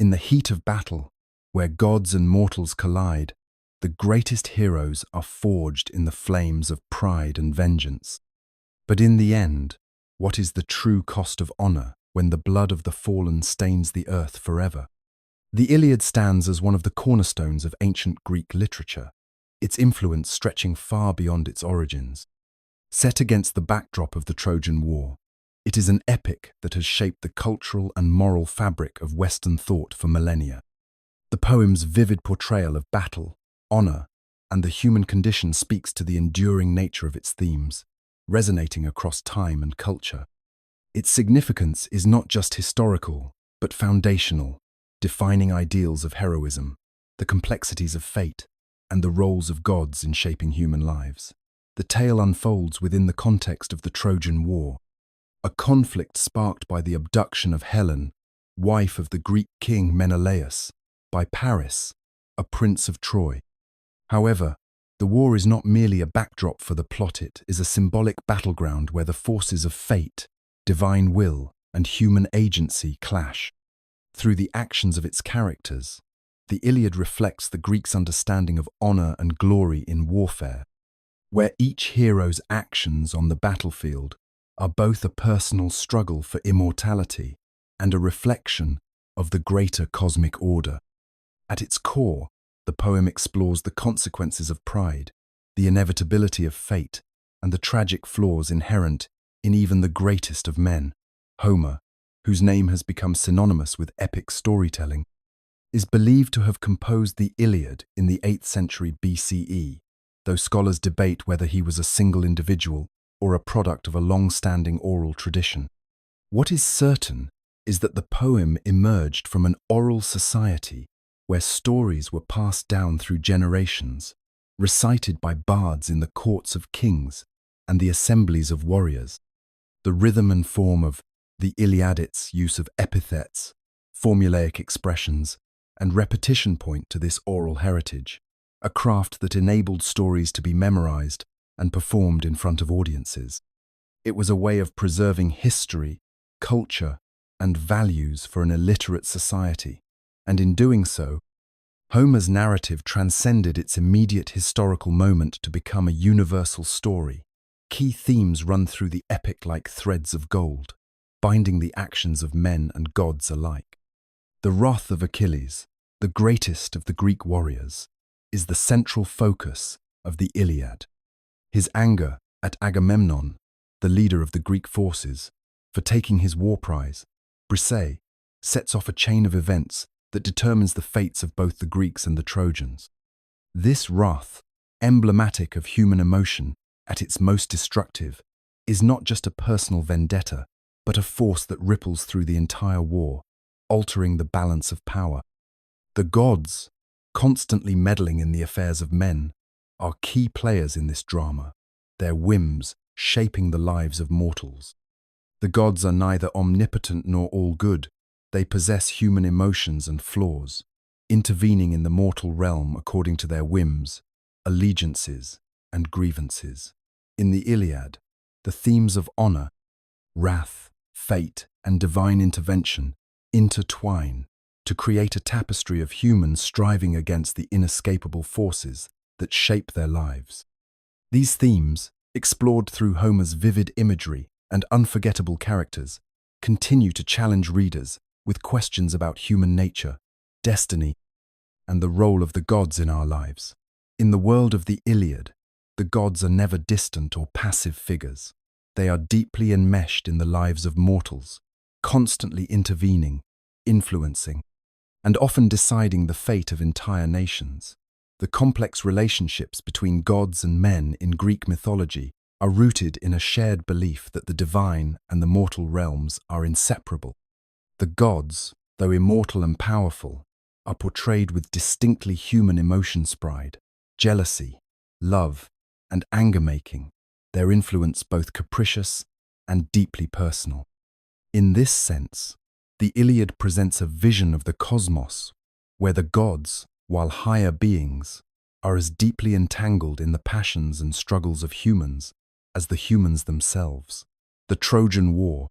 In the heat of battle, where gods and mortals collide, the greatest heroes are forged in the flames of pride and vengeance. But in the end, what is the true cost of honor when the blood of the fallen stains the earth forever? The Iliad stands as one of the cornerstones of ancient Greek literature, its influence stretching far beyond its origins. Set against the backdrop of the Trojan War, it is an epic that has shaped the cultural and moral fabric of Western thought for millennia. The poem's vivid portrayal of battle, honor, and the human condition speaks to the enduring nature of its themes, resonating across time and culture. Its significance is not just historical, but foundational, defining ideals of heroism, the complexities of fate, and the roles of gods in shaping human lives. The tale unfolds within the context of the Trojan War, a conflict sparked by the abduction of Helen, wife of the Greek king Menelaus, by Paris, a prince of Troy. However, the war is not merely a backdrop for the plot, it is a symbolic battleground where the forces of fate, divine will, and human agency clash. Through the actions of its characters, the Iliad reflects the Greeks' understanding of honor and glory in warfare, where each hero's actions on the battlefield are both a personal struggle for immortality and a reflection of the greater cosmic order. At its core, the poem explores the consequences of pride, the inevitability of fate, and the tragic flaws inherent in even the greatest of men. Homer, whose name has become synonymous with epic storytelling, is believed to have composed the Iliad in the 8th century BCE, though scholars debate whether he was a single individual or a product of a long-standing oral tradition. What is certain is that the poem emerged from an oral society where stories were passed down through generations, recited by bards in the courts of kings and the assemblies of warriors. The rhythm and form of the Iliad's use of epithets, formulaic expressions, and repetition point to this oral heritage, a craft that enabled stories to be memorized and performed in front of audiences. It was a way of preserving history, culture, and values for an illiterate society, and in doing so, Homer's narrative transcended its immediate historical moment to become a universal story. Key themes run through the epic like threads of gold, binding the actions of men and gods alike. The wrath of Achilles, the greatest of the Greek warriors, is the central focus of the Iliad. His anger at Agamemnon, the leader of the Greek forces, for taking his war prize, Briseis, sets off a chain of events that determines the fates of both the Greeks and the Trojans. This wrath, emblematic of human emotion at its most destructive, is not just a personal vendetta, but a force that ripples through the entire war, altering the balance of power. The gods, constantly meddling in the affairs of men, are key players in this drama, their whims shaping the lives of mortals. The gods are neither omnipotent nor all-good. They possess human emotions and flaws, intervening in the mortal realm according to their whims, allegiances, and grievances. In the Iliad, the themes of honor, wrath, fate, and divine intervention intertwine to create a tapestry of humans striving against the inescapable forces that shape their lives. These themes, explored through Homer's vivid imagery and unforgettable characters, continue to challenge readers with questions about human nature, destiny, and the role of the gods in our lives. In the world of the Iliad, the gods are never distant or passive figures. They are deeply enmeshed in the lives of mortals, constantly intervening, influencing, and often deciding the fate of entire nations. The complex relationships between gods and men in Greek mythology are rooted in a shared belief that the divine and the mortal realms are inseparable. The gods, though immortal and powerful, are portrayed with distinctly human emotions: pride, jealousy, love, and anger-making, their influence both capricious and deeply personal. In this sense, the Iliad presents a vision of the cosmos, where the gods, while higher beings, are as deeply entangled in the passions and struggles of humans as the humans themselves. The Trojan War,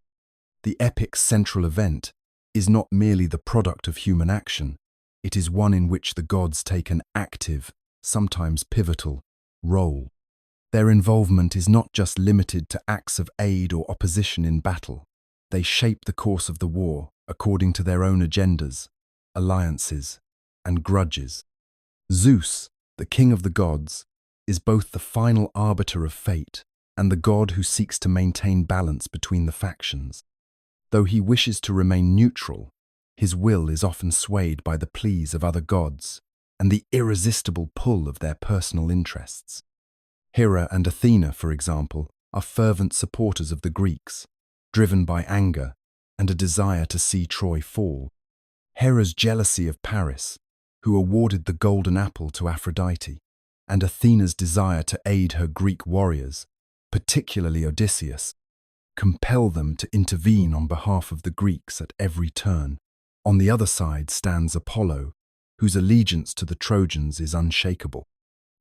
the epic's central event, is not merely the product of human action, it is one in which the gods take an active, sometimes pivotal, role. Their involvement is not just limited to acts of aid or opposition in battle. They shape the course of the war according to their own agendas, alliances, and grudges. Zeus, the king of the gods, is both the final arbiter of fate and the god who seeks to maintain balance between the factions. Though he wishes to remain neutral, his will is often swayed by the pleas of other gods and the irresistible pull of their personal interests. Hera and Athena, for example, are fervent supporters of the Greeks, driven by anger and a desire to see Troy fall. Hera's jealousy of Paris, who awarded the golden apple to Aphrodite, and Athena's desire to aid her Greek warriors, particularly Odysseus, compel them to intervene on behalf of the Greeks at every turn. On the other side stands Apollo, whose allegiance to the Trojans is unshakable.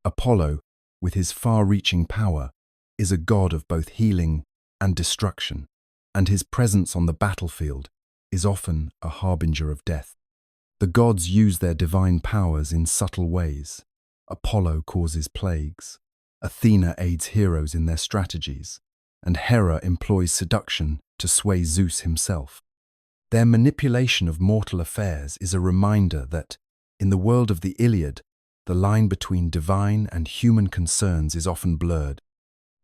Apollo, with his far-reaching power, is a god of both healing and destruction, and his presence on the battlefield is often a harbinger of death. The gods use their divine powers in subtle ways. Apollo causes plagues, Athena aids heroes in their strategies, and Hera employs seduction to sway Zeus himself. Their manipulation of mortal affairs is a reminder that, in the world of the Iliad, the line between divine and human concerns is often blurred,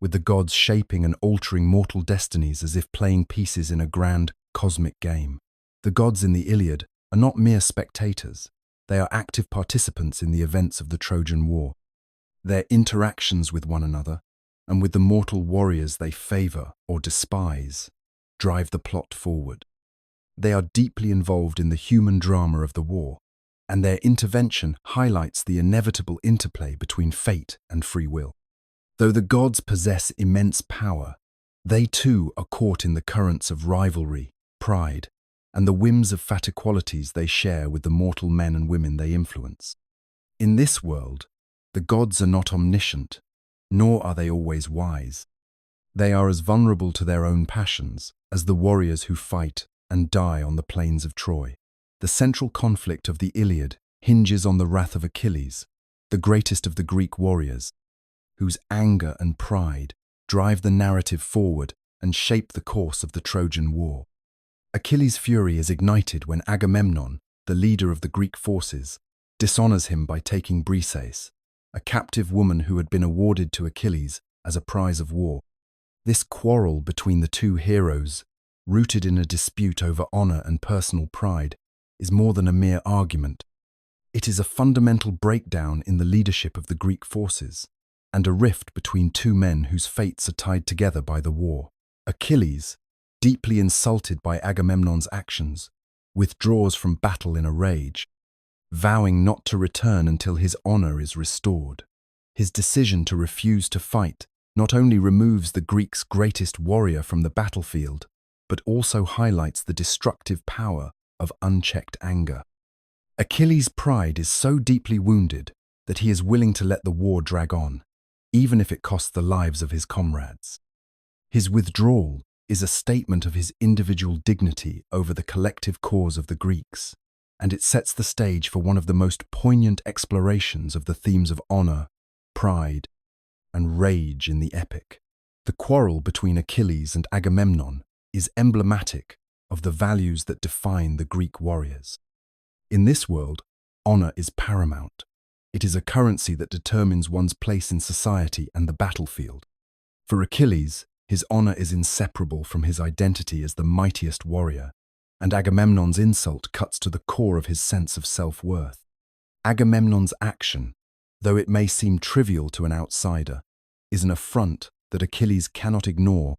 with the gods shaping and altering mortal destinies as if playing pieces in a grand cosmic game. The gods in the Iliad are not mere spectators, they are active participants in the events of the Trojan War. Their interactions with one another, and with the mortal warriors they favour or despise, drive the plot forward. They are deeply involved in the human drama of the war, and their intervention highlights the inevitable interplay between fate and free will. Though the gods possess immense power, they too are caught in the currents of rivalry, pride, and the whims of fat equalities they share with the mortal men and women they influence. In this world, the gods are not omniscient, nor are they always wise. They are as vulnerable to their own passions as the warriors who fight and die on the plains of Troy. The central conflict of the Iliad hinges on the wrath of Achilles, the greatest of the Greek warriors, whose anger and pride drive the narrative forward and shape the course of the Trojan War. Achilles' fury is ignited when Agamemnon, the leader of the Greek forces, dishonors him by taking Briseis, a captive woman who had been awarded to Achilles as a prize of war. This quarrel between the two heroes, rooted in a dispute over honor and personal pride, is more than a mere argument. It is a fundamental breakdown in the leadership of the Greek forces, and a rift between two men whose fates are tied together by the war. Achilles, deeply insulted by Agamemnon's actions, withdraws from battle in a rage, vowing not to return until his honor is restored. His decision to refuse to fight not only removes the Greeks' greatest warrior from the battlefield, but also highlights the destructive power of unchecked anger. Achilles' pride is so deeply wounded that he is willing to let the war drag on, even if it costs the lives of his comrades. His withdrawal is a statement of his individual dignity over the collective cause of the Greeks, and it sets the stage for one of the most poignant explorations of the themes of honor, pride, and rage in the epic. The quarrel between Achilles and Agamemnon is emblematic of the values that define the Greek warriors. In this world, honor is paramount. It is a currency that determines one's place in society and the battlefield. For Achilles, his honor is inseparable from his identity as the mightiest warrior, and Agamemnon's insult cuts to the core of his sense of self-worth. Agamemnon's action, though it may seem trivial to an outsider, is an affront that Achilles cannot ignore,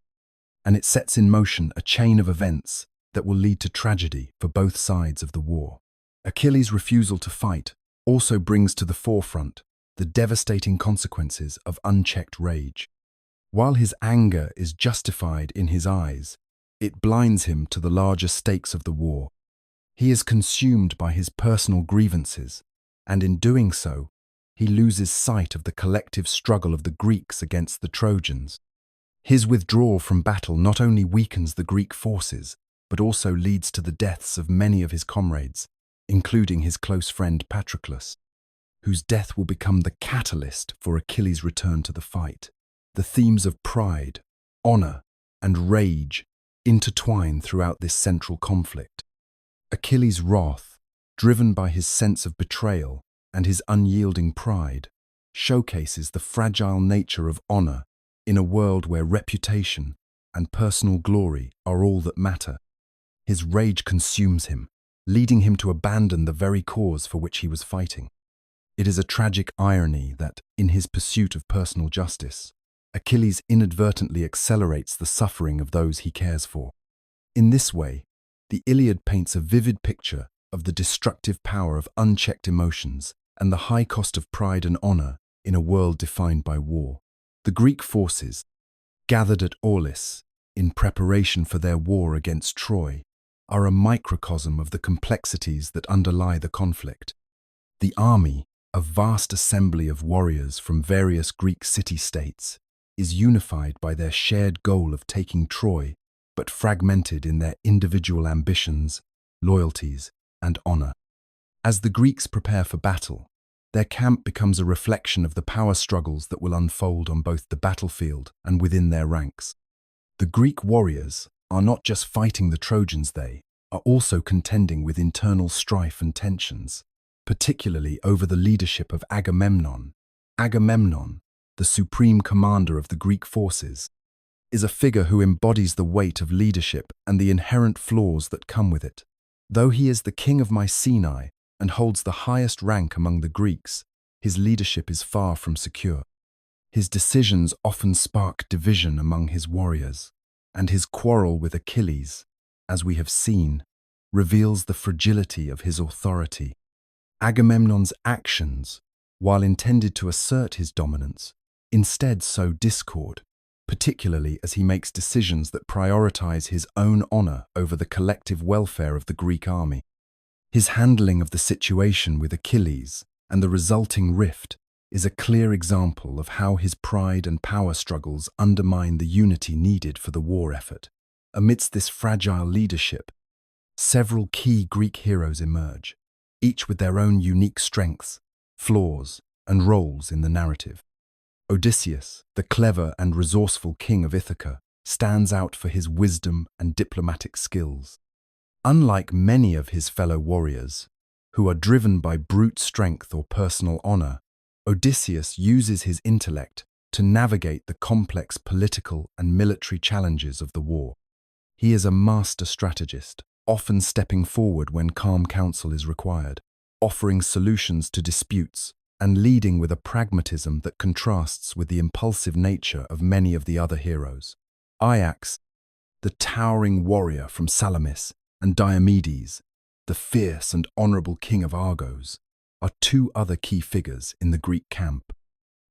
and it sets in motion a chain of events that will lead to tragedy for both sides of the war. Achilles' refusal to fight also brings to the forefront the devastating consequences of unchecked rage. While his anger is justified in his eyes, it blinds him to the larger stakes of the war. He is consumed by his personal grievances, and in doing so, he loses sight of the collective struggle of the Greeks against the Trojans. His withdrawal from battle not only weakens the Greek forces, but also leads to the deaths of many of his comrades, including his close friend Patroclus, whose death will become the catalyst for Achilles' return to the fight. The themes of pride, honor, and rage intertwine throughout this central conflict. Achilles' wrath, driven by his sense of betrayal and his unyielding pride, showcases the fragile nature of honor in a world where reputation and personal glory are all that matter. His rage consumes him, leading him to abandon the very cause for which he was fighting. It is a tragic irony that, in his pursuit of personal justice, Achilles inadvertently accelerates the suffering of those he cares for. In this way, the Iliad paints a vivid picture of the destructive power of unchecked emotions and the high cost of pride and honor in a world defined by war. The Greek forces, gathered at Aulis in preparation for their war against Troy, are a microcosm of the complexities that underlie the conflict. The army, a vast assembly of warriors from various Greek city-states, is unified by their shared goal of taking Troy, but fragmented in their individual ambitions, loyalties, and honor. As the Greeks prepare for battle, their camp becomes a reflection of the power struggles that will unfold on both the battlefield and within their ranks. The Greek warriors are not just fighting the Trojans, they are also contending with internal strife and tensions, particularly over the leadership of Agamemnon. Agamemnon, the supreme commander of the Greek forces, is a figure who embodies the weight of leadership and the inherent flaws that come with it. Though he is the king of Mycenae and holds the highest rank among the Greeks, his leadership is far from secure. His decisions often spark division among his warriors, and his quarrel with Achilles, as we have seen, reveals the fragility of his authority. Agamemnon's actions, while intended to assert his dominance, instead sow discord, particularly as he makes decisions that prioritize his own honor over the collective welfare of the Greek army. His handling of the situation with Achilles and the resulting rift is a clear example of how his pride and power struggles undermine the unity needed for the war effort. Amidst this fragile leadership, several key Greek heroes emerge, each with their own unique strengths, flaws, and roles in the narrative. Odysseus, the clever and resourceful king of Ithaca, stands out for his wisdom and diplomatic skills. Unlike many of his fellow warriors, who are driven by brute strength or personal honor, Odysseus uses his intellect to navigate the complex political and military challenges of the war. He is a master strategist, often stepping forward when calm counsel is required, offering solutions to disputes, and leading with a pragmatism that contrasts with the impulsive nature of many of the other heroes. Ajax, the towering warrior from Salamis, and Diomedes, the fierce and honorable king of Argos, are two other key figures in the Greek camp.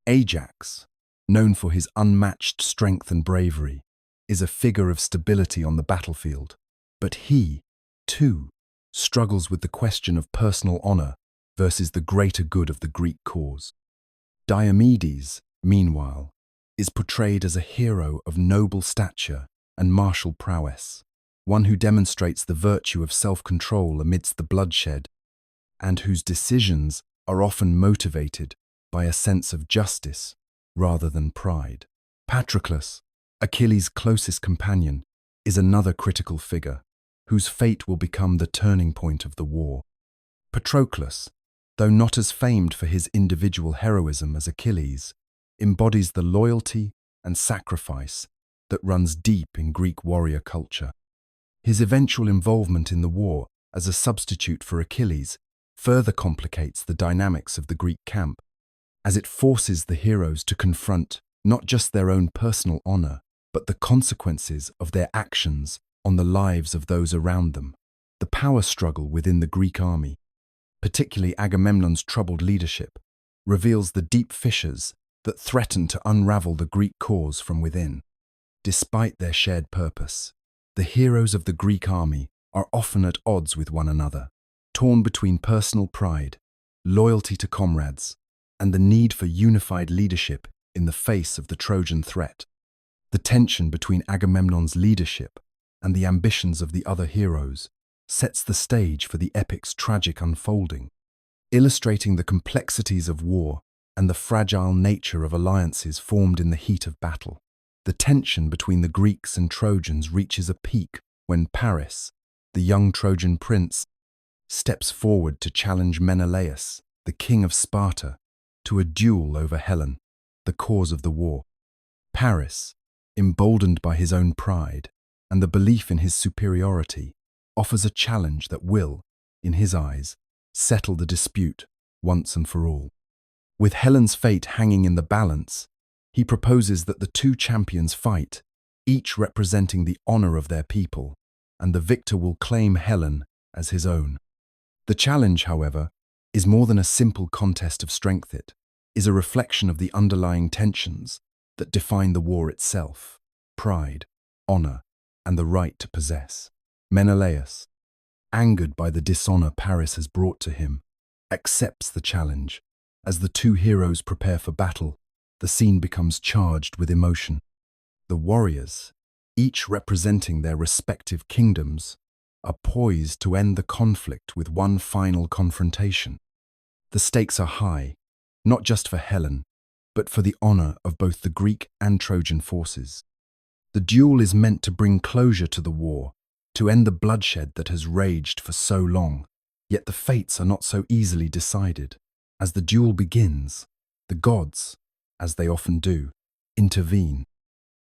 Ajax, known for his unmatched strength and bravery, is a figure of stability on the battlefield, but he, too, struggles with the question of personal honor versus the greater good of the Greek cause. Diomedes, meanwhile, is portrayed as a hero of noble stature and martial prowess, one who demonstrates the virtue of self-control amidst the bloodshed, and whose decisions are often motivated by a sense of justice rather than pride. Patroclus, Achilles' closest companion, is another critical figure, whose fate will become the turning point of the war. Patroclus, though not as famed for his individual heroism as Achilles, embodies the loyalty and sacrifice that runs deep in Greek warrior culture. His eventual involvement in the war as a substitute for Achilles further complicates the dynamics of the Greek camp, as it forces the heroes to confront not just their own personal honor, but the consequences of their actions on the lives of those around them. The power struggle within the Greek army, particularly Agamemnon's troubled leadership, reveals the deep fissures that threaten to unravel the Greek cause from within. Despite their shared purpose, the heroes of the Greek army are often at odds with one another, torn between personal pride, loyalty to comrades, and the need for unified leadership in the face of the Trojan threat. The tension between Agamemnon's leadership and the ambitions of the other heroes, sets the stage for the epic's tragic unfolding, illustrating the complexities of war and the fragile nature of alliances formed in the heat of battle. The tension between the Greeks and Trojans reaches a peak when Paris, the young Trojan prince, steps forward to challenge Menelaus, the king of Sparta, to a duel over Helen, the cause of the war. Paris, emboldened by his own pride and the belief in his superiority, offers a challenge that will, in his eyes, settle the dispute once and for all. With Helen's fate hanging in the balance, he proposes that the two champions fight, each representing the honor of their people, and the victor will claim Helen as his own. The challenge, however, is more than a simple contest of strength. It is a reflection of the underlying tensions that define the war itself: pride, honor, and the right to possess. Menelaus, angered by the dishonor Paris has brought to him, accepts the challenge. As the two heroes prepare for battle, the scene becomes charged with emotion. The warriors, each representing their respective kingdoms, are poised to end the conflict with one final confrontation. The stakes are high, not just for Helen, but for the honor of both the Greek and Trojan forces. The duel is meant to bring closure to the war, to end the bloodshed that has raged for so long. Yet the fates are not so easily decided. As the duel begins, the gods, as they often do, intervene.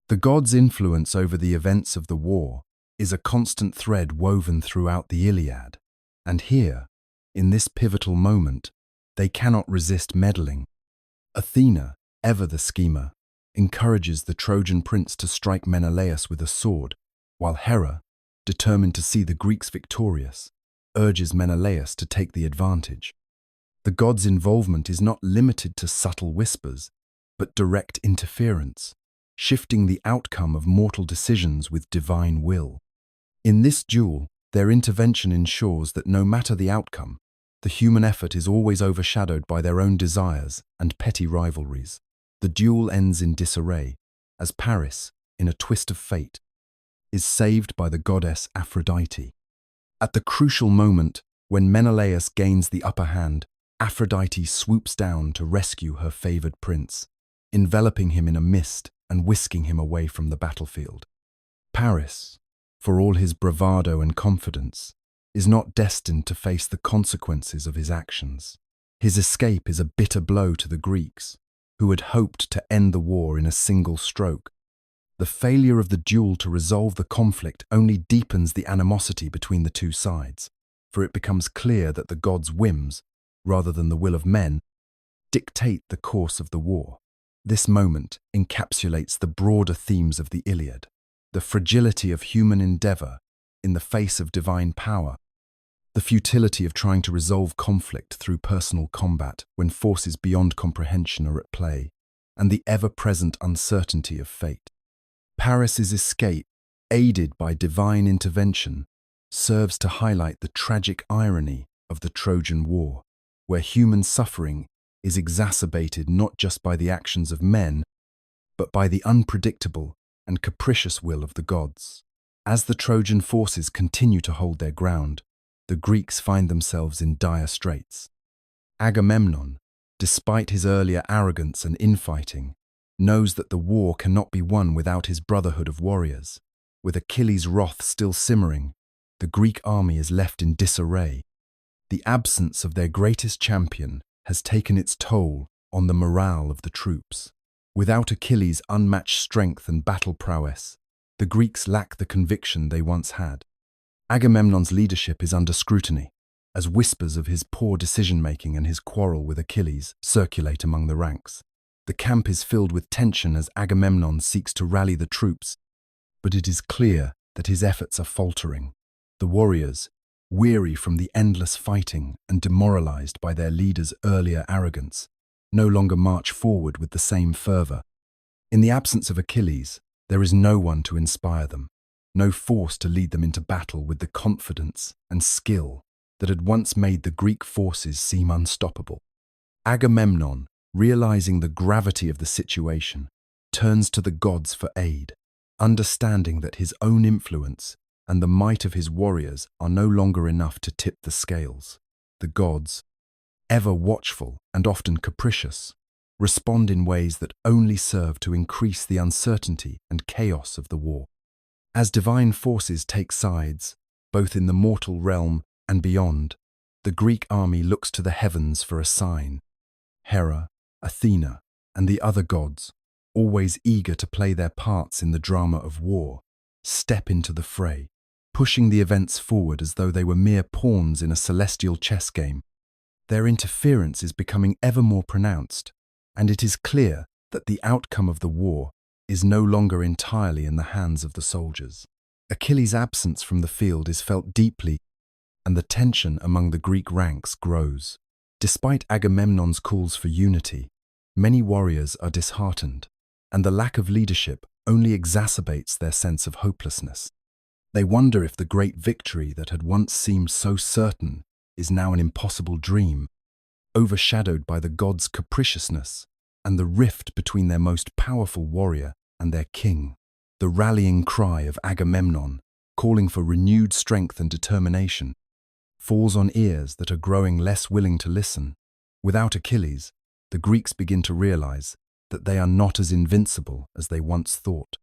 The gods' influence over the events of the war is a constant thread woven throughout the Iliad, and here, in this pivotal moment, they cannot resist meddling. Athena, ever the schemer, encourages the Trojan prince to strike Menelaus with a sword, while Hera, determined to see the Greeks victorious, urges Menelaus to take the advantage. The gods' involvement is not limited to subtle whispers, but direct interference, shifting the outcome of mortal decisions with divine will. In this duel, their intervention ensures that no matter the outcome, the human effort is always overshadowed by their own desires and petty rivalries. The duel ends in disarray, as Paris, in a twist of fate, is saved by the goddess Aphrodite. At the crucial moment, when Menelaus gains the upper hand, Aphrodite swoops down to rescue her favored prince, enveloping him in a mist and whisking him away from the battlefield. Paris, for all his bravado and confidence, is not destined to face the consequences of his actions. His escape is a bitter blow to the Greeks, who had hoped to end the war in a single stroke. The failure of the duel to resolve the conflict only deepens the animosity between the two sides, for it becomes clear that the gods' whims, rather than the will of men, dictate the course of the war. This moment encapsulates the broader themes of the Iliad: the fragility of human endeavor in the face of divine power, the futility of trying to resolve conflict through personal combat when forces beyond comprehension are at play, and the ever-present uncertainty of fate. Paris's escape, aided by divine intervention, serves to highlight the tragic irony of the Trojan War, where human suffering is exacerbated not just by the actions of men, but by the unpredictable and capricious will of the gods. As the Trojan forces continue to hold their ground, the Greeks find themselves in dire straits. Agamemnon, despite his earlier arrogance and infighting, knows that the war cannot be won without his brotherhood of warriors. With Achilles' wrath still simmering, the Greek army is left in disarray. The absence of their greatest champion has taken its toll on the morale of the troops. Without Achilles' unmatched strength and battle prowess, the Greeks lack the conviction they once had. Agamemnon's leadership is under scrutiny, as whispers of his poor decision-making and his quarrel with Achilles circulate among the ranks. The camp is filled with tension as Agamemnon seeks to rally the troops, but it is clear that his efforts are faltering. The warriors, weary from the endless fighting and demoralized by their leader's earlier arrogance, no longer march forward with the same fervor. In the absence of Achilles, there is no one to inspire them, no force to lead them into battle with the confidence and skill that had once made the Greek forces seem unstoppable. Agamemnon, realizing the gravity of the situation, turns to the gods for aid, understanding that his own influence and the might of his warriors are no longer enough to tip the scales. The gods, ever watchful and often capricious, respond in ways that only serve to increase the uncertainty and chaos of the war. As divine forces take sides, both in the mortal realm and beyond, the Greek army looks to the heavens for a sign. Hera, Athena, and the other gods, always eager to play their parts in the drama of war, step into the fray, pushing the events forward as though they were mere pawns in a celestial chess game. Their interference is becoming ever more pronounced, and it is clear that the outcome of the war is no longer entirely in the hands of the soldiers. Achilles' absence from the field is felt deeply, and the tension among the Greek ranks grows. Despite Agamemnon's calls for unity, many warriors are disheartened, and the lack of leadership only exacerbates their sense of hopelessness. They wonder if the great victory that had once seemed so certain is now an impossible dream, overshadowed by the gods' capriciousness and the rift between their most powerful warrior and their king. The rallying cry of Agamemnon, calling for renewed strength and determination, falls on ears that are growing less willing to listen. Without Achilles, the Greeks begin to realize that they are not as invincible as they once thought.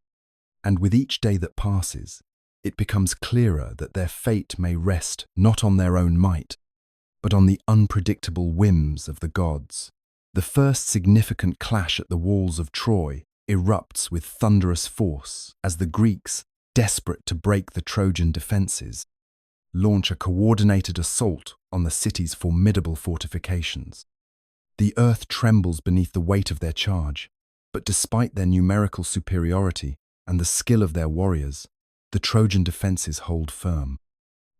And with each day that passes, it becomes clearer that their fate may rest not on their own might, but on the unpredictable whims of the gods. The first significant clash at the walls of Troy erupts with thunderous force as the Greeks, desperate to break the Trojan defenses, launch a coordinated assault on the city's formidable fortifications. The earth trembles beneath the weight of their charge, but despite their numerical superiority and the skill of their warriors, the Trojan defenses hold firm.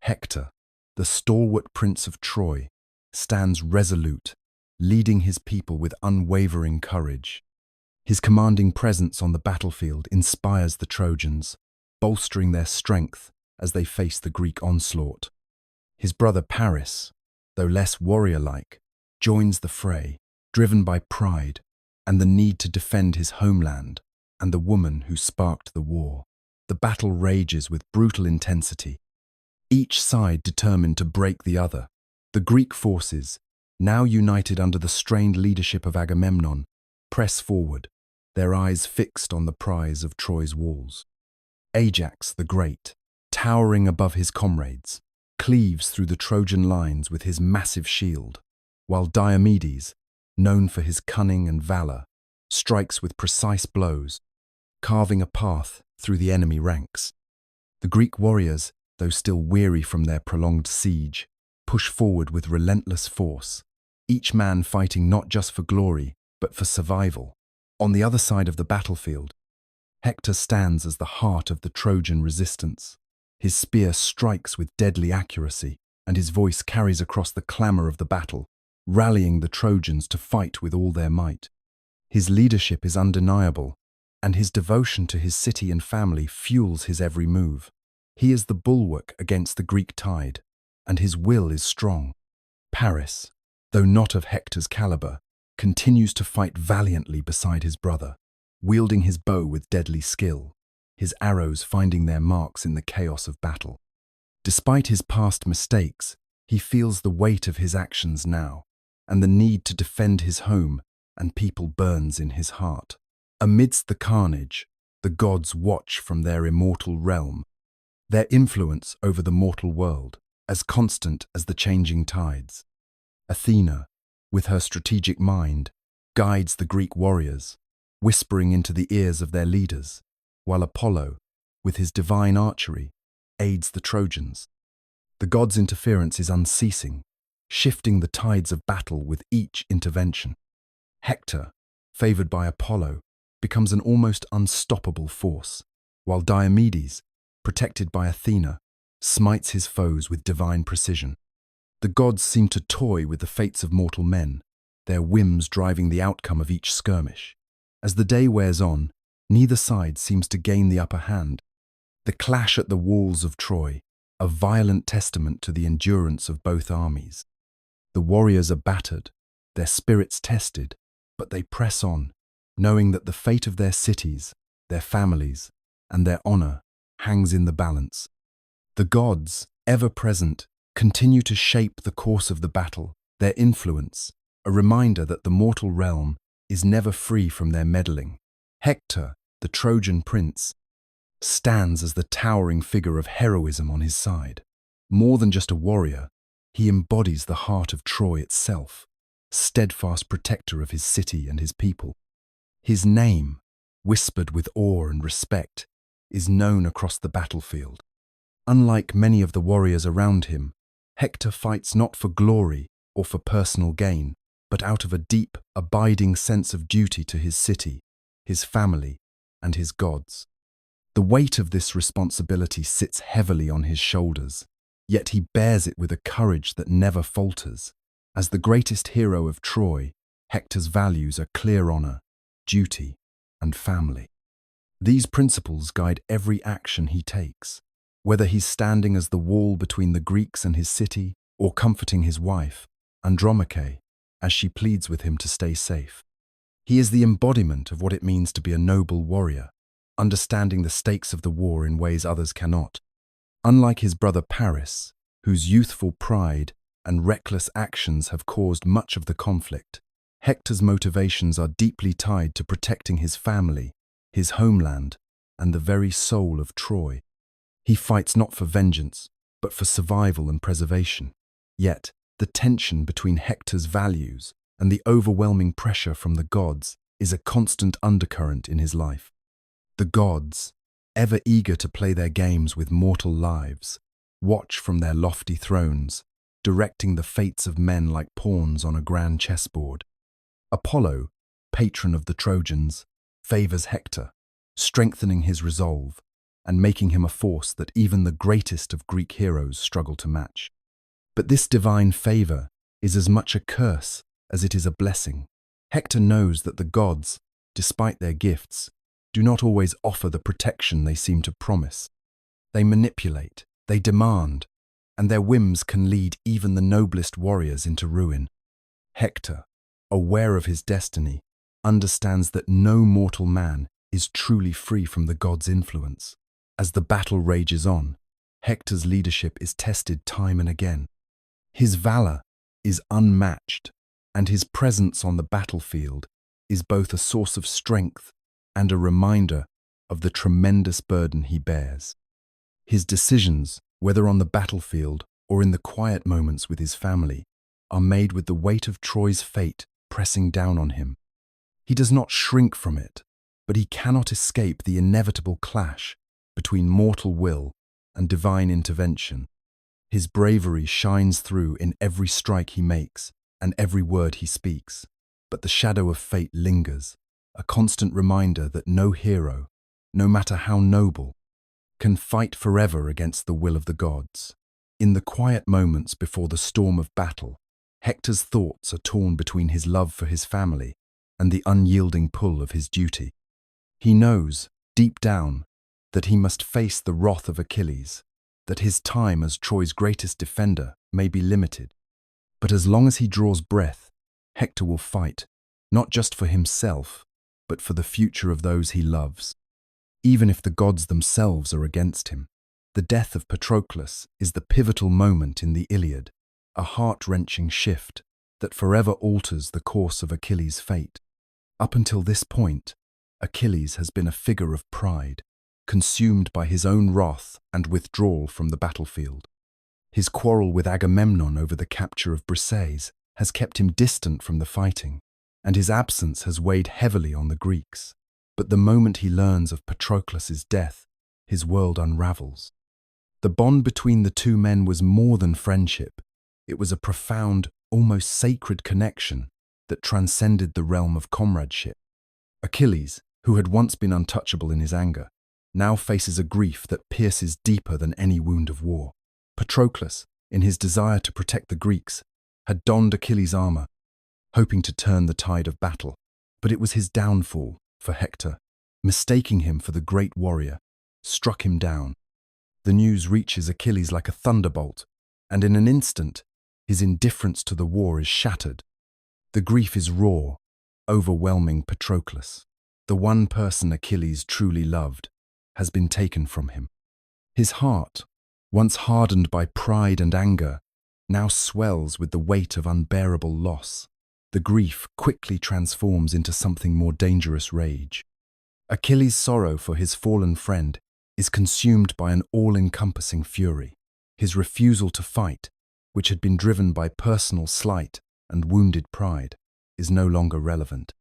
Hector, the stalwart prince of Troy, stands resolute, leading his people with unwavering courage. His commanding presence on the battlefield inspires the Trojans, bolstering their strength as they face the Greek onslaught. His brother Paris, though less warrior-like, joins the fray, driven by pride and the need to defend his homeland and the woman who sparked the war. The battle rages with brutal intensity, each side determined to break the other. The Greek forces, now united under the strained leadership of Agamemnon, press forward, their eyes fixed on the prize of Troy's walls. Ajax the Great, towering above his comrades, cleaves through the Trojan lines with his massive shield, while Diomedes, known for his cunning and valor, strikes with precise blows, carving a path through the enemy ranks. The Greek warriors, though still weary from their prolonged siege, push forward with relentless force, each man fighting not just for glory, but for survival. On the other side of the battlefield, Hector stands as the heart of the Trojan resistance. His spear strikes with deadly accuracy, and his voice carries across the clamor of the battle, rallying the Trojans to fight with all their might. His leadership is undeniable, and his devotion to his city and family fuels his every move. He is the bulwark against the Greek tide, and his will is strong. Paris, though not of Hector's caliber, continues to fight valiantly beside his brother, wielding his bow with deadly skill, his arrows finding their marks in the chaos of battle. Despite his past mistakes, he feels the weight of his actions now, and the need to defend his home and people burns in his heart. Amidst the carnage, the gods watch from their immortal realm, their influence over the mortal world as constant as the changing tides. Athena, with her strategic mind, guides the Greek warriors, whispering into the ears of their leaders, while Apollo, with his divine archery, aids the Trojans. The gods' interference is unceasing, shifting the tides of battle with each intervention. Hector, favored by Apollo, becomes an almost unstoppable force, while Diomedes, protected by Athena, smites his foes with divine precision. The gods seem to toy with the fates of mortal men, their whims driving the outcome of each skirmish. As the day wears on, neither side seems to gain the upper hand. The clash at the walls of Troy, a violent testament to the endurance of both armies. The warriors are battered, their spirits tested, but they press on, knowing that the fate of their cities, their families, and their honor hangs in the balance. The gods, ever present, continue to shape the course of the battle, their influence, a reminder that the mortal realm is never free from their meddling. Hector, the Trojan prince, stands as the towering figure of heroism on his side. More than just a warrior, he embodies the heart of Troy itself, steadfast protector of his city and his people. His name, whispered with awe and respect, is known across the battlefield. Unlike many of the warriors around him, Hector fights not for glory or for personal gain, but out of a deep, abiding sense of duty to his city, his family, and his gods. The weight of this responsibility sits heavily on his shoulders, yet he bears it with a courage that never falters. As the greatest hero of Troy, Hector's values are clear honor, duty, and family. These principles guide every action he takes, whether he's standing as the wall between the Greeks and his city, or comforting his wife, Andromache, as she pleads with him to stay safe. He is the embodiment of what it means to be a noble warrior, understanding the stakes of the war in ways others cannot. Unlike his brother Paris, whose youthful pride and reckless actions have caused much of the conflict, Hector's motivations are deeply tied to protecting his family, his homeland, and the very soul of Troy. He fights not for vengeance, but for survival and preservation. Yet, the tension between Hector's values and the overwhelming pressure from the gods is a constant undercurrent in his life. The gods, ever eager to play their games with mortal lives, watch from their lofty thrones, directing the fates of men like pawns on a grand chessboard. Apollo, patron of the Trojans, favors Hector, strengthening his resolve and making him a force that even the greatest of Greek heroes struggle to match. But this divine favor is as much a curse as it is a blessing. Hector knows that the gods, despite their gifts, do not always offer the protection they seem to promise. They manipulate, they demand, and their whims can lead even the noblest warriors into ruin. Hector, aware of his destiny, understands that no mortal man is truly free from the gods' influence. As the battle rages on, Hector's leadership is tested time and again. His valor is unmatched, and his presence on the battlefield is both a source of strength and a reminder of the tremendous burden he bears. His decisions, whether on the battlefield or in the quiet moments with his family, are made with the weight of Troy's fate pressing down on him. He does not shrink from it, but he cannot escape the inevitable clash between mortal will and divine intervention. His bravery shines through in every strike he makes and every word he speaks, but the shadow of fate lingers, a constant reminder that no hero, no matter how noble, can fight forever against the will of the gods. In the quiet moments before the storm of battle, Hector's thoughts are torn between his love for his family and the unyielding pull of his duty. He knows, deep down, that he must face the wrath of Achilles, that his time as Troy's greatest defender may be limited. But as long as he draws breath, Hector will fight, not just for himself, but for the future of those he loves. Even if the gods themselves are against him, the death of Patroclus is the pivotal moment in the Iliad, a heart-wrenching shift that forever alters the course of Achilles' fate. Up until this point, Achilles has been a figure of pride, consumed by his own wrath and withdrawal from the battlefield. His quarrel with Agamemnon over the capture of Briseis has kept him distant from the fighting, and his absence has weighed heavily on the Greeks. But the moment he learns of Patroclus' death, his world unravels. The bond between the two men was more than friendship. It was a profound, almost sacred connection that transcended the realm of comradeship. Achilles, who had once been untouchable in his anger, now faces a grief that pierces deeper than any wound of war. Patroclus, in his desire to protect the Greeks, had donned Achilles' armor, hoping to turn the tide of battle. But it was his downfall, for Hector, mistaking him for the great warrior, struck him down. The news reaches Achilles like a thunderbolt, and in an instant, his indifference to the war is shattered. The grief is raw, overwhelming Patroclus. The one person Achilles truly loved has been taken from him. His heart, once hardened by pride and anger, now swells with the weight of unbearable loss. The grief quickly transforms into something more dangerous rage. Achilles' sorrow for his fallen friend is consumed by an all-encompassing fury. His refusal to fight, which had been driven by personal slight and wounded pride, is no longer relevant.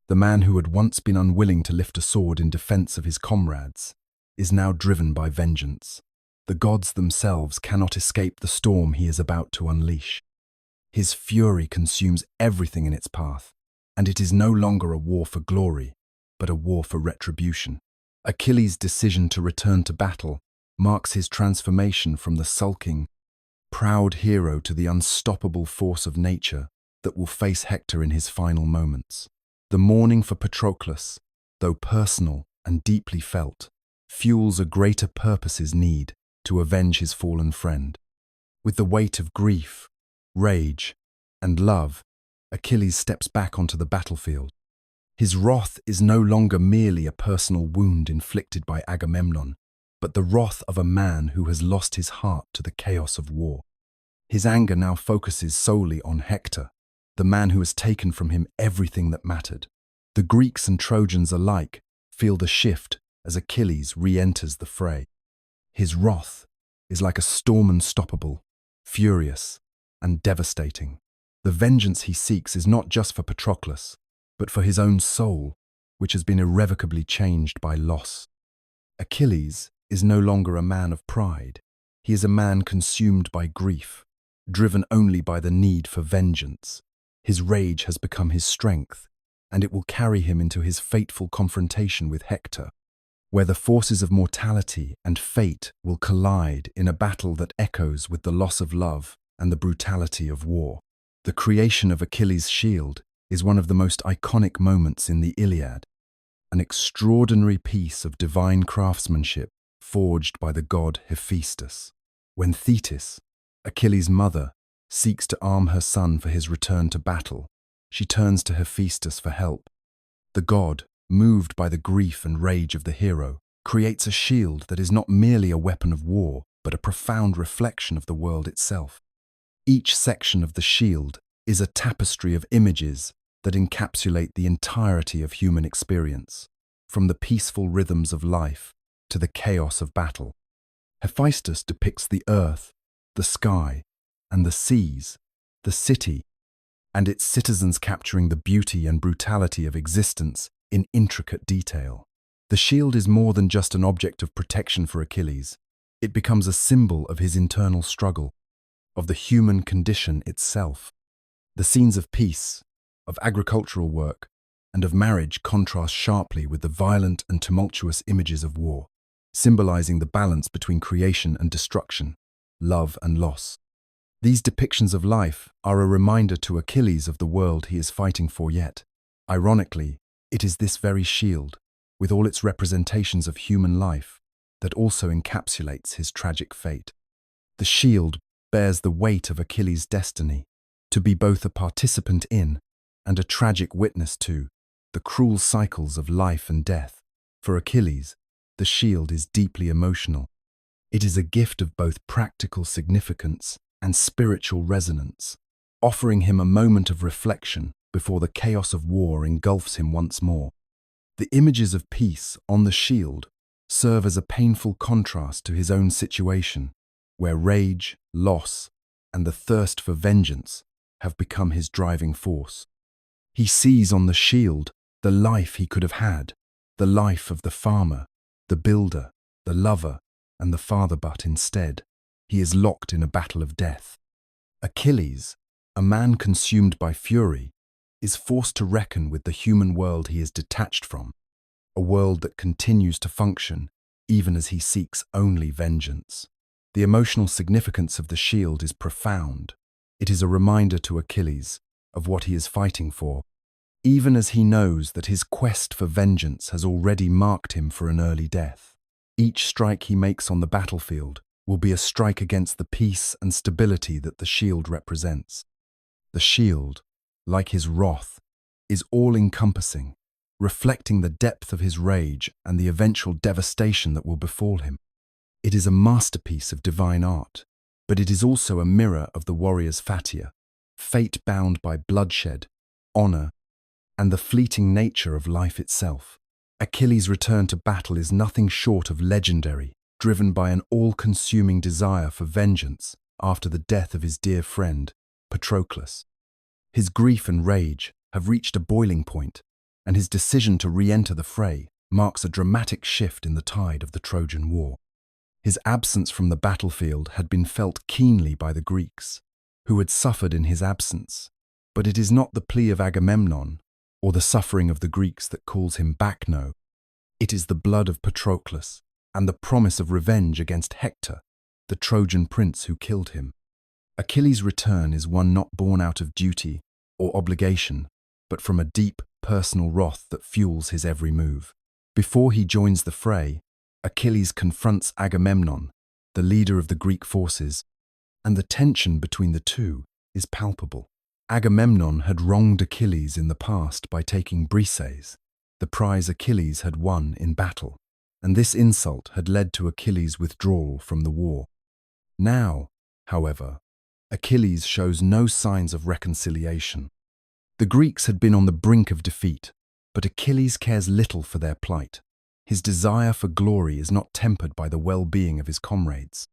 The man who had once been unwilling to lift a sword in defense of his comrades is now driven by vengeance. The gods themselves cannot escape the storm he is about to unleash. His fury consumes everything in its path, and it is no longer a war for glory, but a war for retribution. Achilles' decision to return to battle marks his transformation from the sulking, proud hero to the unstoppable force of nature that will face Hector in his final moments. The mourning for Patroclus, though personal and deeply felt, fuels a greater purpose's need to avenge his fallen friend. With the weight of grief, rage, and love, Achilles steps back onto the battlefield. His wrath is no longer merely a personal wound inflicted by Agamemnon, but the wrath of a man who has lost his heart to the chaos of war. His anger now focuses solely on Hector, the man who has taken from him everything that mattered. The Greeks and Trojans alike feel the shift as Achilles re-enters the fray. His wrath is like a storm, unstoppable, furious, and devastating. The vengeance he seeks is not just for Patroclus, but for his own soul, which has been irrevocably changed by loss. Achilles is no longer a man of pride. He is a man consumed by grief, driven only by the need for vengeance. His rage has become his strength, and it will carry him into his fateful confrontation with Hector, where the forces of mortality and fate will collide in a battle that echoes with the loss of love and the brutality of war. The creation of Achilles' shield is one of the most iconic moments in the Iliad, an extraordinary piece of divine craftsmanship forged by the god Hephaestus. When Thetis, Achilles' mother, seeks to arm her son for his return to battle, she turns to Hephaestus for help. The god, moved by the grief and rage of the hero, creates a shield that is not merely a weapon of war, but a profound reflection of the world itself. Each section of the shield is a tapestry of images that encapsulate the entirety of human experience, from the peaceful rhythms of life to the chaos of battle. Hephaestus depicts the earth, the sky, and the seas, the city, and its citizens capturing the beauty and brutality of existence in intricate detail. The shield is more than just an object of protection for Achilles. It becomes a symbol of his internal struggle, of the human condition itself. The scenes of peace, of agricultural work, and of marriage contrast sharply with the violent and tumultuous images of war, symbolizing the balance between creation and destruction, love and loss. These depictions of life are a reminder to Achilles of the world he is fighting for yet. Ironically, it is this very shield, with all its representations of human life, that also encapsulates his tragic fate. The shield bears the weight of Achilles' destiny, to be both a participant in and a tragic witness to the cruel cycles of life and death. For Achilles, the shield is deeply emotional. It is a gift of both practical significance and spiritual resonance, offering him a moment of reflection before the chaos of war engulfs him once more. The images of peace on the shield serve as a painful contrast to his own situation, where rage, loss, and the thirst for vengeance have become his driving force. He sees on the shield the life he could have had, the life of the farmer, the builder, the lover, and the father, but instead, he is locked in a battle of death. Achilles, a man consumed by fury, is forced to reckon with the human world he is detached from, a world that continues to function even as he seeks only vengeance. The emotional significance of the shield is profound. It is a reminder to Achilles of what he is fighting for, even as he knows that his quest for vengeance has already marked him for an early death. Each strike he makes on the battlefield will be a strike against the peace and stability that the shield represents. The shield, like his wrath, is all-encompassing, reflecting the depth of his rage and the eventual devastation that will befall him. It is a masterpiece of divine art, but it is also a mirror of the warrior's fatia, fate bound by bloodshed, honor, and the fleeting nature of life itself. Achilles' return to battle is nothing short of legendary, driven by an all-consuming desire for vengeance after the death of his dear friend, Patroclus. His grief and rage have reached a boiling point, and his decision to re-enter the fray marks a dramatic shift in the tide of the Trojan War. His absence from the battlefield had been felt keenly by the Greeks, who had suffered in his absence. But it is not the plea of Agamemnon or the suffering of the Greeks that calls him back, no. It is the blood of Patroclus and the promise of revenge against Hector, the Trojan prince who killed him. Achilles' return is one not born out of duty or obligation, but from a deep, personal wrath that fuels his every move. Before he joins the fray, Achilles confronts Agamemnon, the leader of the Greek forces, and the tension between the two is palpable. Agamemnon had wronged Achilles in the past by taking Briseis, the prize Achilles had won in battle, and this insult had led to Achilles' withdrawal from the war. Now, however, Achilles shows no signs of reconciliation. The Greeks had been on the brink of defeat, but Achilles cares little for their plight. His desire for glory is not tempered by the well-being of his comrades.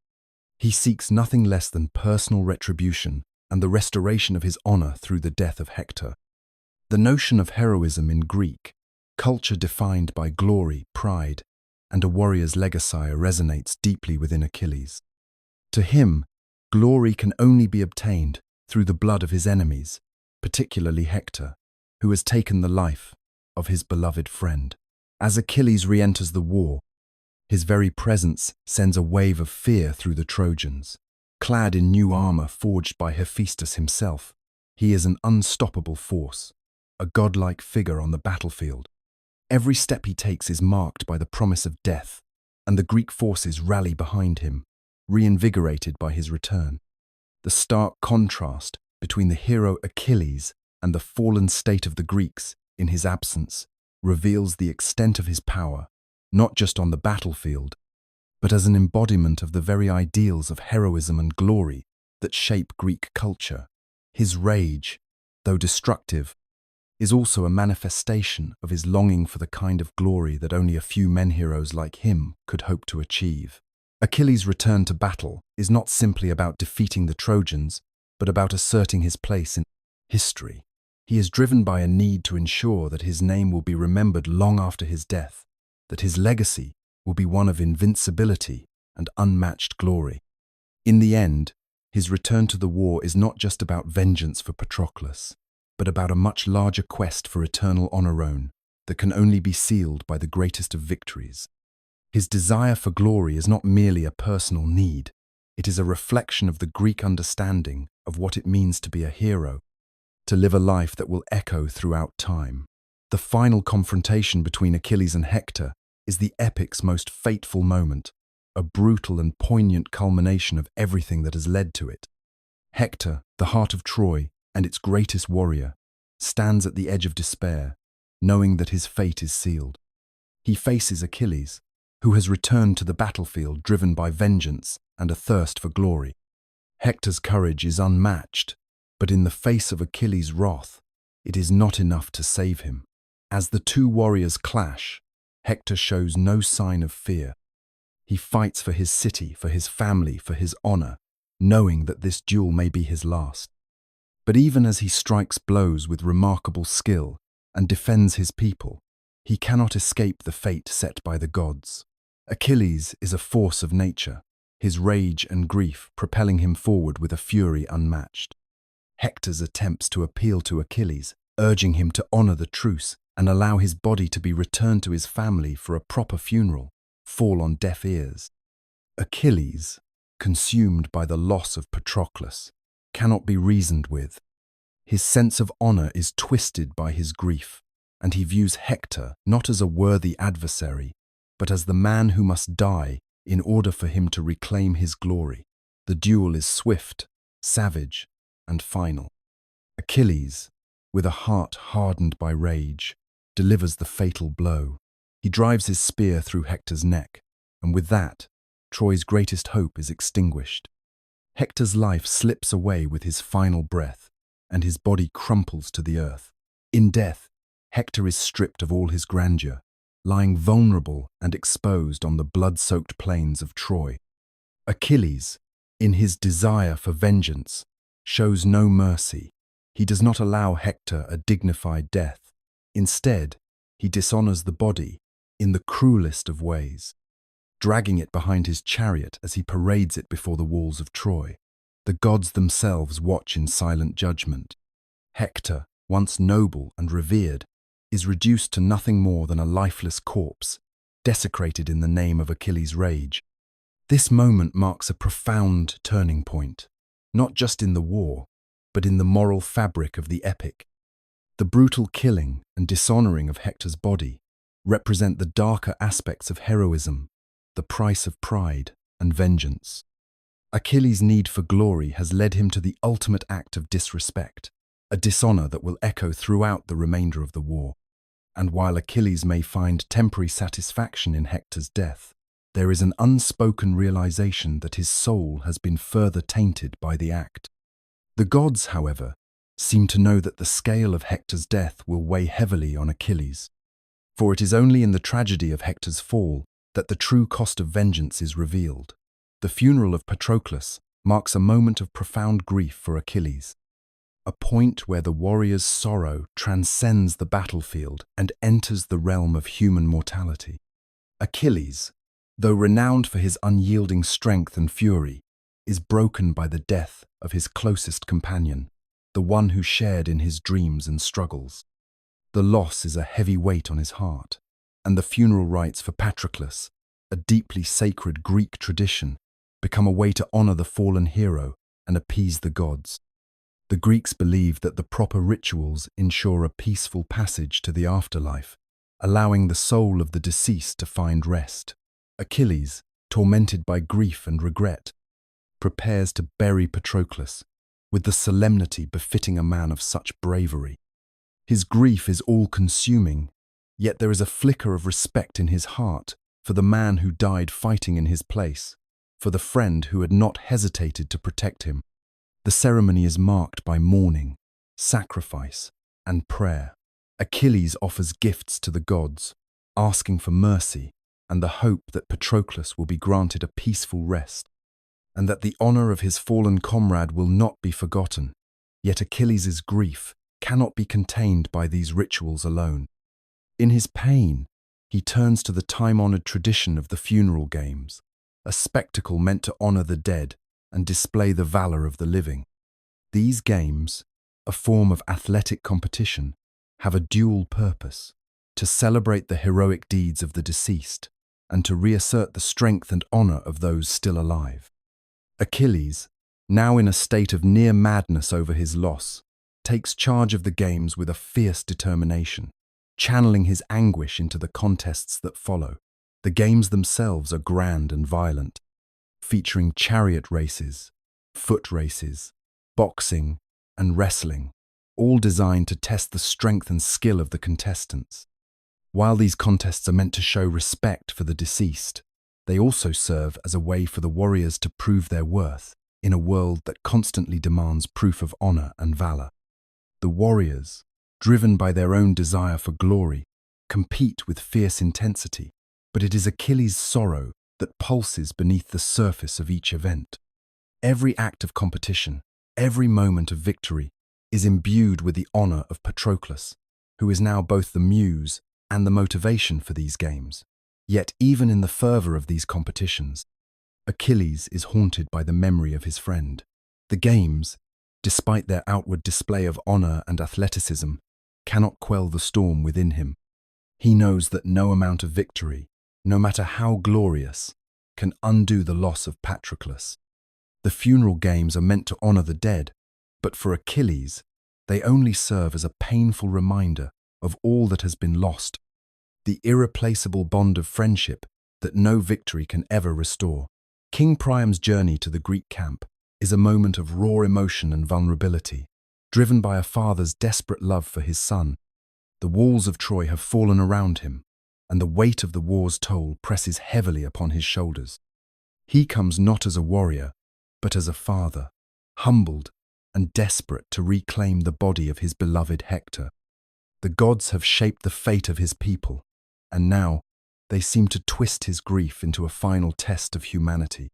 He seeks nothing less than personal retribution and the restoration of his honor through the death of Hector. The notion of heroism in Greek culture defined by glory, pride, and a warrior's legacy resonates deeply within Achilles. To him, glory can only be obtained through the blood of his enemies, particularly Hector, who has taken the life of his beloved friend. As Achilles re-enters the war, his very presence sends a wave of fear through the Trojans. Clad in new armor forged by Hephaestus himself, he is an unstoppable force, a godlike figure on the battlefield. Every step he takes is marked by the promise of death, and the Greek forces rally behind him, reinvigorated by his return. The stark contrast between the hero Achilles and the fallen state of the Greeks in his absence reveals the extent of his power, not just on the battlefield, but as an embodiment of the very ideals of heroism and glory that shape Greek culture. His rage, though destructive, is also a manifestation of his longing for the kind of glory that only a few men-heroes like him could hope to achieve. Achilles' return to battle is not simply about defeating the Trojans, but about asserting his place in history. He is driven by a need to ensure that his name will be remembered long after his death, that his legacy will be one of invincibility and unmatched glory. In the end, his return to the war is not just about vengeance for Patroclus, but about a much larger quest for eternal honor that can only be sealed by the greatest of victories. His desire for glory is not merely a personal need, it is a reflection of the Greek understanding of what it means to be a hero, to live a life that will echo throughout time. The final confrontation between Achilles and Hector is the epic's most fateful moment, a brutal and poignant culmination of everything that has led to it. Hector, the heart of Troy and its greatest warrior, stands at the edge of despair, knowing that his fate is sealed. He faces Achilles, who has returned to the battlefield driven by vengeance and a thirst for glory. Hector's courage is unmatched, but in the face of Achilles' wrath, it is not enough to save him. As the two warriors clash, Hector shows no sign of fear. He fights for his city, for his family, for his honor, knowing that this duel may be his last. But even as he strikes blows with remarkable skill and defends his people, he cannot escape the fate set by the gods. Achilles is a force of nature, his rage and grief propelling him forward with a fury unmatched. Hector's attempts to appeal to Achilles, urging him to honor the truce and allow his body to be returned to his family for a proper funeral, fall on deaf ears. Achilles, consumed by the loss of Patroclus, cannot be reasoned with. His sense of honor is twisted by his grief, and he views Hector not as a worthy adversary, but as the man who must die in order for him to reclaim his glory. The duel is swift, savage, and final. Achilles, with a heart hardened by rage, delivers the fatal blow. He drives his spear through Hector's neck, and with that, Troy's greatest hope is extinguished. Hector's life slips away with his final breath, and his body crumples to the earth. In death, Hector is stripped of all his grandeur, lying vulnerable and exposed on the blood-soaked plains of Troy. Achilles, in his desire for vengeance, shows no mercy. He does not allow Hector a dignified death. Instead, he dishonors the body in the cruelest of ways, dragging it behind his chariot as he parades it before the walls of Troy. The gods themselves watch in silent judgment. Hector, once noble and revered, is reduced to nothing more than a lifeless corpse, desecrated in the name of Achilles' rage. This moment marks a profound turning point, not just in the war, but in the moral fabric of the epic. The brutal killing and dishonoring of Hector's body represent the darker aspects of heroism, the price of pride and vengeance. Achilles' need for glory has led him to the ultimate act of disrespect, a dishonor that will echo throughout the remainder of the war. And while Achilles may find temporary satisfaction in Hector's death, there is an unspoken realization that his soul has been further tainted by the act. The gods, however, seem to know that the scale of Hector's death will weigh heavily on Achilles, for it is only in the tragedy of Hector's fall that the true cost of vengeance is revealed. The funeral of Patroclus marks a moment of profound grief for Achilles, a point where the warrior's sorrow transcends the battlefield and enters the realm of human mortality. Achilles, though renowned for his unyielding strength and fury, is broken by the death of his closest companion, the one who shared in his dreams and struggles. The loss is a heavy weight on his heart, and the funeral rites for Patroclus, a deeply sacred Greek tradition, become a way to honor the fallen hero and appease the gods. The Greeks believed that the proper rituals ensure a peaceful passage to the afterlife, allowing the soul of the deceased to find rest. Achilles, tormented by grief and regret, prepares to bury Patroclus with the solemnity befitting a man of such bravery. His grief is all-consuming, yet there is a flicker of respect in his heart for the man who died fighting in his place, for the friend who had not hesitated to protect him. The ceremony is marked by mourning, sacrifice, and prayer. Achilles offers gifts to the gods, asking for mercy and the hope that Patroclus will be granted a peaceful rest, and that the honor of his fallen comrade will not be forgotten. Yet Achilles' grief cannot be contained by these rituals alone. In his pain, he turns to the time-honored tradition of the funeral games, a spectacle meant to honor the dead and display the valor of the living. These games, a form of athletic competition, have a dual purpose: to celebrate the heroic deeds of the deceased and to reassert the strength and honor of those still alive. Achilles, now in a state of near madness over his loss, takes charge of the games with a fierce determination, channeling his anguish into the contests that follow. The games themselves are grand and violent, featuring chariot races, foot races, boxing, and wrestling, all designed to test the strength and skill of the contestants. While these contests are meant to show respect for the deceased, they also serve as a way for the warriors to prove their worth in a world that constantly demands proof of honor and valor. The warriors, driven by their own desire for glory, compete with fierce intensity, but it is Achilles' sorrow that pulses beneath the surface of each event. Every act of competition, every moment of victory, is imbued with the honor of Patroclus, who is now both the muse and the motivation for these games. Yet even in the fervor of these competitions, Achilles is haunted by the memory of his friend. The games, despite their outward display of honor and athleticism, cannot quell the storm within him. He knows that no amount of victory, no matter how glorious, can undo the loss of Patroclus. The funeral games are meant to honor the dead, but for Achilles, they only serve as a painful reminder of all that has been lost, the irreplaceable bond of friendship that no victory can ever restore. King Priam's journey to the Greek camp is a moment of raw emotion and vulnerability, driven by a father's desperate love for his son. The walls of Troy have fallen around him, and the weight of the war's toll presses heavily upon his shoulders. He comes not as a warrior, but as a father, humbled and desperate to reclaim the body of his beloved Hector. The gods have shaped the fate of his people, and now they seem to twist his grief into a final test of humanity.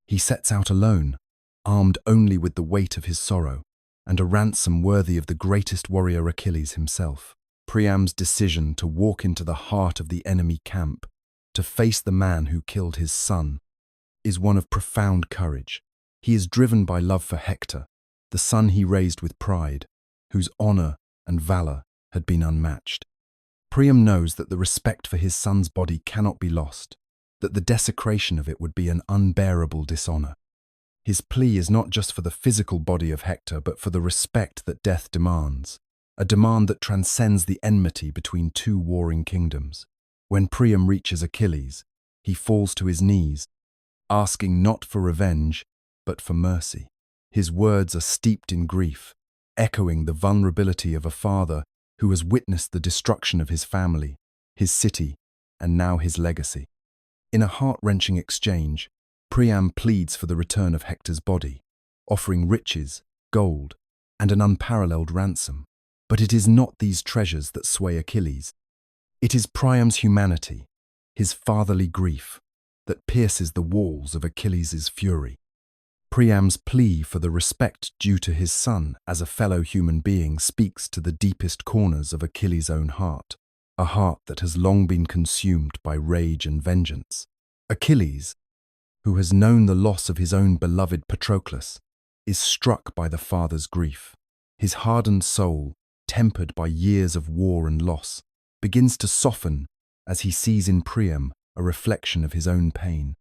He sets out alone, armed only with the weight of his sorrow, and a ransom worthy of the greatest warrior Achilles himself. Priam's decision to walk into the heart of the enemy camp, to face the man who killed his son, is one of profound courage. He is driven by love for Hector, the son he raised with pride, whose honor and valor had been unmatched. Priam knows that the respect for his son's body cannot be lost, that the desecration of it would be an unbearable dishonor. His plea is not just for the physical body of Hector, but for the respect that death demands, a demand that transcends the enmity between two warring kingdoms. When Priam reaches Achilles, he falls to his knees, asking not for revenge, but for mercy. His words are steeped in grief, echoing the vulnerability of a father who has witnessed the destruction of his family, his city, and now his legacy. In a heart-wrenching exchange, Priam pleads for the return of Hector's body, offering riches, gold, and an unparalleled ransom. But it is not these treasures that sway Achilles. It is Priam's humanity, his fatherly grief, that pierces the walls of Achilles' fury. Priam's plea for the respect due to his son as a fellow human being speaks to the deepest corners of Achilles' own heart, a heart that has long been consumed by rage and vengeance. Achilles, who has known the loss of his own beloved Patroclus, is struck by the father's grief. His hardened soul, tempered by years of war and loss, begins to soften as he sees in Priam a reflection of his own pain.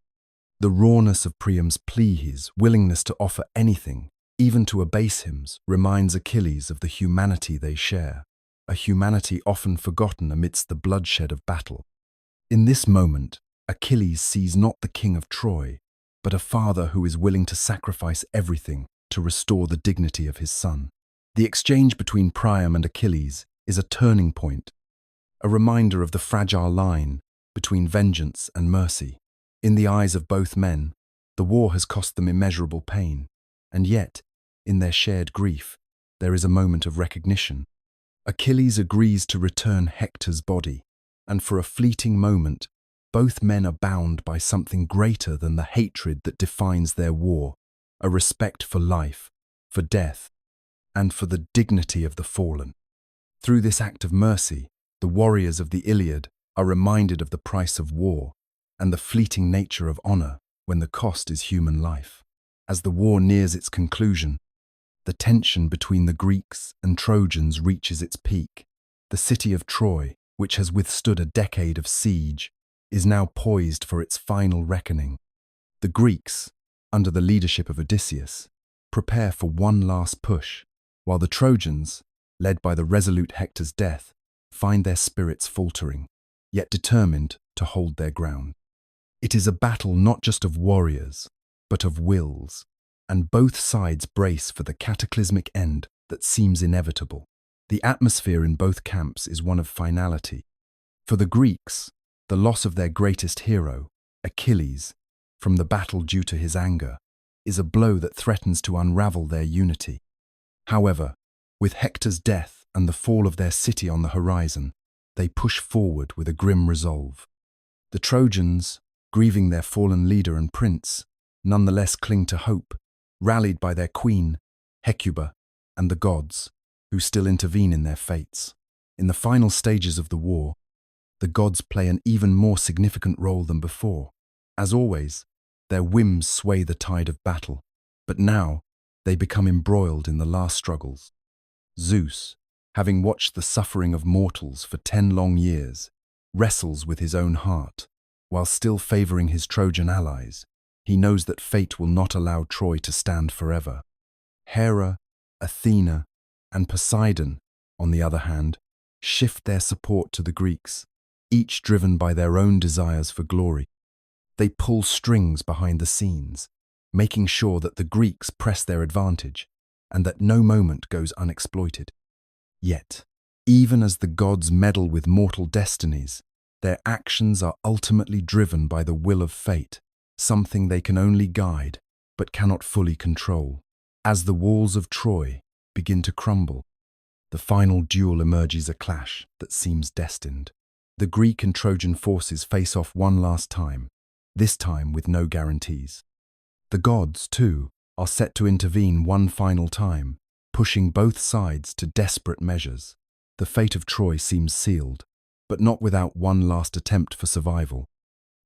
The rawness of Priam's plea, his willingness to offer anything, even to abase him, reminds Achilles of the humanity they share, a humanity often forgotten amidst the bloodshed of battle. In this moment, Achilles sees not the king of Troy, but a father who is willing to sacrifice everything to restore the dignity of his son. The exchange between Priam and Achilles is a turning point, a reminder of the fragile line between vengeance and mercy. In the eyes of both men, the war has cost them immeasurable pain, and yet, in their shared grief, there is a moment of recognition. Achilles agrees to return Hector's body, and for a fleeting moment, both men are bound by something greater than the hatred that defines their war, a respect for life, for death, and for the dignity of the fallen. Through this act of mercy, the warriors of the Iliad are reminded of the price of war and the fleeting nature of honor when the cost is human life. As the war nears its conclusion, the tension between the Greeks and Trojans reaches its peak. The city of Troy, which has withstood a decade of siege, is now poised for its final reckoning. The Greeks, under the leadership of Odysseus, prepare for one last push, while the Trojans, led by the resolute Hector's death, find their spirits faltering, yet determined to hold their ground. It is a battle not just of warriors, but of wills, and both sides brace for the cataclysmic end that seems inevitable. The atmosphere in both camps is one of finality. For the Greeks, the loss of their greatest hero, Achilles, from the battle due to his anger, is a blow that threatens to unravel their unity. However, with Hector's death and the fall of their city on the horizon, they push forward with a grim resolve. The Trojans, grieving their fallen leader and prince, nonetheless cling to hope, rallied by their queen, Hecuba, and the gods, who still intervene in their fates. In the final stages of the war, the gods play an even more significant role than before. As always, their whims sway the tide of battle, but now they become embroiled in the last struggles. Zeus, having watched the suffering of mortals for 10 long years, wrestles with his own heart. While still favoring his Trojan allies, he knows that fate will not allow Troy to stand forever. Hera, Athena, and Poseidon, on the other hand, shift their support to the Greeks, each driven by their own desires for glory. They pull strings behind the scenes, making sure that the Greeks press their advantage and that no moment goes unexploited. Yet, even as the gods meddle with mortal destinies, their actions are ultimately driven by the will of fate, something they can only guide but cannot fully control. As the walls of Troy begin to crumble, the final duel emerges, a clash that seems destined. The Greek and Trojan forces face off one last time, this time with no guarantees. The gods, too, are set to intervene one final time, pushing both sides to desperate measures. The fate of Troy seems sealed, but not without one last attempt for survival.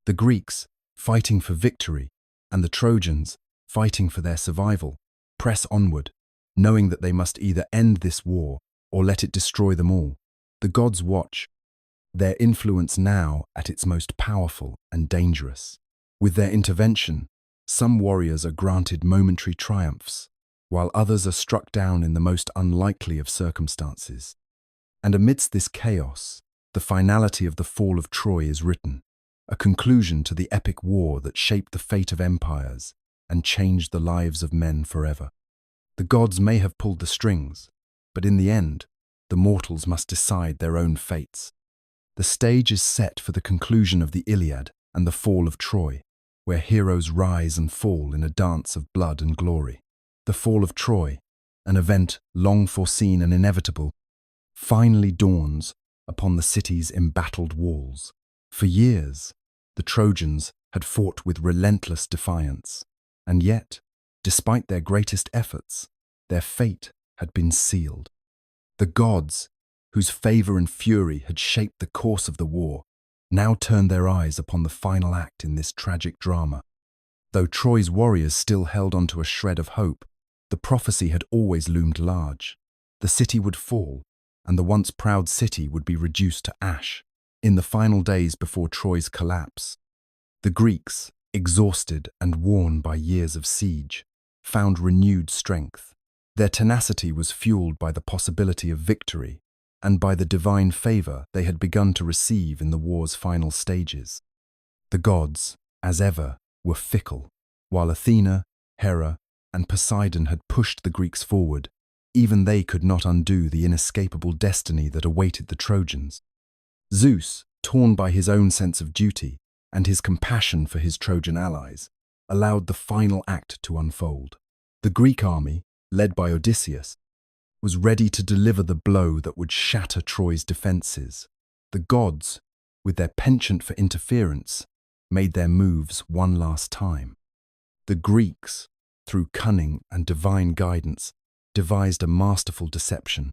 The Greeks, fighting for victory, and the Trojans, fighting for their survival, press onward, knowing that they must either end this war or let it destroy them all. The gods watch, their influence now at its most powerful and dangerous. With their intervention, some warriors are granted momentary triumphs, while others are struck down in the most unlikely of circumstances. And amidst this chaos, the finality of the fall of Troy is written, a conclusion to the epic war that shaped the fate of empires and changed the lives of men forever. The gods may have pulled the strings, but in the end, the mortals must decide their own fates. The stage is set for the conclusion of the Iliad and the fall of Troy, where heroes rise and fall in a dance of blood and glory. The fall of Troy, an event long foreseen and inevitable, finally dawns upon the city's embattled walls. For years, the Trojans had fought with relentless defiance, and yet, despite their greatest efforts, their fate had been sealed. The gods, whose favor and fury had shaped the course of the war, now turned their eyes upon the final act in this tragic drama. Though Troy's warriors still held onto a shred of hope, the prophecy had always loomed large. The city would fall, and the once proud city would be reduced to ash. In the final days before Troy's collapse, the Greeks, exhausted and worn by years of siege, found renewed strength. Their tenacity was fueled by the possibility of victory and by the divine favor they had begun to receive in the war's final stages. The gods, as ever, were fickle. While Athena, Hera, and Poseidon had pushed the Greeks forward, even they could not undo the inescapable destiny that awaited the Trojans. Zeus, torn by his own sense of duty and his compassion for his Trojan allies, allowed the final act to unfold. The Greek army, led by Odysseus, was ready to deliver the blow that would shatter Troy's defenses. The gods, with their penchant for interference, made their moves one last time. The Greeks, through cunning and divine guidance, devised a masterful deception.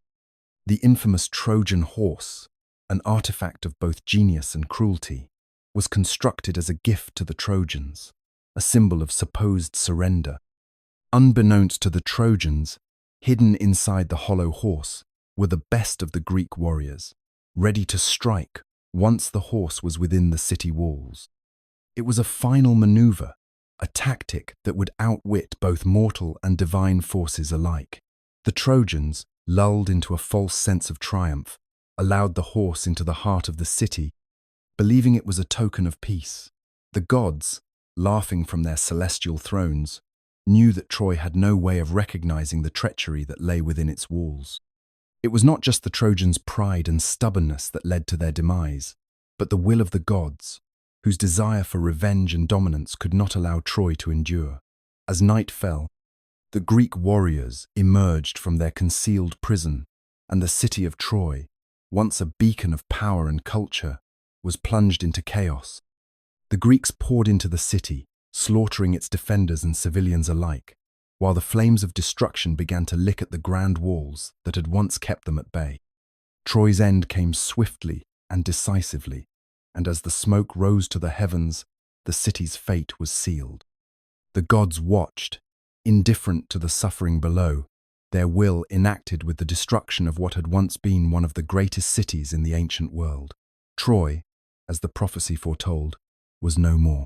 The infamous Trojan horse, an artifact of both genius and cruelty, was constructed as a gift to the Trojans, a symbol of supposed surrender. Unbeknownst to the Trojans, hidden inside the hollow horse were the best of the Greek warriors, ready to strike once the horse was within the city walls. It was a final maneuver, a tactic that would outwit both mortal and divine forces alike. The Trojans, lulled into a false sense of triumph, allowed the horse into the heart of the city, believing it was a token of peace. The gods, laughing from their celestial thrones, knew that Troy had no way of recognizing the treachery that lay within its walls. It was not just the Trojans' pride and stubbornness that led to their demise, but the will of the gods, whose desire for revenge and dominance could not allow Troy to endure. As night fell, the Greek warriors emerged from their concealed prison, and the city of Troy, once a beacon of power and culture, was plunged into chaos. The Greeks poured into the city, slaughtering its defenders and civilians alike, while the flames of destruction began to lick at the grand walls that had once kept them at bay. Troy's end came swiftly and decisively, and as the smoke rose to the heavens, the city's fate was sealed. The gods watched, indifferent to the suffering below, their will enacted with the destruction of what had once been one of the greatest cities in the ancient world. Troy, as the prophecy foretold, was no more.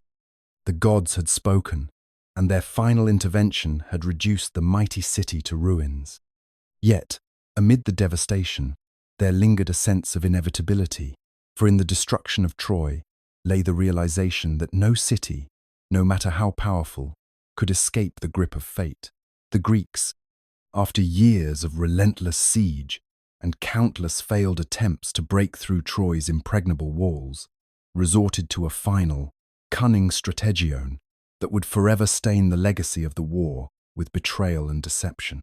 The gods had spoken, and their final intervention had reduced the mighty city to ruins. Yet, amid the devastation, there lingered a sense of inevitability, for in the destruction of Troy lay the realization that no city, no matter how powerful, could escape the grip of fate. The Greeks, after years of relentless siege and countless failed attempts to break through Troy's impregnable walls, resorted to a final, cunning strategion that would forever stain the legacy of the war with betrayal and deception.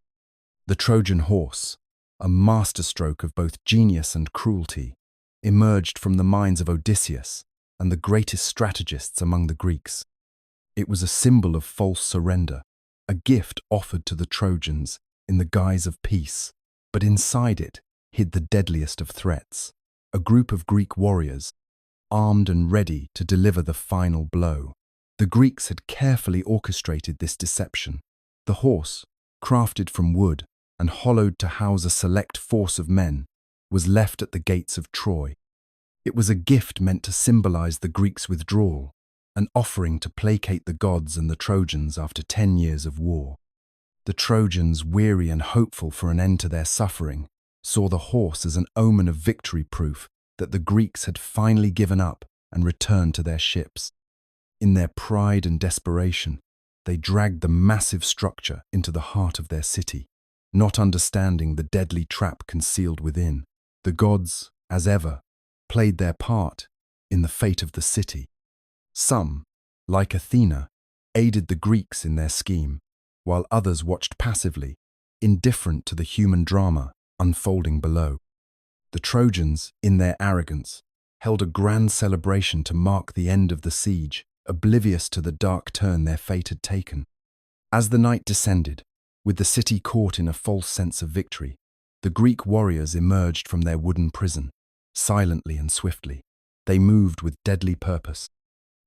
The Trojan horse, a masterstroke of both genius and cruelty, emerged from the minds of Odysseus and the greatest strategists among the Greeks. It was a symbol of false surrender, a gift offered to the Trojans in the guise of peace, but inside it hid the deadliest of threats, a group of Greek warriors, armed and ready to deliver the final blow. The Greeks had carefully orchestrated this deception. The horse, crafted from wood and hollowed to house a select force of men, was left at the gates of Troy. It was a gift meant to symbolize the Greeks' withdrawal, an offering to placate the gods and the Trojans after 10 years of war. The Trojans, weary and hopeful for an end to their suffering, saw the horse as an omen of victory, proof that the Greeks had finally given up and returned to their ships. In their pride and desperation, they dragged the massive structure into the heart of their city, not understanding the deadly trap concealed within. The gods, as ever, played their part in the fate of the city. Some, like Athena, aided the Greeks in their scheme, while others watched passively, indifferent to the human drama unfolding below. The Trojans, in their arrogance, held a grand celebration to mark the end of the siege, oblivious to the dark turn their fate had taken. As the night descended, with the city caught in a false sense of victory, the Greek warriors emerged from their wooden prison, silently and swiftly. They moved with deadly purpose,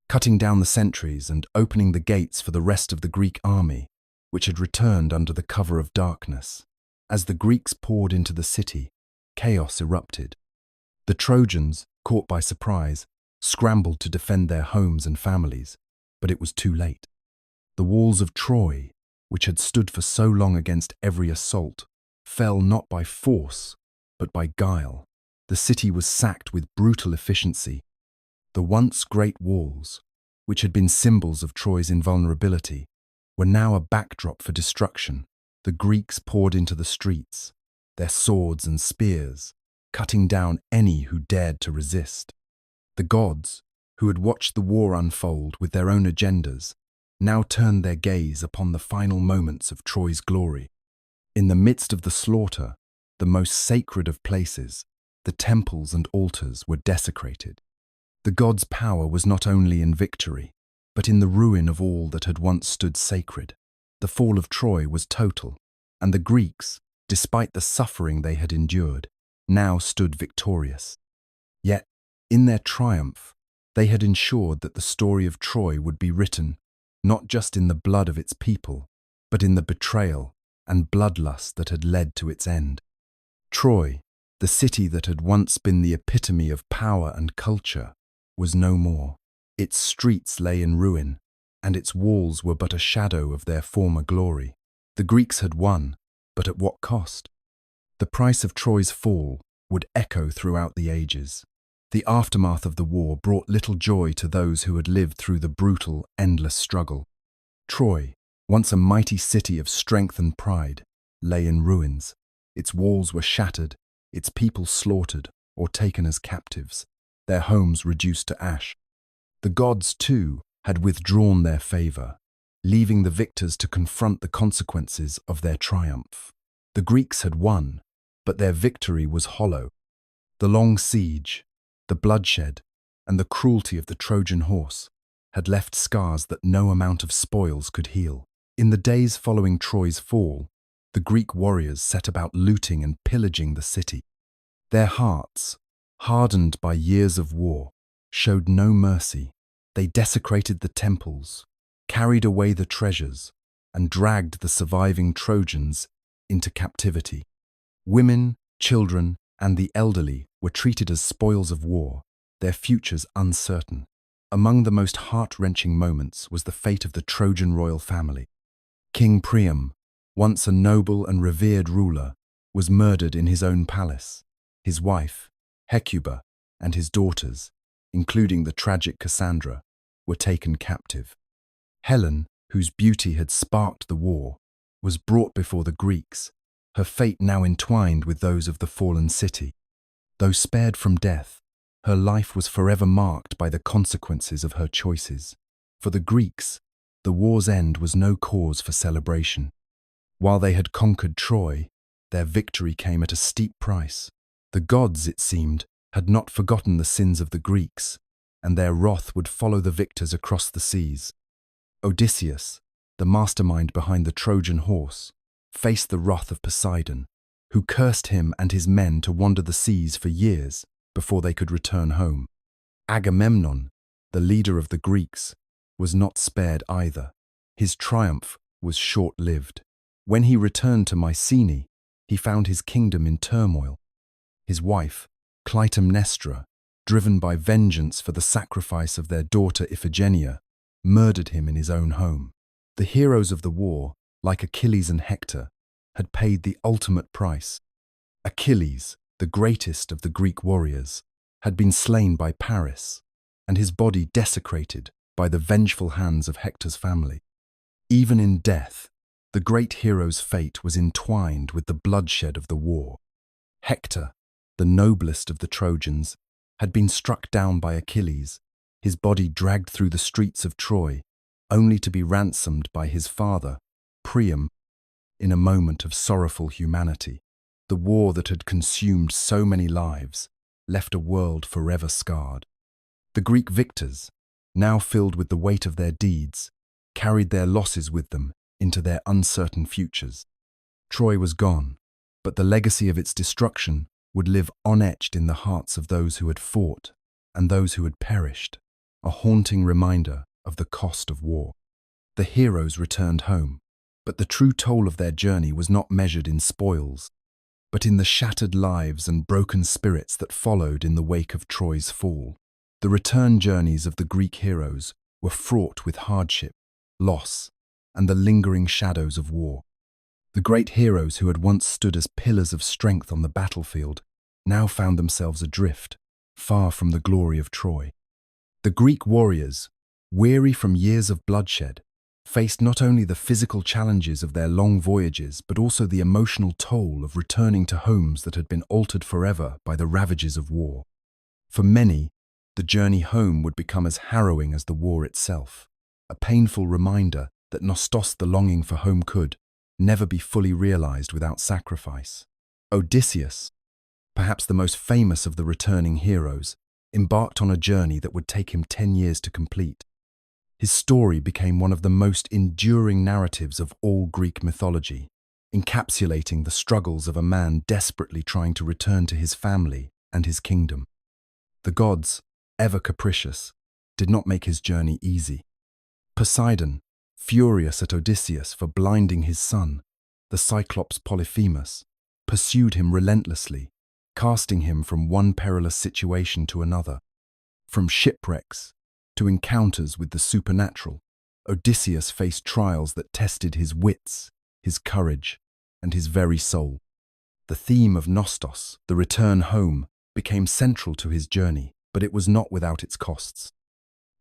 cutting down the sentries and opening the gates for the rest of the Greek army, which had returned under the cover of darkness. As the Greeks poured into the city, chaos erupted. The Trojans, caught by surprise, scrambled to defend their homes and families, but it was too late. The walls of Troy, which had stood for so long against every assault, fell not by force, but by guile. The city was sacked with brutal efficiency. The once great walls, which had been symbols of Troy's invulnerability, were now a backdrop for destruction. The Greeks poured into the streets, their swords and spears, cutting down any who dared to resist. The gods, who had watched the war unfold with their own agendas, now turned their gaze upon the final moments of Troy's glory. In the midst of the slaughter, the most sacred of places, the temples and altars, were desecrated. The gods' power was not only in victory, but in the ruin of all that had once stood sacred. The fall of Troy was total, and the Greeks, despite the suffering they had endured, now stood victorious. Yet, in their triumph, they had ensured that the story of Troy would be written not just in the blood of its people, but in the betrayal and bloodlust that had led to its end. Troy, the city that had once been the epitome of power and culture, was no more. Its streets lay in ruin, and its walls were but a shadow of their former glory. The Greeks had won, but at what cost? The price of Troy's fall would echo throughout the ages. The aftermath of the war brought little joy to those who had lived through the brutal, endless struggle. Troy, once a mighty city of strength and pride, lay in ruins. Its walls were shattered, its people slaughtered or taken as captives, their homes reduced to ash. The gods, too, had withdrawn their favor, leaving the victors to confront the consequences of their triumph. The Greeks had won, but their victory was hollow. The long siege, the bloodshed, and the cruelty of the Trojan horse had left scars that no amount of spoils could heal. In the days following Troy's fall, the Greek warriors set about looting and pillaging the city. Their hearts, hardened by years of war, showed no mercy. They desecrated the temples, carried away the treasures, and dragged the surviving Trojans into captivity. Women, children, and the elderly were treated as spoils of war, their futures uncertain. Among the most heart-wrenching moments was the fate of the Trojan royal family. King Priam, once a noble and revered ruler, was murdered in his own palace. His wife, Hecuba, and his daughters, including the tragic Cassandra, were taken captive. Helen, whose beauty had sparked the war, was brought before the Greeks, her fate now entwined with those of the fallen city. Though spared from death, her life was forever marked by the consequences of her choices. For the Greeks, the war's end was no cause for celebration. While they had conquered Troy, their victory came at a steep price. The gods, it seemed, had not forgotten the sins of the Greeks, and their wrath would follow the victors across the seas. Odysseus, the mastermind behind the Trojan horse, faced the wrath of Poseidon, who cursed him and his men to wander the seas for years before they could return home. Agamemnon, the leader of the Greeks, was not spared either. His triumph was short-lived. When he returned to Mycenae, he found his kingdom in turmoil. His wife, Clytemnestra, driven by vengeance for the sacrifice of their daughter Iphigenia, murdered him in his own home. The heroes of the war, like Achilles and Hector, had paid the ultimate price. Achilles, the greatest of the Greek warriors, had been slain by Paris, and his body desecrated by the vengeful hands of Hector's family. Even in death, the great hero's fate was entwined with the bloodshed of the war. Hector, the noblest of the Trojans, had been struck down by Achilles, his body dragged through the streets of Troy, only to be ransomed by his father, Priam, in a moment of sorrowful humanity. The war that had consumed so many lives left a world forever scarred. The Greek victors, now filled with the weight of their deeds, carried their losses with them into their uncertain futures. Troy was gone, but the legacy of its destruction would live unetched in the hearts of those who had fought and those who had perished, a haunting reminder of the cost of war. The heroes returned home, but the true toll of their journey was not measured in spoils, but in the shattered lives and broken spirits that followed in the wake of Troy's fall. The return journeys of the Greek heroes were fraught with hardship, loss, and the lingering shadows of war. The great heroes who had once stood as pillars of strength on the battlefield now found themselves adrift, far from the glory of Troy. The Greek warriors, weary from years of bloodshed, faced not only the physical challenges of their long voyages, but also the emotional toll of returning to homes that had been altered forever by the ravages of war. For many, the journey home would become as harrowing as the war itself, a painful reminder that Nostos, the longing for home, could never be fully realized without sacrifice. Odysseus, perhaps the most famous of the returning heroes, embarked on a journey that would take him 10 years to complete. His story became one of the most enduring narratives of all Greek mythology, encapsulating the struggles of a man desperately trying to return to his family and his kingdom. The gods, ever capricious, did not make his journey easy. Poseidon, furious at Odysseus for blinding his son, the Cyclops Polyphemus, pursued him relentlessly, casting him from one perilous situation to another. From shipwrecks to encounters with the supernatural, Odysseus faced trials that tested his wits, his courage, and his very soul. The theme of Nostos, the return home, became central to his journey, but it was not without its costs.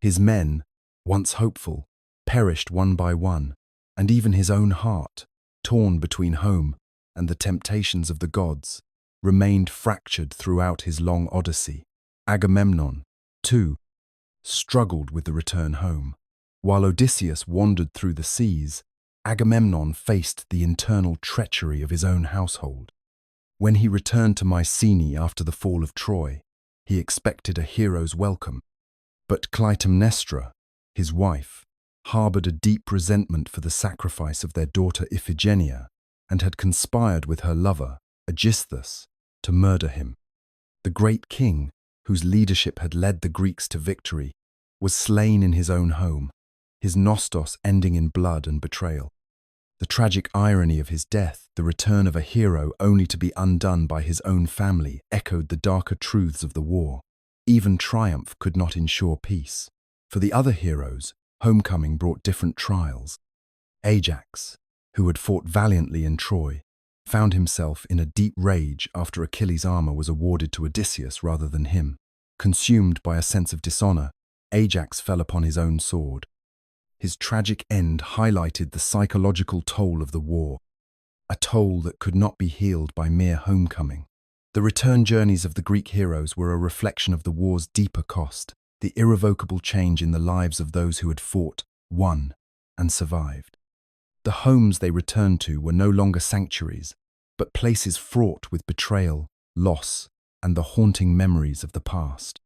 His men, once hopeful, perished one by one, and even his own heart, torn between home and the temptations of the gods, remained fractured throughout his long odyssey. Agamemnon, too, struggled with the return home. While Odysseus wandered through the seas, Agamemnon faced the internal treachery of his own household. When he returned to Mycenae after the fall of Troy, he expected a hero's welcome. But Clytemnestra, his wife, harbored a deep resentment for the sacrifice of their daughter Iphigenia and had conspired with her lover, Aegisthus, to murder him. The great king, whose leadership had led the Greeks to victory, was slain in his own home, his Nostos ending in blood and betrayal. The tragic irony of his death, the return of a hero only to be undone by his own family, echoed the darker truths of the war. Even triumph could not ensure peace. For the other heroes, homecoming brought different trials. Ajax, who had fought valiantly in Troy, found himself in a deep rage after Achilles' armor was awarded to Odysseus rather than him. Consumed by a sense of dishonor, Ajax fell upon his own sword. His tragic end highlighted the psychological toll of the war, a toll that could not be healed by mere homecoming. The return journeys of the Greek heroes were a reflection of the war's deeper cost, the irrevocable change in the lives of those who had fought, won, and survived. The homes they returned to were no longer sanctuaries, but places fraught with betrayal, loss, and the haunting memories of the past.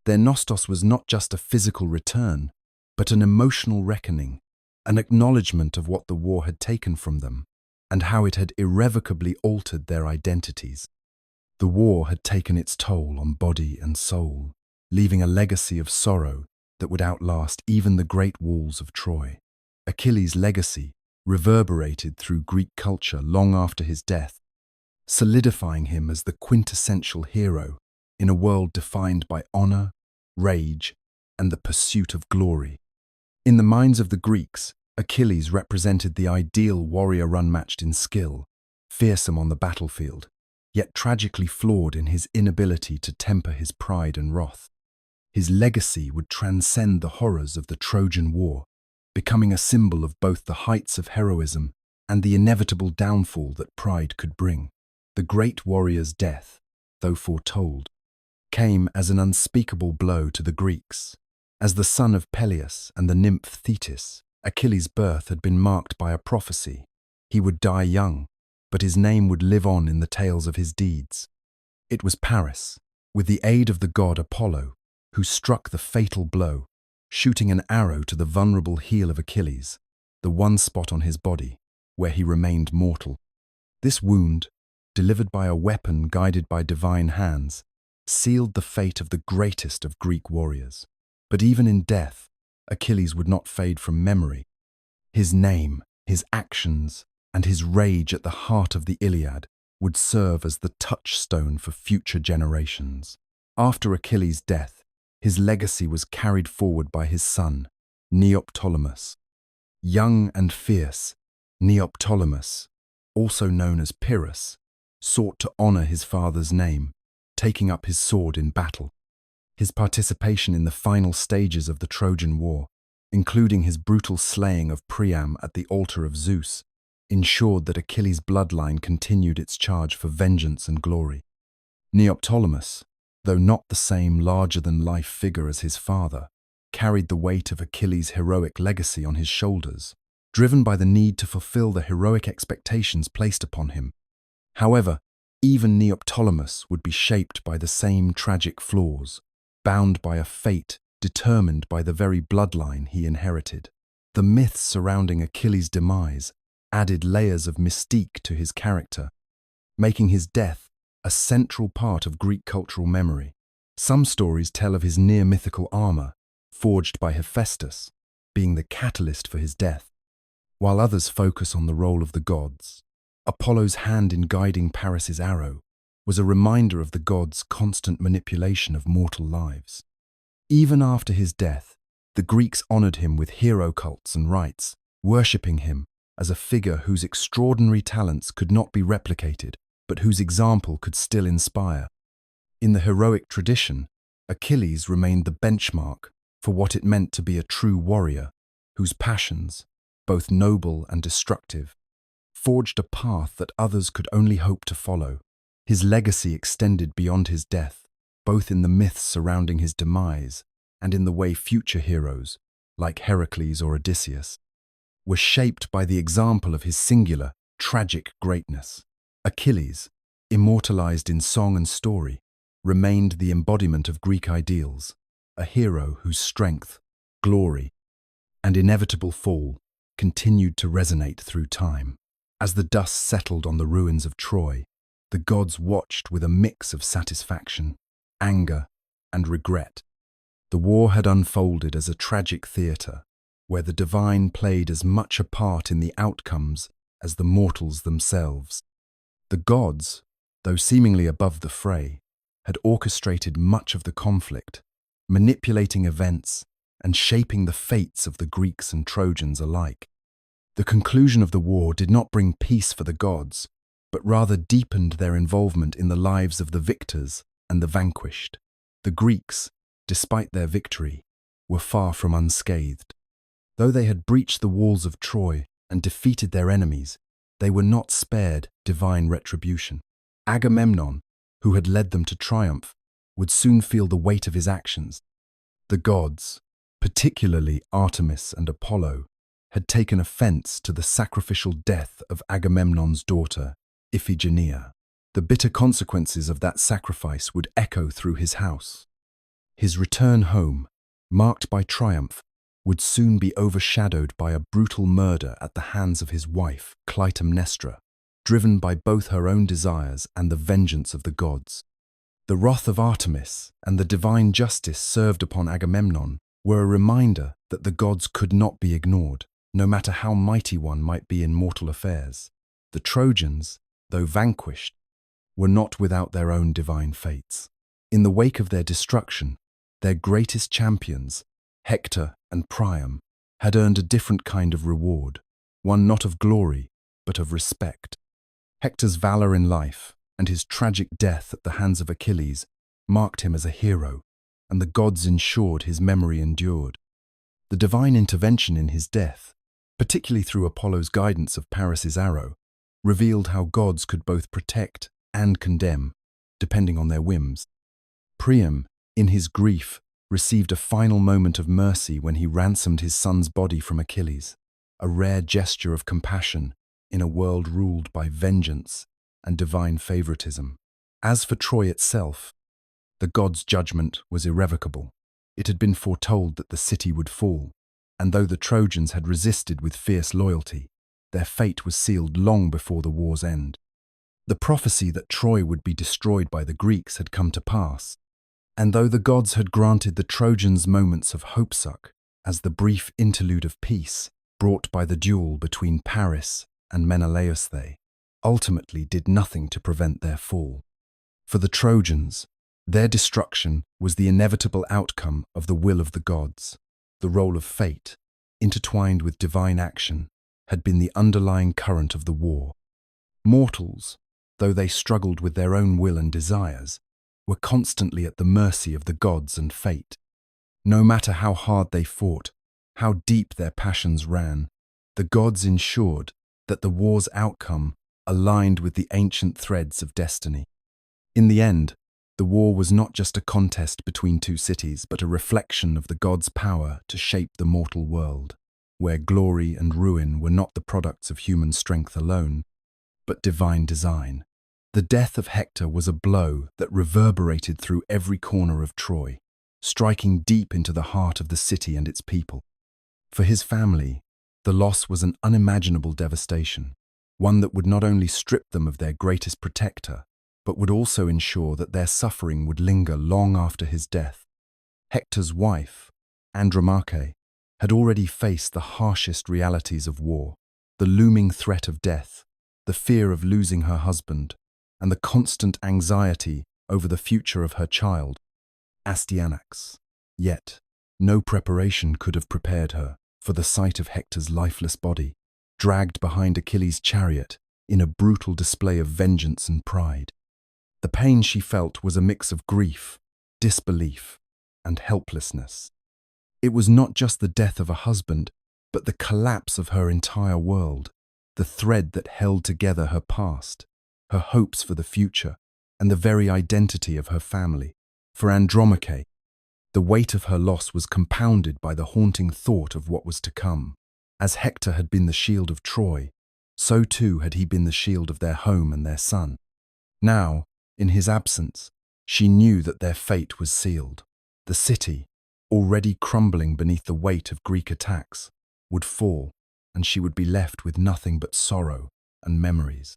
Their nostos was not just a physical return, but an emotional reckoning, an acknowledgement of what the war had taken from them, and how it had irrevocably altered their identities. The war had taken its toll on body and soul, leaving a legacy of sorrow that would outlast even the great walls of Troy. Achilles' legacy reverberated through Greek culture long after his death, solidifying him as the quintessential hero in a world defined by honor, rage, and the pursuit of glory. In the minds of the Greeks, Achilles represented the ideal warrior unmatched in skill, fearsome on the battlefield, yet tragically flawed in his inability to temper his pride and wrath. His legacy would transcend the horrors of the Trojan War, becoming a symbol of both the heights of heroism and the inevitable downfall that pride could bring. The great warrior's death, though foretold, came as an unspeakable blow to the Greeks. As the son of Peleus and the nymph Thetis, Achilles' birth had been marked by a prophecy. He would die young, but his name would live on in the tales of his deeds. It was Paris, with the aid of the god Apollo, who struck the fatal blow, shooting an arrow to the vulnerable heel of Achilles, the one spot on his body where he remained mortal. This wound, delivered by a weapon guided by divine hands, sealed the fate of the greatest of Greek warriors. But even in death, Achilles would not fade from memory. His name, his actions, and his rage at the heart of the Iliad would serve as the touchstone for future generations. After Achilles' death, his legacy was carried forward by his son, Neoptolemus. Young and fierce, Neoptolemus, also known as Pyrrhus, sought to honor his father's name, taking up his sword in battle. His participation in the final stages of the Trojan War, including his brutal slaying of Priam at the altar of Zeus, ensured that Achilles' bloodline continued its charge for vengeance and glory. Neoptolemus, though not the same larger-than-life figure as his father, carried the weight of Achilles' heroic legacy on his shoulders, driven by the need to fulfill the heroic expectations placed upon him. However, even Neoptolemus would be shaped by the same tragic flaws, bound by a fate determined by the very bloodline he inherited. The myths surrounding Achilles' demise added layers of mystique to his character, making his death a central part of Greek cultural memory. Some stories tell of his near-mythical armor, forged by Hephaestus, being the catalyst for his death, while others focus on the role of the gods. Apollo's hand in guiding Paris's arrow was a reminder of the god's constant manipulation of mortal lives. Even after his death, the Greeks honored him with hero cults and rites, worshipping him as a figure whose extraordinary talents could not be replicated, but whose example could still inspire. In the heroic tradition, Achilles remained the benchmark for what it meant to be a true warrior, whose passions, both noble and destructive, forged a path that others could only hope to follow. His legacy extended beyond his death, both in the myths surrounding his demise and in the way future heroes, like Heracles or Odysseus, were shaped by the example of his singular, tragic greatness. Achilles, immortalized in song and story, remained the embodiment of Greek ideals, a hero whose strength, glory, and inevitable fall continued to resonate through time. As the dust settled on the ruins of Troy, the gods watched with a mix of satisfaction, anger, and regret. The war had unfolded as a tragic theatre, where the divine played as much a part in the outcomes as the mortals themselves. The gods, though seemingly above the fray, had orchestrated much of the conflict, manipulating events and shaping the fates of the Greeks and Trojans alike. The conclusion of the war did not bring peace for the gods, but rather deepened their involvement in the lives of the victors and the vanquished. The Greeks, despite their victory, were far from unscathed. Though they had breached the walls of Troy and defeated their enemies, they were not spared divine retribution. Agamemnon, who had led them to triumph, would soon feel the weight of his actions. The gods, particularly Artemis and Apollo, had taken offense to the sacrificial death of Agamemnon's daughter, Iphigenia. The bitter consequences of that sacrifice would echo through his house. His return home, marked by triumph, would soon be overshadowed by a brutal murder at the hands of his wife, Clytemnestra, driven by both her own desires and the vengeance of the gods. The wrath of Artemis and the divine justice served upon Agamemnon were a reminder that the gods could not be ignored, no matter how mighty one might be in mortal affairs. The Trojans, though vanquished, were not without their own divine fates. In the wake of their destruction, their greatest champions, Hector and Priam, had earned a different kind of reward, one not of glory, but of respect. Hector's valor in life and his tragic death at the hands of Achilles marked him as a hero, and the gods ensured his memory endured. The divine intervention in his death, particularly through Apollo's guidance of Paris's arrow, revealed how gods could both protect and condemn, depending on their whims. Priam, in his grief, received a final moment of mercy when he ransomed his son's body from Achilles, a rare gesture of compassion in a world ruled by vengeance and divine favoritism. As for Troy itself, the gods' judgment was irrevocable. It had been foretold that the city would fall, and though the Trojans had resisted with fierce loyalty, their fate was sealed long before the war's end. The prophecy that Troy would be destroyed by the Greeks had come to pass, and though the gods had granted the Trojans moments of hopesuck as the brief interlude of peace brought by the duel between Paris and Menelaus, they ultimately did nothing to prevent their fall. For the Trojans, their destruction was the inevitable outcome of the will of the gods. The role of fate, intertwined with divine action, had been the underlying current of the war. Mortals, though they struggled with their own will and desires, were constantly at the mercy of the gods and fate. No matter how hard they fought, how deep their passions ran, the gods ensured that the war's outcome aligned with the ancient threads of destiny. In the end, the war was not just a contest between two cities, but a reflection of the gods' power to shape the mortal world, where glory and ruin were not the products of human strength alone, but divine design. The death of Hector was a blow that reverberated through every corner of Troy, striking deep into the heart of the city and its people. For his family, the loss was an unimaginable devastation, one that would not only strip them of their greatest protector, but would also ensure that their suffering would linger long after his death. Hector's wife, Andromache, had already faced the harshest realities of war, the looming threat of death, the fear of losing her husband, and the constant anxiety over the future of her child, Astyanax. Yet, no preparation could have prepared her for the sight of Hector's lifeless body, dragged behind Achilles' chariot in a brutal display of vengeance and pride. The pain she felt was a mix of grief, disbelief, and helplessness. It was not just the death of a husband, but the collapse of her entire world, the thread that held together her past, her hopes for the future, and the very identity of her family. For Andromache, the weight of her loss was compounded by the haunting thought of what was to come. As Hector had been the shield of Troy, so too had he been the shield of their home and their son. Now, in his absence, she knew that their fate was sealed. The city, already crumbling beneath the weight of Greek attacks, would fall, and she would be left with nothing but sorrow and memories.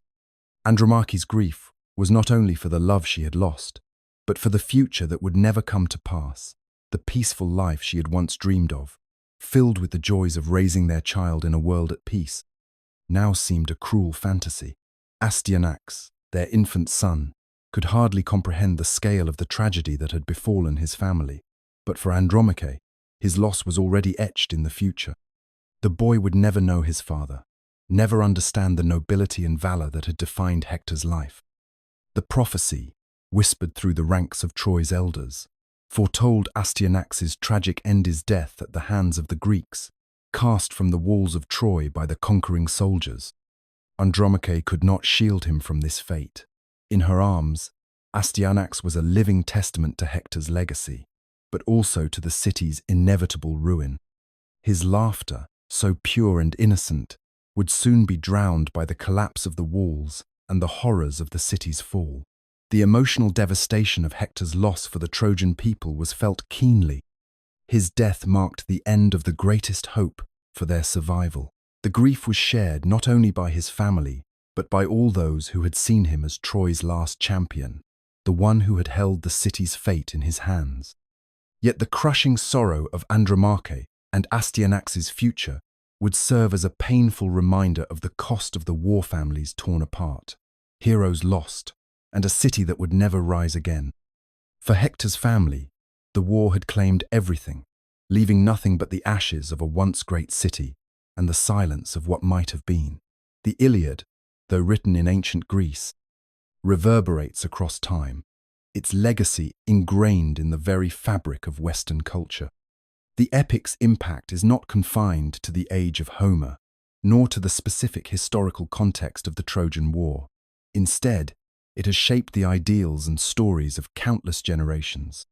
Andromache's grief was not only for the love she had lost, but for the future that would never come to pass, the peaceful life she had once dreamed of, filled with the joys of raising their child in a world at peace, now seemed a cruel fantasy. Astyanax, their infant son, could hardly comprehend the scale of the tragedy that had befallen his family, but for Andromache, his loss was already etched in the future. The boy would never know his father, never understand the nobility and valor that had defined Hector's life. The prophecy, whispered through the ranks of Troy's elders, foretold Astyanax's tragic end, his death at the hands of the Greeks, cast from the walls of Troy by the conquering soldiers. Andromache could not shield him from this fate. In her arms, Astyanax was a living testament to Hector's legacy, but also to the city's inevitable ruin. His laughter, so pure and innocent, would soon be drowned by the collapse of the walls and the horrors of the city's fall. The emotional devastation of Hector's loss for the Trojan people was felt keenly. His death marked the end of the greatest hope for their survival. The grief was shared not only by his family, but by all those who had seen him as Troy's last champion, the one who had held the city's fate in his hands. Yet the crushing sorrow of Andromache and Astyanax's future would serve as a painful reminder of the cost of the war families torn apart, heroes lost, and a city that would never rise again. For Hector's family, the war had claimed everything, leaving nothing but the ashes of a once great city and the silence of what might have been. The Iliad, though written in ancient Greece, reverberates across time, its legacy ingrained in the very fabric of Western culture. The epic's impact is not confined to the age of Homer, nor to the specific historical context of the Trojan War. Instead, it has shaped the ideals and stories of countless generations.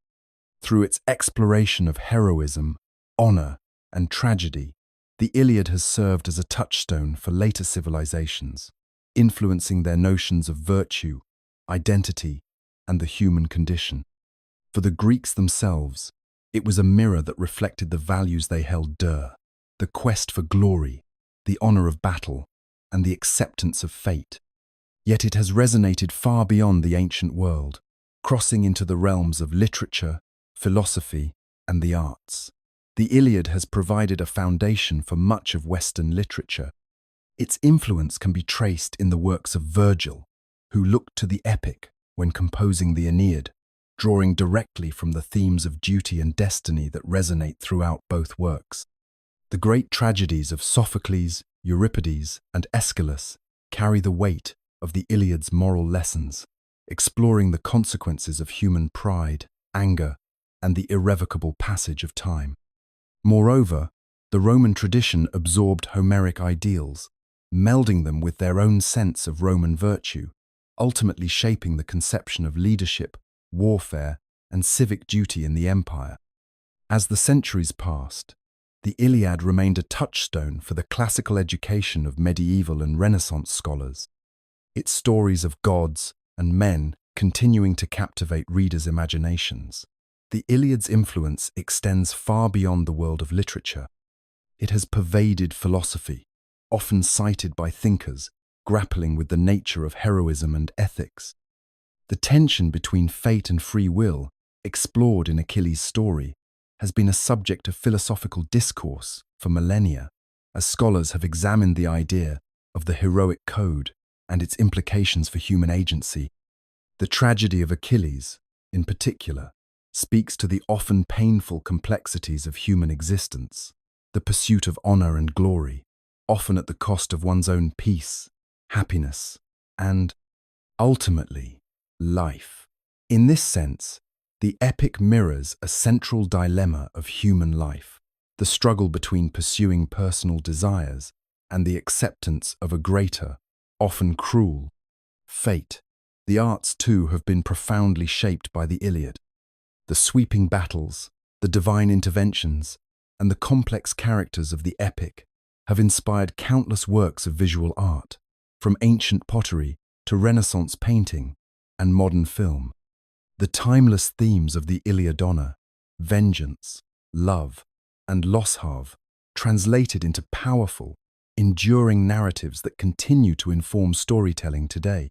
Through its exploration of heroism, honor, and tragedy, the Iliad has served as a touchstone for later civilizations, influencing their notions of virtue, identity, and the human condition. For the Greeks themselves, it was a mirror that reflected the values they held dear: the quest for glory, the honor of battle, and the acceptance of fate. Yet it has resonated far beyond the ancient world, crossing into the realms of literature, philosophy, and the arts. The Iliad has provided a foundation for much of Western literature. Its influence can be traced in the works of Virgil, who looked to the epic when composing the Aeneid, drawing directly from the themes of duty and destiny that resonate throughout both works. The great tragedies of Sophocles, Euripides, and Aeschylus carry the weight of the Iliad's moral lessons, exploring the consequences of human pride, anger, and the irrevocable passage of time. Moreover, the Roman tradition absorbed Homeric ideals, melding them with their own sense of Roman virtue, ultimately shaping the conception of leadership, warfare, and civic duty in the empire. As the centuries passed, the Iliad remained a touchstone for the classical education of medieval and Renaissance scholars, its stories of gods and men continuing to captivate readers' imaginations. The Iliad's influence extends far beyond the world of literature. It has pervaded philosophy, often cited by thinkers grappling with the nature of heroism and ethics. The tension between fate and free will, explored in Achilles' story, has been a subject of philosophical discourse for millennia, as scholars have examined the idea of the heroic code and its implications for human agency. The tragedy of Achilles, in particular, speaks to the often painful complexities of human existence, the pursuit of honor and glory, often at the cost of one's own peace, happiness, and, ultimately, life. In this sense, the epic mirrors a central dilemma of human life, the struggle between pursuing personal desires and the acceptance of a greater, often cruel, fate. The arts, too, have been profoundly shaped by the Iliad. The sweeping battles, the divine interventions, and the complex characters of the epic have inspired countless works of visual art, from ancient pottery to Renaissance painting and modern film. The timeless themes of the Iliad, honor, vengeance, love, and loss, have translated into powerful, enduring narratives that continue to inform storytelling today.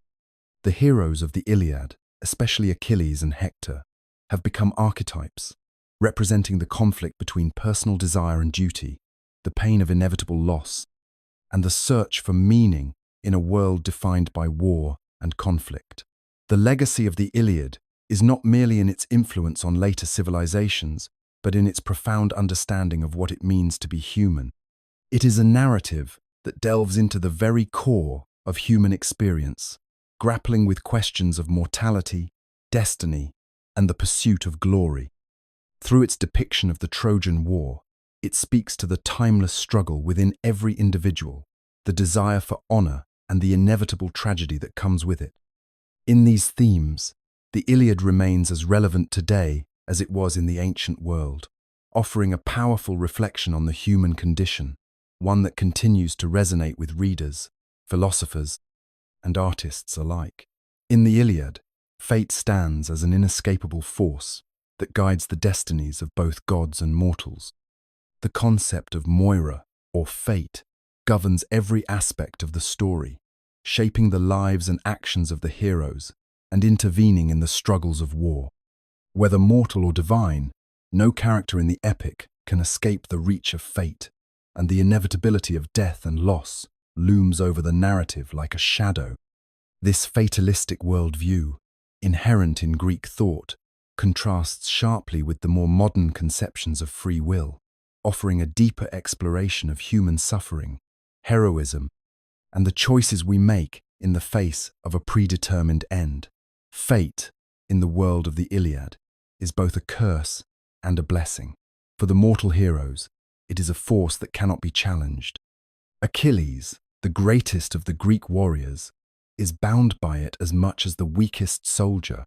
The heroes of the Iliad, especially Achilles and Hector, have become archetypes, representing the conflict between personal desire and duty, the pain of inevitable loss, and the search for meaning in a world defined by war and conflict. The legacy of the Iliad is not merely in its influence on later civilizations, but in its profound understanding of what it means to be human. It is a narrative that delves into the very core of human experience, grappling with questions of mortality, destiny, and the pursuit of glory. Through its depiction of the Trojan War, it speaks to the timeless struggle within every individual, the desire for honor, and the inevitable tragedy that comes with it. In these themes, the Iliad remains as relevant today as it was in the ancient world, offering a powerful reflection on the human condition, one that continues to resonate with readers, philosophers, and artists alike. In the Iliad, fate stands as an inescapable force that guides the destinies of both gods and mortals. The concept of Moira, or fate, governs every aspect of the story, shaping the lives and actions of the heroes and intervening in the struggles of war. Whether mortal or divine, no character in the epic can escape the reach of fate, and the inevitability of death and loss looms over the narrative like a shadow. This fatalistic worldview, inherent in Greek thought, contrasts sharply with the more modern conceptions of free will, offering a deeper exploration of human suffering, heroism, and the choices we make in the face of a predetermined end. Fate, in the world of the Iliad, is both a curse and a blessing. For the mortal heroes, it is a force that cannot be challenged. Achilles, the greatest of the Greek warriors, is bound by it as much as the weakest soldier.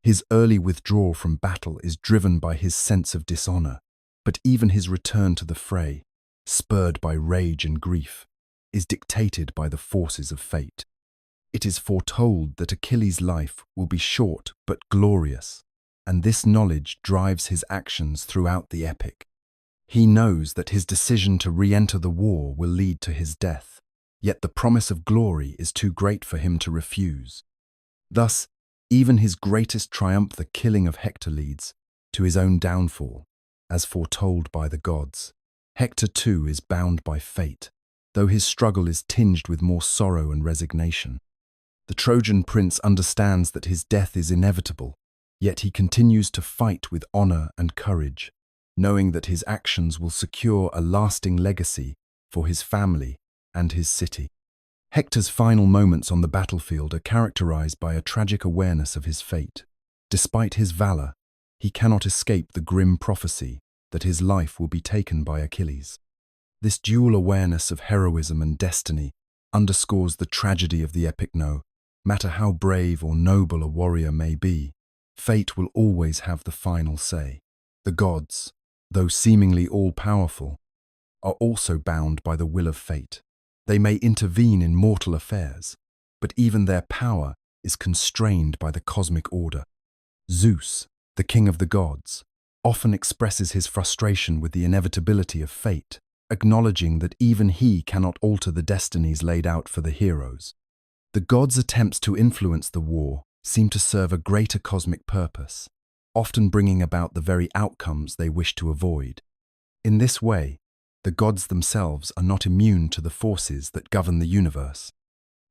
His early withdrawal from battle is driven by his sense of dishonor, but even his return to the fray, spurred by rage and grief, is dictated by the forces of fate. It is foretold that Achilles' life will be short but glorious, and this knowledge drives his actions throughout the epic. He knows that his decision to re-enter the war will lead to his death, yet the promise of glory is too great for him to refuse. Thus, even his greatest triumph, the killing of Hector, leads to his own downfall, as foretold by the gods. Hector too is bound by fate, though his struggle is tinged with more sorrow and resignation. The Trojan prince understands that his death is inevitable, yet he continues to fight with honor and courage, knowing that his actions will secure a lasting legacy for his family and his city. Hector's final moments on the battlefield are characterized by a tragic awareness of his fate. Despite his valor, he cannot escape the grim prophecy that his life will be taken by Achilles. This dual awareness of heroism and destiny underscores the tragedy of the epic. No matter how brave or noble a warrior may be, fate will always have the final say. The gods, though seemingly all-powerful, are also bound by the will of fate. They may intervene in mortal affairs, but even their power is constrained by the cosmic order. Zeus, the king of the gods, often expresses his frustration with the inevitability of fate, acknowledging that even he cannot alter the destinies laid out for the heroes. The gods' attempts to influence the war seem to serve a greater cosmic purpose, often bringing about the very outcomes they wish to avoid. In this way, the gods themselves are not immune to the forces that govern the universe,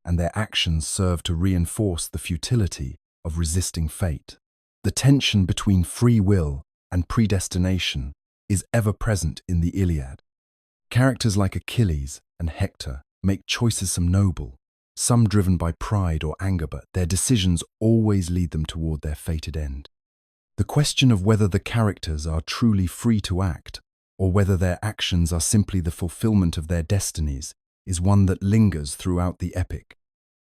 and their actions serve to reinforce the futility of resisting fate. The tension between free will and predestination is ever present in the Iliad. Characters like Achilles and Hector make choices, some noble, some driven by pride or anger, but their decisions always lead them toward their fated end. The question of whether the characters are truly free to act, or whether their actions are simply the fulfillment of their destinies, is one that lingers throughout the epic.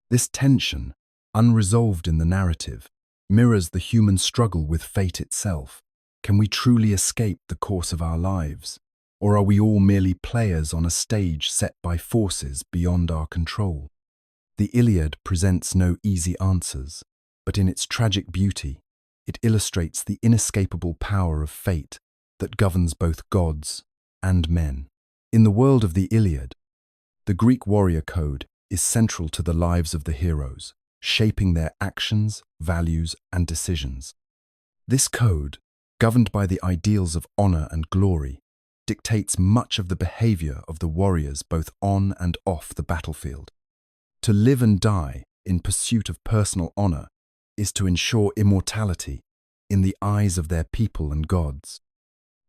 This tension, unresolved in the narrative, mirrors the human struggle with fate itself. Can we truly escape the course of our lives, or are we all merely players on a stage set by forces beyond our control? The Iliad presents no easy answers, but in its tragic beauty, it illustrates the inescapable power of fate that governs both gods and men. In the world of the Iliad, the Greek warrior code is central to the lives of the heroes, shaping their actions, values, and decisions. This code, governed by the ideals of honor and glory, dictates much of the behavior of the warriors both on and off the battlefield. To live and die in pursuit of personal honor is to ensure immortality in the eyes of their people and gods.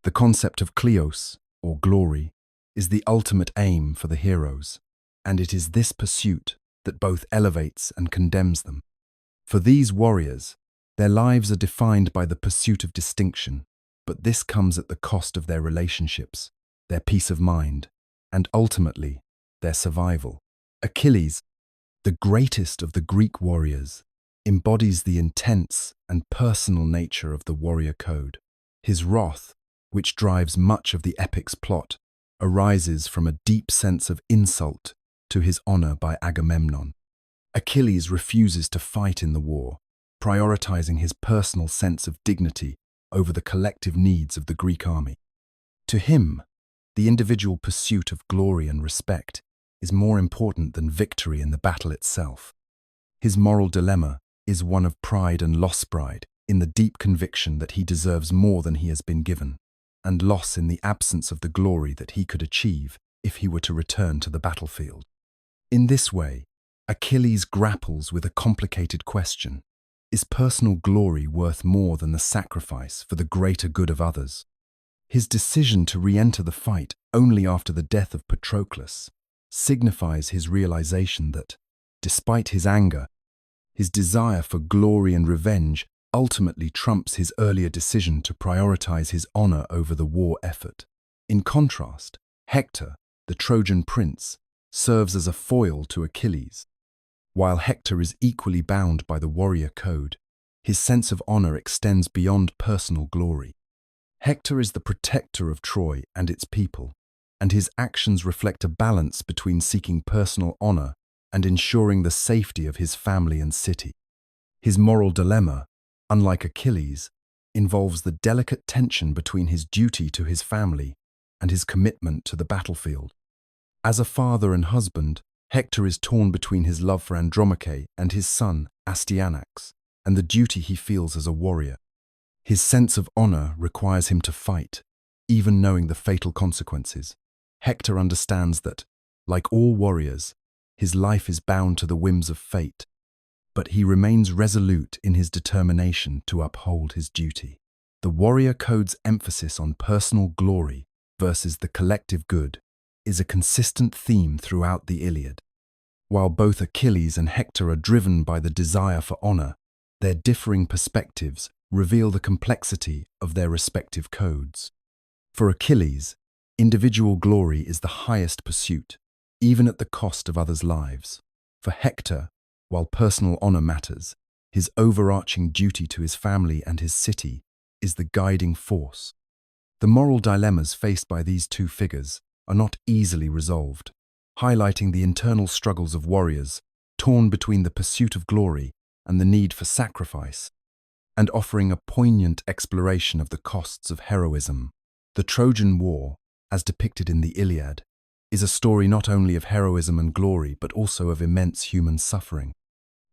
The concept of kleos, or glory, is the ultimate aim for the heroes, and it is this pursuit that both elevates and condemns them. For these warriors, their lives are defined by the pursuit of distinction, but this comes at the cost of their relationships, their peace of mind, and ultimately, their survival. Achilles, the greatest of the Greek warriors, embodies the intense and personal nature of the warrior code. His wrath, which drives much of the epic's plot, arises from a deep sense of insult to his honor by Agamemnon. Achilles refuses to fight in the war, prioritizing his personal sense of dignity over the collective needs of the Greek army. To him, the individual pursuit of glory and respect is more important than victory in the battle itself. His moral dilemma is one of pride and loss, pride in the deep conviction that he deserves more than he has been given, and loss in the absence of the glory that he could achieve if he were to return to the battlefield. In this way, Achilles grapples with a complicated question: is personal glory worth more than the sacrifice for the greater good of others? His decision to re-enter the fight only after the death of Patroclus signifies his realization that, despite his anger, his desire for glory and revenge ultimately trumps his earlier decision to prioritize his honor over the war effort. In contrast, Hector, the Trojan prince, serves as a foil to Achilles. While Hector is equally bound by the warrior code, his sense of honor extends beyond personal glory. Hector is the protector of Troy and its people, and his actions reflect a balance between seeking personal honor and ensuring the safety of his family and city. His moral dilemma, unlike Achilles, involves the delicate tension between his duty to his family and his commitment to the battlefield. As a father and husband, Hector is torn between his love for Andromache and his son, Astyanax, and the duty he feels as a warrior. His sense of honor requires him to fight, even knowing the fatal consequences. Hector understands that, like all warriors, his life is bound to the whims of fate, but he remains resolute in his determination to uphold his duty. The warrior code's emphasis on personal glory versus the collective good is a consistent theme throughout the Iliad. While both Achilles and Hector are driven by the desire for honor, their differing perspectives reveal the complexity of their respective codes. For Achilles, individual glory is the highest pursuit, even at the cost of others' lives. For Hector, while personal honor matters, his overarching duty to his family and his city is the guiding force. The moral dilemmas faced by these two figures are not easily resolved, highlighting the internal struggles of warriors torn between the pursuit of glory and the need for sacrifice, and offering a poignant exploration of the costs of heroism. The Trojan War, as depicted in the Iliad, is a story not only of heroism and glory but also of immense human suffering.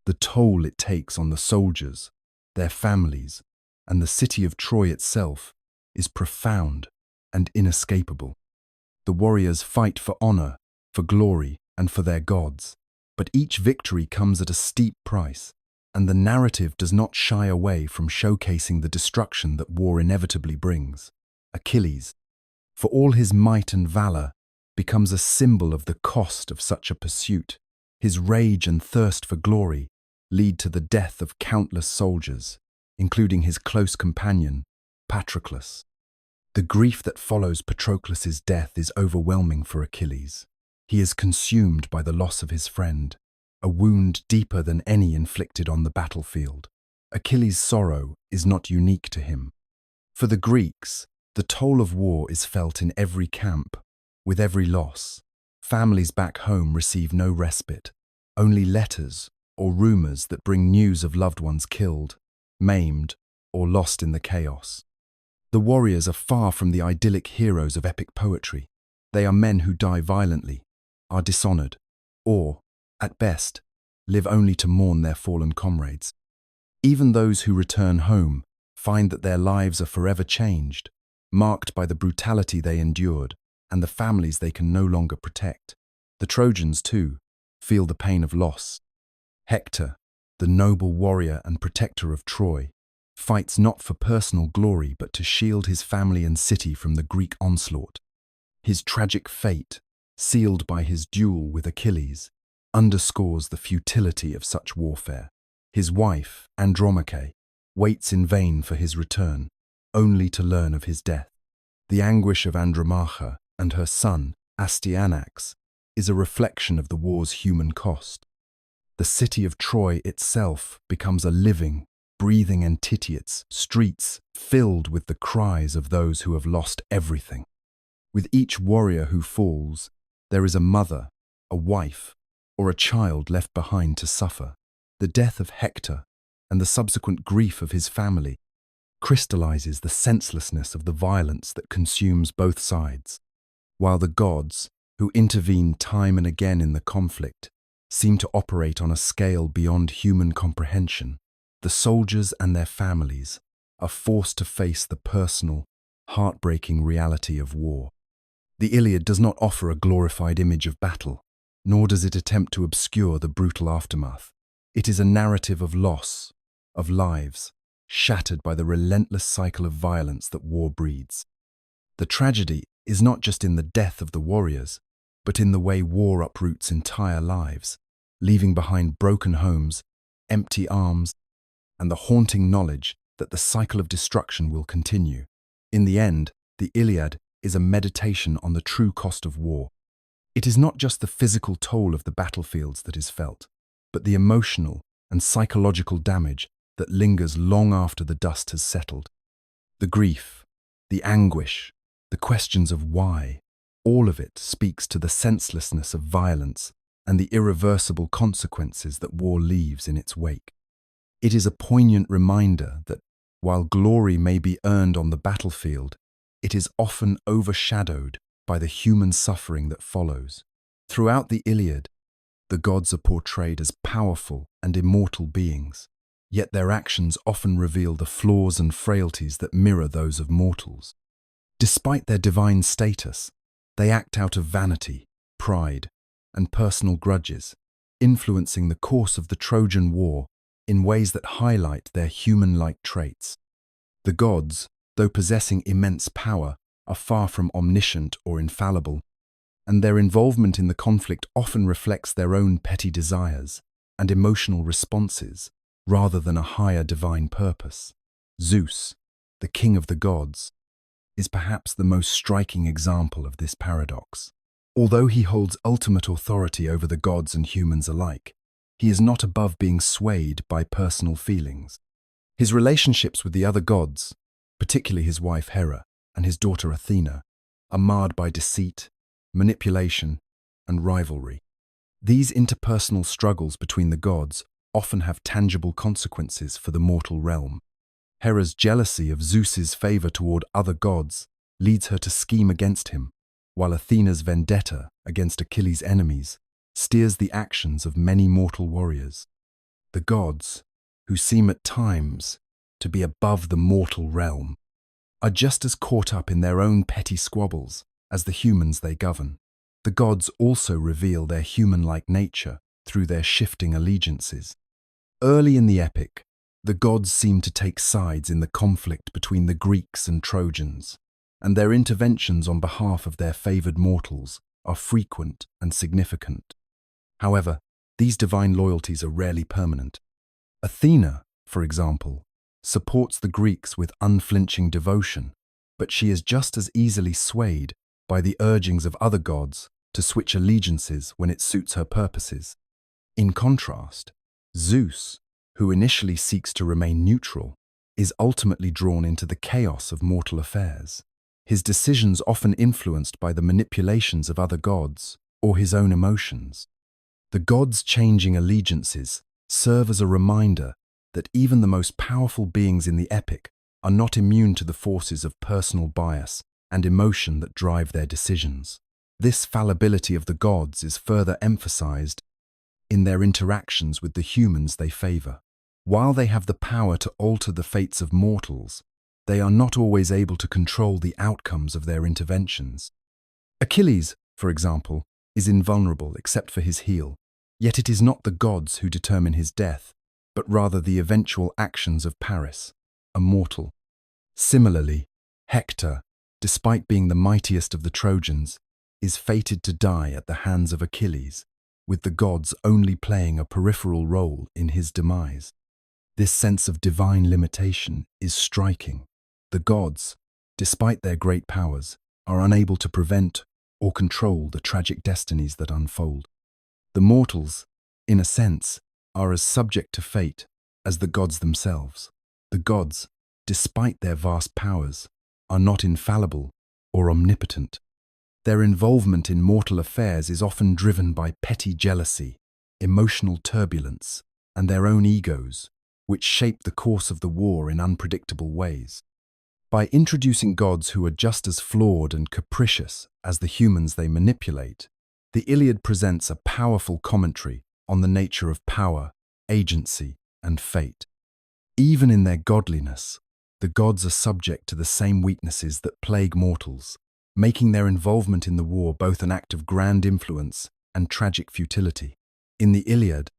The toll it takes on the soldiers, their families, and the city of Troy itself is profound and inescapable. The warriors fight for honor, for glory, and for their gods, but each victory comes at a steep price, and the narrative does not shy away from showcasing the destruction that war inevitably brings. Achilles, for all his might and valor, becomes a symbol of the cost of such a pursuit. His rage and thirst for glory lead to the death of countless soldiers, including his close companion, Patroclus. The grief that follows Patroclus's death is overwhelming for Achilles. He is consumed by the loss of his friend, a wound deeper than any inflicted on the battlefield. Achilles' sorrow is not unique to him. For the Greeks, the toll of war is felt in every camp. With every loss, families back home receive no respite, only letters or rumors that bring news of loved ones killed, maimed, or lost in the chaos. The warriors are far from the idyllic heroes of epic poetry. They are men who die violently, are dishonored, or, at best, live only to mourn their fallen comrades. Even those who return home find that their lives are forever changed, marked by the brutality they endured and the families they can no longer protect. The Trojans, too, feel the pain of loss. Hector, the noble warrior and protector of Troy, fights not for personal glory but to shield his family and city from the Greek onslaught. His tragic fate, sealed by his duel with Achilles, underscores the futility of such warfare. His wife, Andromache, waits in vain for his return, only to learn of his death. The anguish of Andromache and her son, Astyanax, is a reflection of the war's human cost. The city of Troy itself becomes a living, breathing entity, its streets filled with the cries of those who have lost everything. With each warrior who falls, there is a mother, a wife, or a child left behind to suffer. The death of Hector and the subsequent grief of his family crystallizes the senselessness of the violence that consumes both sides, while the gods, who intervene time and again in the conflict, seem to operate on a scale beyond human comprehension. The soldiers and their families are forced to face the personal, heartbreaking reality of war. The Iliad does not offer a glorified image of battle, nor does it attempt to obscure the brutal aftermath. It is a narrative of loss, of lives, shattered by the relentless cycle of violence that war breeds. The tragedy is not just in the death of the warriors, but in the way war uproots entire lives, leaving behind broken homes, empty arms, and the haunting knowledge that the cycle of destruction will continue. In the end, the Iliad is a meditation on the true cost of war. It is not just the physical toll of the battlefields that is felt, but the emotional and psychological damage that lingers long after the dust has settled. The grief, the anguish, the questions of why, all of it speaks to the senselessness of violence and the irreversible consequences that war leaves in its wake. It is a poignant reminder that, while glory may be earned on the battlefield, it is often overshadowed by the human suffering that follows. Throughout the Iliad, the gods are portrayed as powerful and immortal beings, yet their actions often reveal the flaws and frailties that mirror those of mortals. Despite their divine status, they act out of vanity, pride, and personal grudges, influencing the course of the Trojan War in ways that highlight their human-like traits. The gods, though possessing immense power, are far from omniscient or infallible, and their involvement in the conflict often reflects their own petty desires and emotional responses rather than a higher divine purpose. Zeus, the king of the gods, is perhaps the most striking example of this paradox. Although he holds ultimate authority over the gods and humans alike, he is not above being swayed by personal feelings. His relationships with the other gods, particularly his wife Hera and his daughter Athena, are marred by deceit, manipulation, and rivalry. These interpersonal struggles between the gods often have tangible consequences for the mortal realm. Hera's jealousy of Zeus's favor toward other gods leads her to scheme against him, while Athena's vendetta against Achilles' enemies steers the actions of many mortal warriors. The gods, who seem at times to be above the mortal realm, are just as caught up in their own petty squabbles as the humans they govern. The gods also reveal their human-like nature through their shifting allegiances. Early in the epic, the gods seem to take sides in the conflict between the Greeks and Trojans, and their interventions on behalf of their favored mortals are frequent and significant. However, these divine loyalties are rarely permanent. Athena, for example, supports the Greeks with unflinching devotion, but she is just as easily swayed by the urgings of other gods to switch allegiances when it suits her purposes. In contrast, Zeus, who initially seeks to remain neutral, is ultimately drawn into the chaos of mortal affairs. His decisions often influenced by the manipulations of other gods or his own emotions. The gods' changing allegiances serve as a reminder that even the most powerful beings in the epic are not immune to the forces of personal bias and emotion that drive their decisions. This fallibility of the gods is further emphasized in their interactions with the humans they favor. While they have the power to alter the fates of mortals, they are not always able to control the outcomes of their interventions. Achilles, for example, is invulnerable except for his heel, yet it is not the gods who determine his death, but rather the eventual actions of Paris, a mortal. Similarly, Hector, despite being the mightiest of the Trojans, is fated to die at the hands of Achilles, with the gods only playing a peripheral role in his demise. This sense of divine limitation is striking. The gods, despite their great powers, are unable to prevent or control the tragic destinies that unfold. The mortals, in a sense, are as subject to fate as the gods themselves. The gods, despite their vast powers, are not infallible or omnipotent. Their involvement in mortal affairs is often driven by petty jealousy, emotional turbulence, and their own egos, which shape the course of the war in unpredictable ways. By introducing gods who are just as flawed and capricious as the humans they manipulate, the Iliad presents a powerful commentary on the nature of power, agency, and fate. Even in their godliness, the gods are subject to the same weaknesses that plague mortals, making their involvement in the war both an act of grand influence and tragic futility. In the Iliad,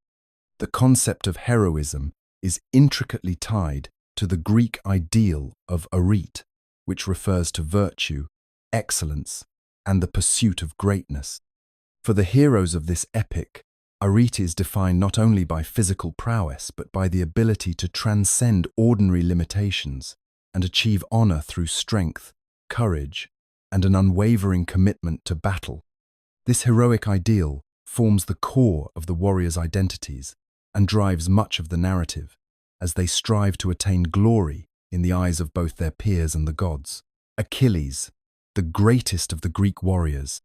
the concept of heroism is intricately tied to the Greek ideal of arete, which refers to virtue, excellence, and the pursuit of greatness. For the heroes of this epic, arete is defined not only by physical prowess but by the ability to transcend ordinary limitations and achieve honor through strength, courage, and an unwavering commitment to battle. This heroic ideal forms the core of the warriors' identities and drives much of the narrative, as they strive to attain glory in the eyes of both their peers and the gods. Achilles, the greatest of the Greek warriors,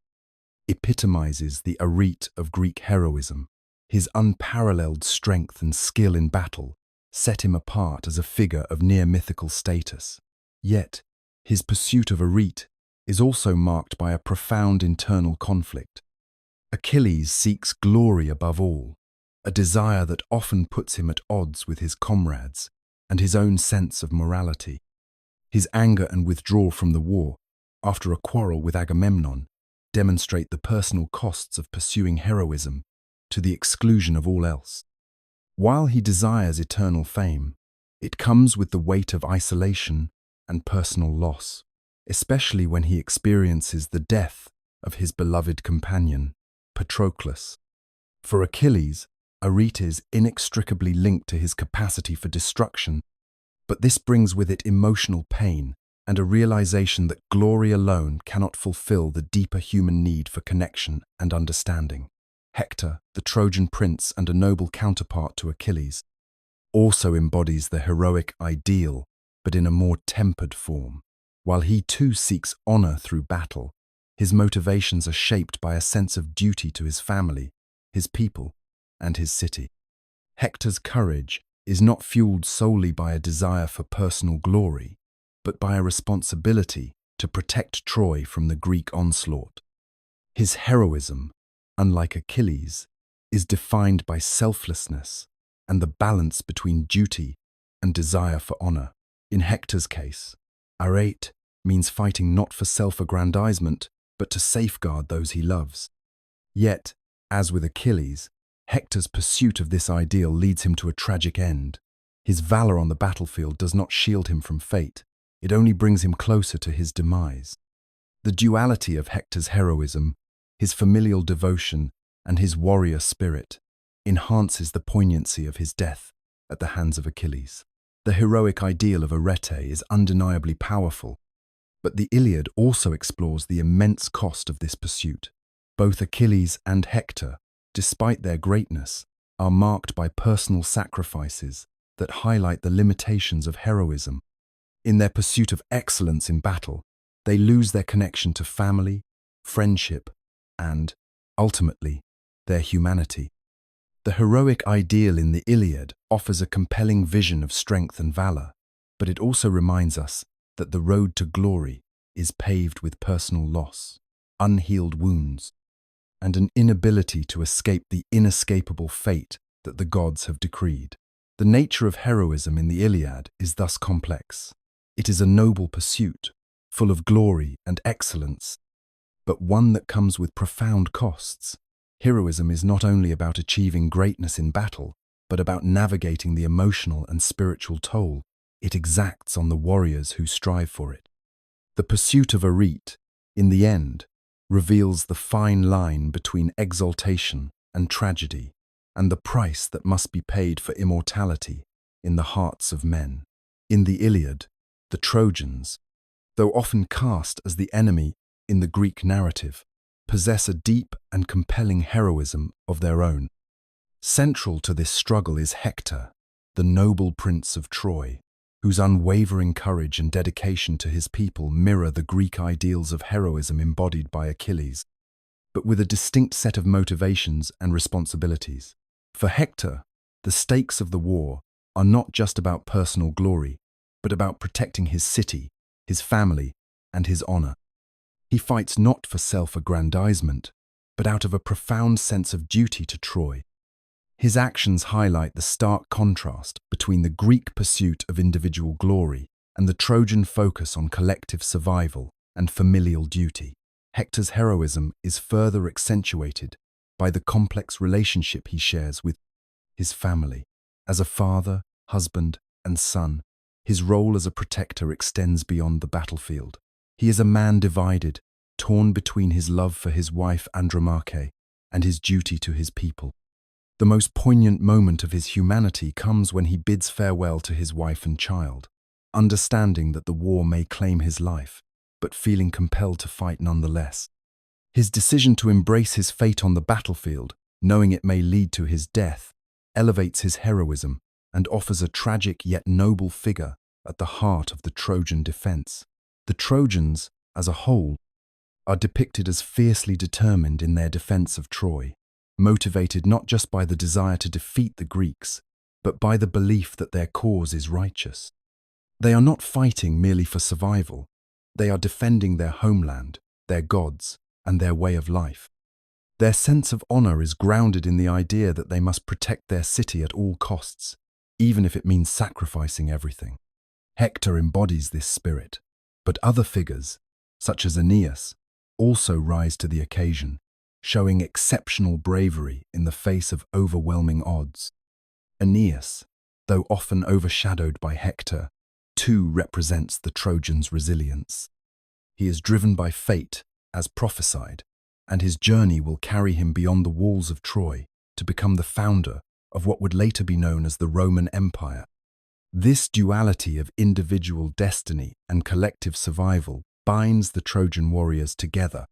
epitomizes the arete of Greek heroism. His unparalleled strength and skill in battle set him apart as a figure of near-mythical status. Yet, his pursuit of arete is also marked by a profound internal conflict. Achilles seeks glory above all, a desire that often puts him at odds with his comrades and his own sense of morality. His anger and withdrawal from the war, after a quarrel with Agamemnon, demonstrate the personal costs of pursuing heroism to the exclusion of all else. While he desires eternal fame, it comes with the weight of isolation and personal loss, especially when he experiences the death of his beloved companion, Patroclus. For Achilles, arete is inextricably linked to his capacity for destruction, but this brings with it emotional pain and a realization that glory alone cannot fulfill the deeper human need for connection and understanding. Hector, the Trojan prince and a noble counterpart to Achilles, also embodies the heroic ideal, but in a more tempered form. While he too seeks honor through battle, his motivations are shaped by a sense of duty to his family, his people, and his city. Hector's courage is not fueled solely by a desire for personal glory, but by a responsibility to protect Troy from the Greek onslaught. His heroism, unlike Achilles, is defined by selflessness and the balance between duty and desire for honor. In Hector's case, arete means fighting not for self-aggrandizement, but to safeguard those he loves. Yet, as with Achilles, Hector's pursuit of this ideal leads him to a tragic end. His valor on the battlefield does not shield him from fate. It only brings him closer to his demise. The duality of Hector's heroism, his familial devotion, and his warrior spirit enhances the poignancy of his death at the hands of Achilles. The heroic ideal of arete is undeniably powerful, but the Iliad also explores the immense cost of this pursuit. Both Achilles and Hector, despite their greatness, are marked by personal sacrifices that highlight the limitations of heroism. In their pursuit of excellence in battle, they lose their connection to family, friendship, and, ultimately, their humanity. The heroic ideal in the Iliad offers a compelling vision of strength and valor, but it also reminds us that the road to glory is paved with personal loss, unhealed wounds, and an inability to escape the inescapable fate that the gods have decreed. The nature of heroism in the Iliad is thus complex. It is a noble pursuit, full of glory and excellence, but one that comes with profound costs. Heroism is not only about achieving greatness in battle, but about navigating the emotional and spiritual toll it exacts on the warriors who strive for it. The pursuit of arete, in the end, reveals the fine line between exaltation and tragedy, and the price that must be paid for immortality in the hearts of men. In the Iliad, the Trojans, though often cast as the enemy in the Greek narrative, possess a deep and compelling heroism of their own. Central to this struggle is Hector, the noble prince of Troy. whose unwavering courage and dedication to his people mirror the Greek ideals of heroism embodied by Achilles, but with a distinct set of motivations and responsibilities. For Hector, the stakes of the war are not just about personal glory, but about protecting his city, his family, and his honor. He fights not for self-aggrandizement, but out of a profound sense of duty to Troy. His actions highlight the stark contrast between the Greek pursuit of individual glory and the Trojan focus on collective survival and familial duty. Hector's heroism is further accentuated by the complex relationship he shares with his family. As a father, husband, and son, his role as a protector extends beyond the battlefield. He is a man divided, torn between his love for his wife Andromache and his duty to his people. The most poignant moment of his humanity comes when he bids farewell to his wife and child, understanding that the war may claim his life, but feeling compelled to fight nonetheless. His decision to embrace his fate on the battlefield, knowing it may lead to his death, elevates his heroism and offers a tragic yet noble figure at the heart of the Trojan defense. The Trojans, as a whole, are depicted as fiercely determined in their defense of Troy, motivated not just by the desire to defeat the Greeks, but by the belief that their cause is righteous. They are not fighting merely for survival. They are defending their homeland, their gods, and their way of life. Their sense of honor is grounded in the idea that they must protect their city at all costs, even if it means sacrificing everything. Hector embodies this spirit, but other figures, such as Aeneas, also rise to the occasion, showing exceptional bravery in the face of overwhelming odds. Aeneas, though often overshadowed by Hector, too represents the Trojans' resilience. He is driven by fate, as prophesied, and his journey will carry him beyond the walls of Troy to become the founder of what would later be known as the Roman Empire. This duality of individual destiny and collective survival binds the Trojan warriors together,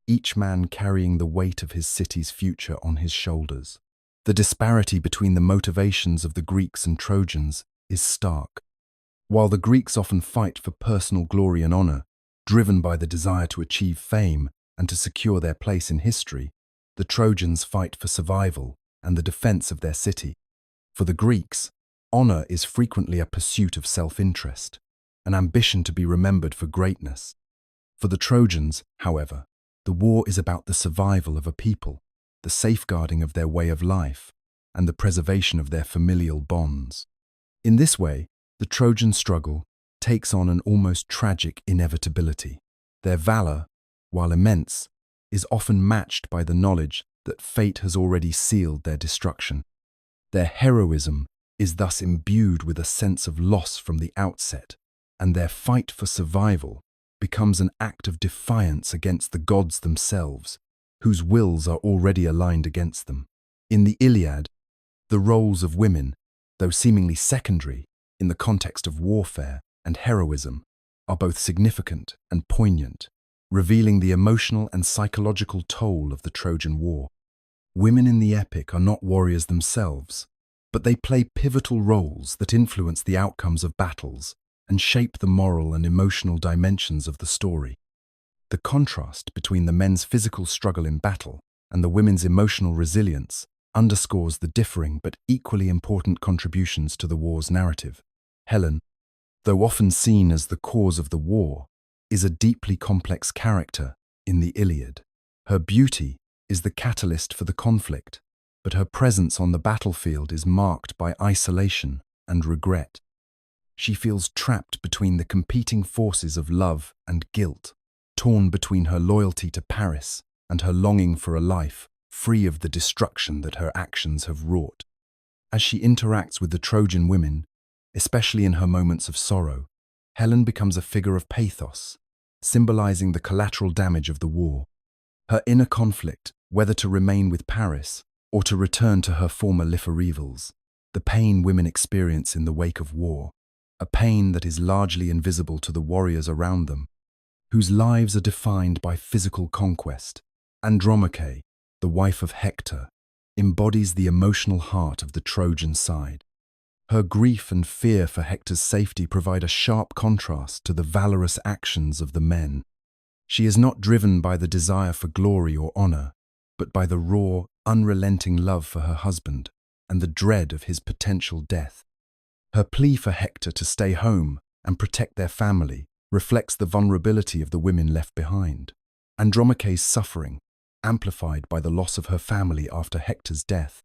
each man carrying the weight of his city's future on his shoulders. The disparity between the motivations of the Greeks and Trojans is stark. While the Greeks often fight for personal glory and honor, driven by the desire to achieve fame and to secure their place in history, the Trojans fight for survival and the defense of their city. For the Greeks, honor is frequently a pursuit of self-interest, an ambition to be remembered for greatness. For the Trojans, however, the war is about the survival of a people, the safeguarding of their way of life, and the preservation of their familial bonds. In this way, the Trojan struggle takes on an almost tragic inevitability. Their valor, while immense, is often matched by the knowledge that fate has already sealed their destruction. Their heroism is thus imbued with a sense of loss from the outset, and their fight for survival becomes an act of defiance against the gods themselves, whose wills are already aligned against them. In the Iliad, the roles of women, though seemingly secondary in the context of warfare and heroism, are both significant and poignant, revealing the emotional and psychological toll of the Trojan War. Women in the epic are not warriors themselves, but they play pivotal roles that influence the outcomes of battles and shape the moral and emotional dimensions of the story. The contrast between the men's physical struggle in battle and the women's emotional resilience underscores the differing but equally important contributions to the war's narrative. Helen, though often seen as the cause of the war, is a deeply complex character in the Iliad. Her beauty is the catalyst for the conflict, but her presence on the battlefield is marked by isolation and regret. She feels trapped between the competing forces of love and guilt, torn between her loyalty to Paris and her longing for a life free of the destruction that her actions have wrought. As she interacts with the Trojan women, especially in her moments of sorrow, Helen becomes a figure of pathos, symbolizing the collateral damage of the war. Her inner conflict, whether to remain with Paris or to return to her former life of evils, the pain women experience in the wake of war, a pain that is largely invisible to the warriors around them, whose lives are defined by physical conquest. Andromache, the wife of Hector, embodies the emotional heart of the Trojan side. Her grief and fear for Hector's safety provide a sharp contrast to the valorous actions of the men. She is not driven by the desire for glory or honor, but by the raw, unrelenting love for her husband and the dread of his potential death. Her plea for Hector to stay home and protect their family reflects the vulnerability of the women left behind. Andromache's suffering, amplified by the loss of her family after Hector's death,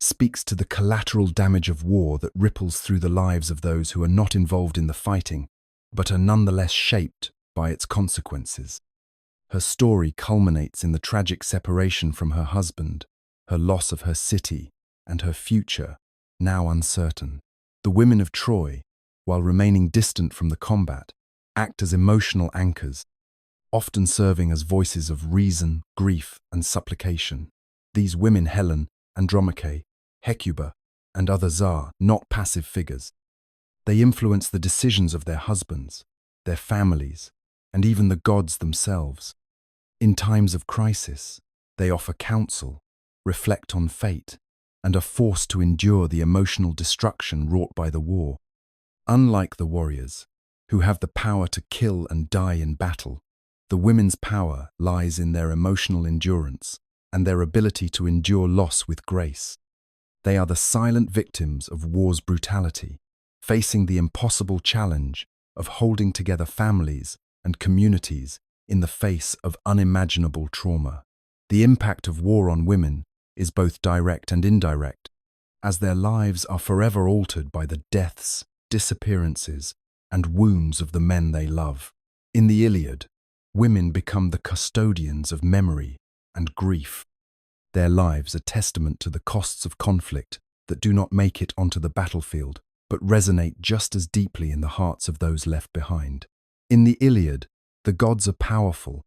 speaks to the collateral damage of war that ripples through the lives of those who are not involved in the fighting, but are nonetheless shaped by its consequences. Her story culminates in the tragic separation from her husband, her loss of her city, and her future, now uncertain. The women of Troy, while remaining distant from the combat, act as emotional anchors, often serving as voices of reason, grief, and supplication. These women, Helen, Andromache, Hecuba, and others, are not passive figures. They influence the decisions of their husbands, their families, and even the gods themselves. In times of crisis, they offer counsel, reflect on fate, and are forced to endure the emotional destruction wrought by the war. Unlike the warriors, who have the power to kill and die in battle, the women's power lies in their emotional endurance and their ability to endure loss with grace. They are the silent victims of war's brutality, facing the impossible challenge of holding together families and communities in the face of unimaginable trauma. The impact of war on women is both direct and indirect, as their lives are forever altered by the deaths, disappearances, and wounds of the men they love. In the Iliad, women become the custodians of memory and grief. Their lives are testament to the costs of conflict that do not make it onto the battlefield, but resonate just as deeply in the hearts of those left behind. In the Iliad, the gods are powerful,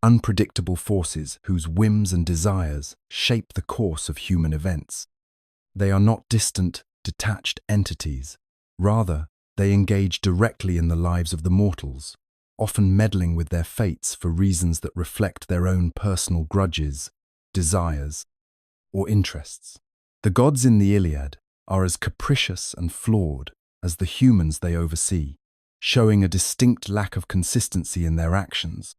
unpredictable forces whose whims and desires shape the course of human events. They are not distant, detached entities. Rather, they engage directly in the lives of the mortals, often meddling with their fates for reasons that reflect their own personal grudges, desires, or interests. The gods in the Iliad are as capricious and flawed as the humans they oversee, showing a distinct lack of consistency in their actions,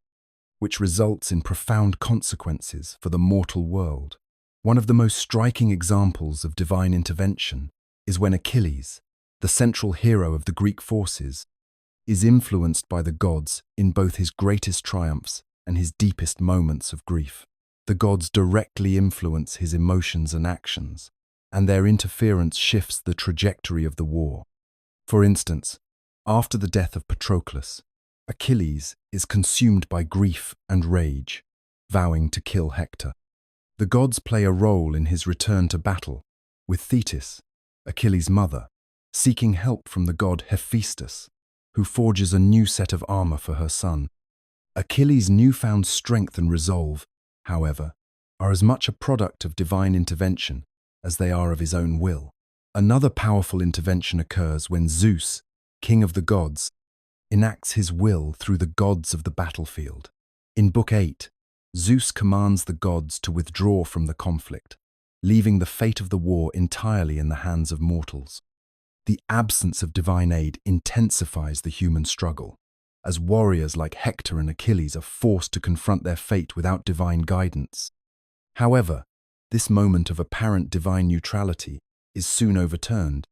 which results in profound consequences for the mortal world. One of the most striking examples of divine intervention is when Achilles, the central hero of the Greek forces, is influenced by the gods in both his greatest triumphs and his deepest moments of grief. The gods directly influence his emotions and actions, and their interference shifts the trajectory of the war. For instance, after the death of Patroclus, Achilles is consumed by grief and rage, vowing to kill Hector. The gods play a role in his return to battle, with Thetis, Achilles' mother, seeking help from the god Hephaestus, who forges a new set of armor for her son. Achilles' newfound strength and resolve, however, are as much a product of divine intervention as they are of his own will. Another powerful intervention occurs when Zeus, king of the gods, enacts his will through the gods of the battlefield. In Book 8, Zeus commands the gods to withdraw from the conflict, leaving the fate of the war entirely in the hands of mortals. The absence of divine aid intensifies the human struggle, as warriors like Hector and Achilles are forced to confront their fate without divine guidance. However, this moment of apparent divine neutrality is soon overturned,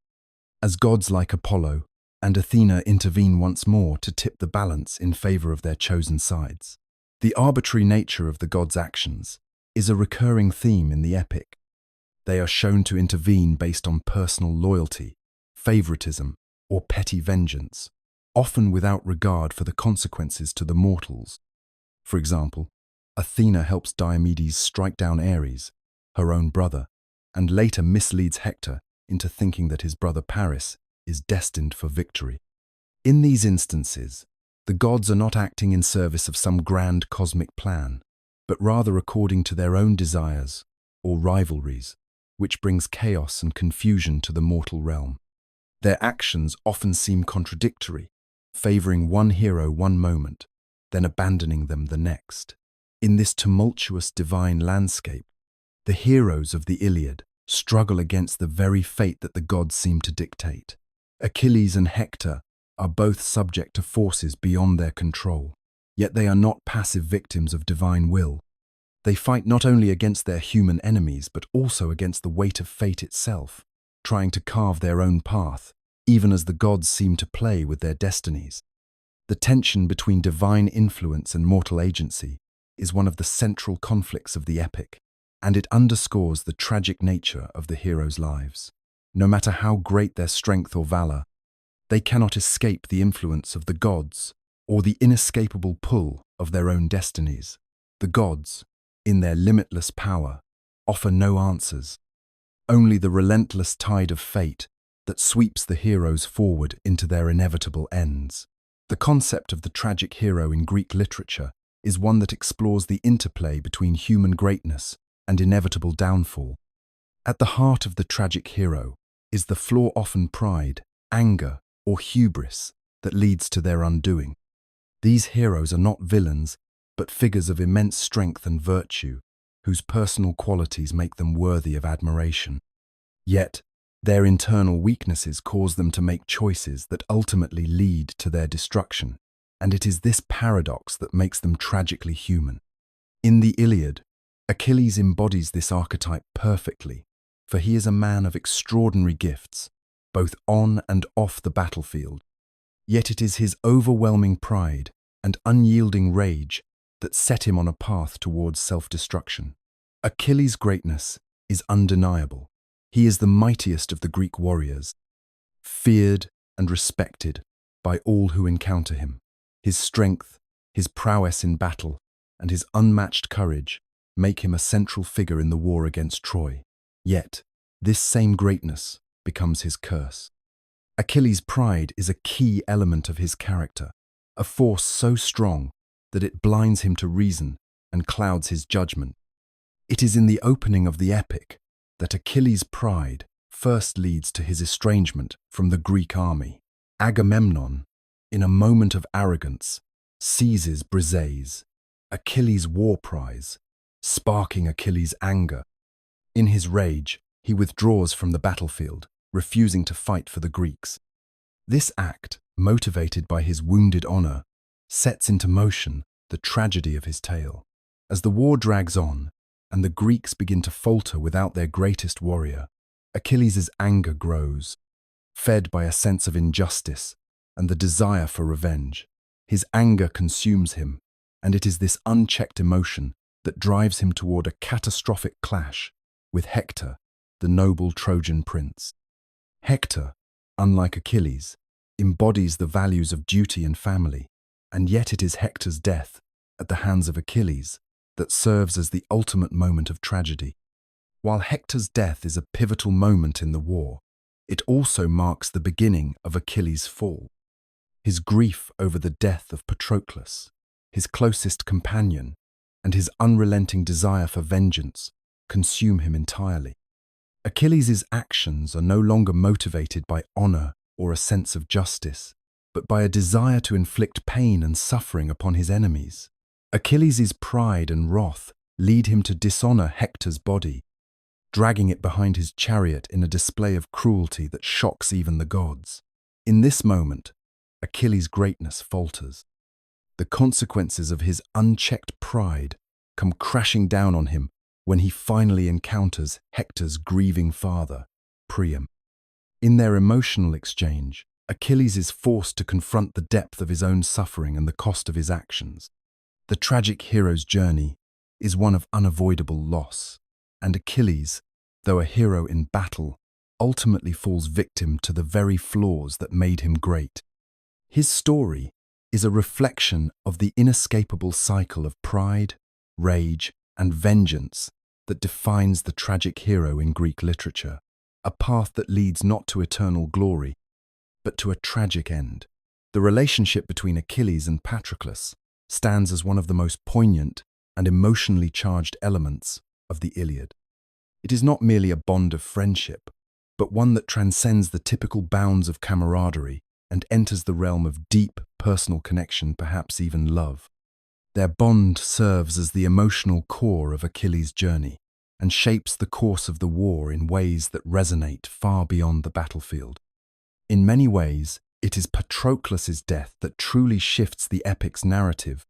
as gods like Apollo and Athena intervene once more to tip the balance in favor of their chosen sides. The arbitrary nature of the gods' actions is a recurring theme in the epic. They are shown to intervene based on personal loyalty, favoritism, or petty vengeance, often without regard for the consequences to the mortals. For example, Athena helps Diomedes strike down Ares, her own brother, and later misleads Hector into thinking that his brother Paris is destined for victory. In these instances, the gods are not acting in service of some grand cosmic plan, but rather according to their own desires or rivalries, which brings chaos and confusion to the mortal realm. Their actions often seem contradictory, favoring one hero one moment, then abandoning them the next. In this tumultuous divine landscape, the heroes of the Iliad struggle against the very fate that the gods seem to dictate. Achilles and Hector are both subject to forces beyond their control, yet they are not passive victims of divine will. They fight not only against their human enemies, but also against the weight of fate itself, trying to carve their own path, even as the gods seem to play with their destinies. The tension between divine influence and mortal agency is one of the central conflicts of the epic, and it underscores the tragic nature of the heroes' lives. No matter how great their strength or valor, they cannot escape the influence of the gods or the inescapable pull of their own destinies. The gods, in their limitless power, offer no answers, only the relentless tide of fate that sweeps the heroes forward into their inevitable ends. The concept of the tragic hero in Greek literature is one that explores the interplay between human greatness and inevitable downfall. At the heart of the tragic hero is the flaw, often pride, anger, or hubris that leads to their undoing. These heroes are not villains, but figures of immense strength and virtue, whose personal qualities make them worthy of admiration. Yet, their internal weaknesses cause them to make choices that ultimately lead to their destruction, and it is this paradox that makes them tragically human. In the Iliad, Achilles embodies this archetype perfectly, for he is a man of extraordinary gifts, both on and off the battlefield. Yet it is his overwhelming pride and unyielding rage that set him on a path towards self-destruction. Achilles' greatness is undeniable. He is the mightiest of the Greek warriors, feared and respected by all who encounter him. His strength, his prowess in battle, and his unmatched courage make him a central figure in the war against Troy. Yet, this same greatness becomes his curse. Achilles' pride is a key element of his character, a force so strong that it blinds him to reason and clouds his judgment. It is in the opening of the epic that Achilles' pride first leads to his estrangement from the Greek army. Agamemnon, in a moment of arrogance, seizes Briseis, Achilles' war prize, sparking Achilles' anger. In his rage, he withdraws from the battlefield, refusing to fight for the Greeks. This act, motivated by his wounded honor, sets into motion the tragedy of his tale. As the war drags on, and the Greeks begin to falter without their greatest warrior, Achilles' anger grows. Fed by a sense of injustice and the desire for revenge, his anger consumes him, and it is this unchecked emotion that drives him toward a catastrophic clash with Hector, the noble Trojan prince. Hector, unlike Achilles, embodies the values of duty and family, and yet it is Hector's death, at the hands of Achilles, that serves as the ultimate moment of tragedy. While Hector's death is a pivotal moment in the war, it also marks the beginning of Achilles' fall. His grief over the death of Patroclus, his closest companion, and his unrelenting desire for vengeance consume him entirely. Achilles' actions are no longer motivated by honor or a sense of justice, but by a desire to inflict pain and suffering upon his enemies. Achilles' pride and wrath lead him to dishonor Hector's body, dragging it behind his chariot in a display of cruelty that shocks even the gods. In this moment, Achilles' greatness falters. The consequences of his unchecked pride come crashing down on him when he finally encounters Hector's grieving father, Priam. In their emotional exchange, Achilles is forced to confront the depth of his own suffering and the cost of his actions. The tragic hero's journey is one of unavoidable loss, and Achilles, though a hero in battle, ultimately falls victim to the very flaws that made him great. His story is a reflection of the inescapable cycle of pride, rage, and vengeance that defines the tragic hero in Greek literature, a path that leads not to eternal glory, but to a tragic end. The relationship between Achilles and Patroclus stands as one of the most poignant and emotionally charged elements of the Iliad. It is not merely a bond of friendship, but one that transcends the typical bounds of camaraderie and enters the realm of deep personal connection, perhaps even love. Their bond serves as the emotional core of Achilles' journey, and shapes the course of the war in ways that resonate far beyond the battlefield. In many ways, it is Patroclus' death that truly shifts the epic's narrative,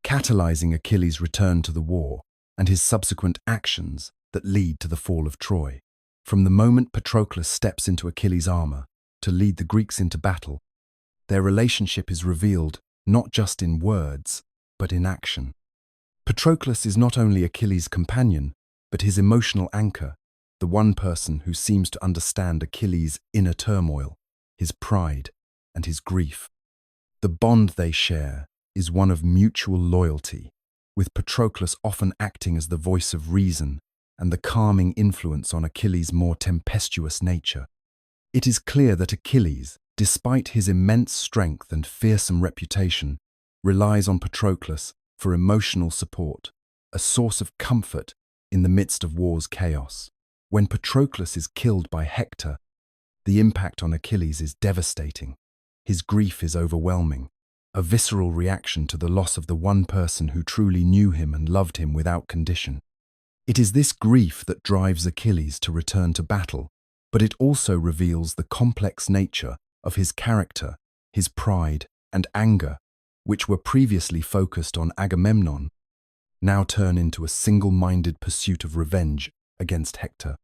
catalyzing Achilles' return to the war and his subsequent actions that lead to the fall of Troy. From the moment Patroclus steps into Achilles' armor to lead the Greeks into battle, their relationship is revealed not just in words, but in action. Patroclus is not only Achilles' companion, but his emotional anchor, the one person who seems to understand Achilles' inner turmoil, his pride, and his grief. The bond they share is one of mutual loyalty, with Patroclus often acting as the voice of reason and the calming influence on Achilles' more tempestuous nature. It is clear that Achilles, despite his immense strength and fearsome reputation, relies on Patroclus for emotional support, a source of comfort in the midst of war's chaos. When Patroclus is killed by Hector, the impact on Achilles is devastating. His grief is overwhelming, a visceral reaction to the loss of the one person who truly knew him and loved him without condition. It is this grief that drives Achilles to return to battle, but it also reveals the complex nature of his character, his pride and anger, which were previously focused on Agamemnon, now turn into a single-minded pursuit of revenge against Hector.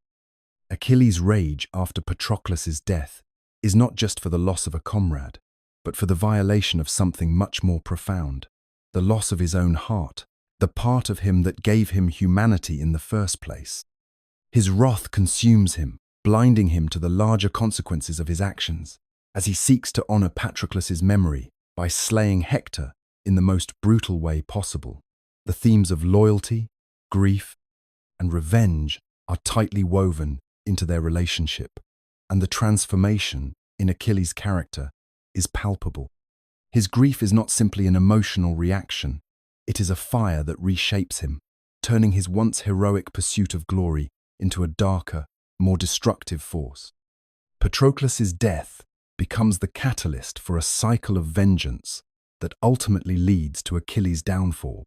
Achilles' rage after Patroclus' death is not just for the loss of a comrade, but for the violation of something much more profound, the loss of his own heart, the part of him that gave him humanity in the first place. His wrath consumes him, blinding him to the larger consequences of his actions, as he seeks to honor Patroclus' memory by slaying Hector in the most brutal way possible. The themes of loyalty, grief, and revenge are tightly woven into their relationship, and the transformation in Achilles' character is palpable. His grief is not simply an emotional reaction, it is a fire that reshapes him, turning his once heroic pursuit of glory into a darker, more destructive force. Patroclus' death becomes the catalyst for a cycle of vengeance that ultimately leads to Achilles' downfall.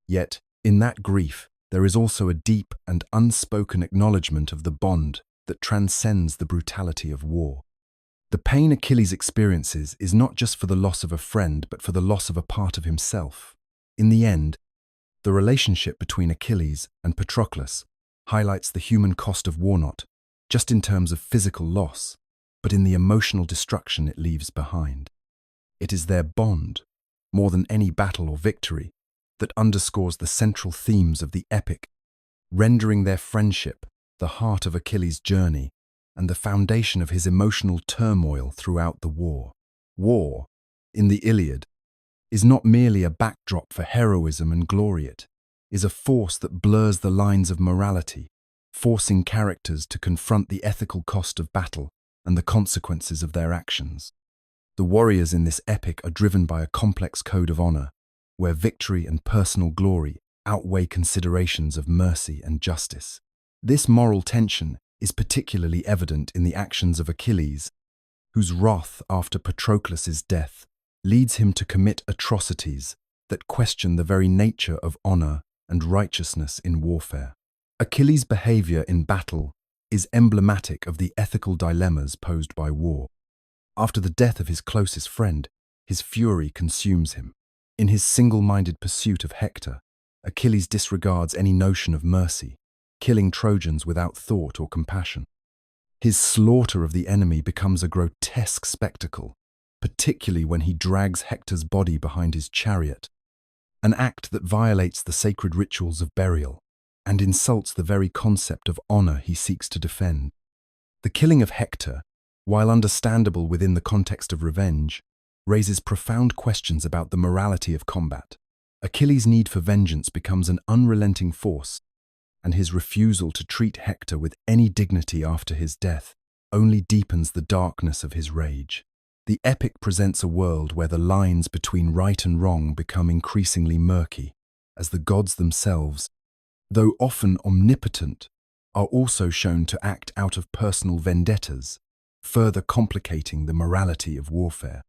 Yet, in that grief, there is also a deep and unspoken acknowledgement of the bond that transcends the brutality of war. The pain Achilles experiences is not just for the loss of a friend, but for the loss of a part of himself. In the end, the relationship between Achilles and Patroclus highlights the human cost of war, not just in terms of physical loss, but in the emotional destruction it leaves behind. It is their bond, more than any battle or victory, that underscores the central themes of the epic, rendering their friendship the heart of Achilles' journey and the foundation of his emotional turmoil throughout the war. War, in the Iliad, is not merely a backdrop for heroism and glory. It is a force that blurs the lines of morality, forcing characters to confront the ethical cost of battle and the consequences of their actions. The warriors in this epic are driven by a complex code of honor, where victory and personal glory outweigh considerations of mercy and justice. This moral tension is particularly evident in the actions of Achilles, whose wrath after Patroclus' death leads him to commit atrocities that question the very nature of honor and righteousness in warfare. Achilles' behavior in battle is emblematic of the ethical dilemmas posed by war. After the death of his closest friend, his fury consumes him. In his single-minded pursuit of Hector, Achilles disregards any notion of mercy, killing Trojans without thought or compassion. His slaughter of the enemy becomes a grotesque spectacle, particularly when he drags Hector's body behind his chariot, an act that violates the sacred rituals of burial and insults the very concept of honor he seeks to defend. The killing of Hector, while understandable within the context of revenge, raises profound questions about the morality of combat. Achilles' need for vengeance becomes an unrelenting force, and his refusal to treat Hector with any dignity after his death only deepens the darkness of his rage. The epic presents a world where the lines between right and wrong become increasingly murky, as the gods themselves, though often omnipotent, are also shown to act out of personal vendettas, further complicating the morality of warfare.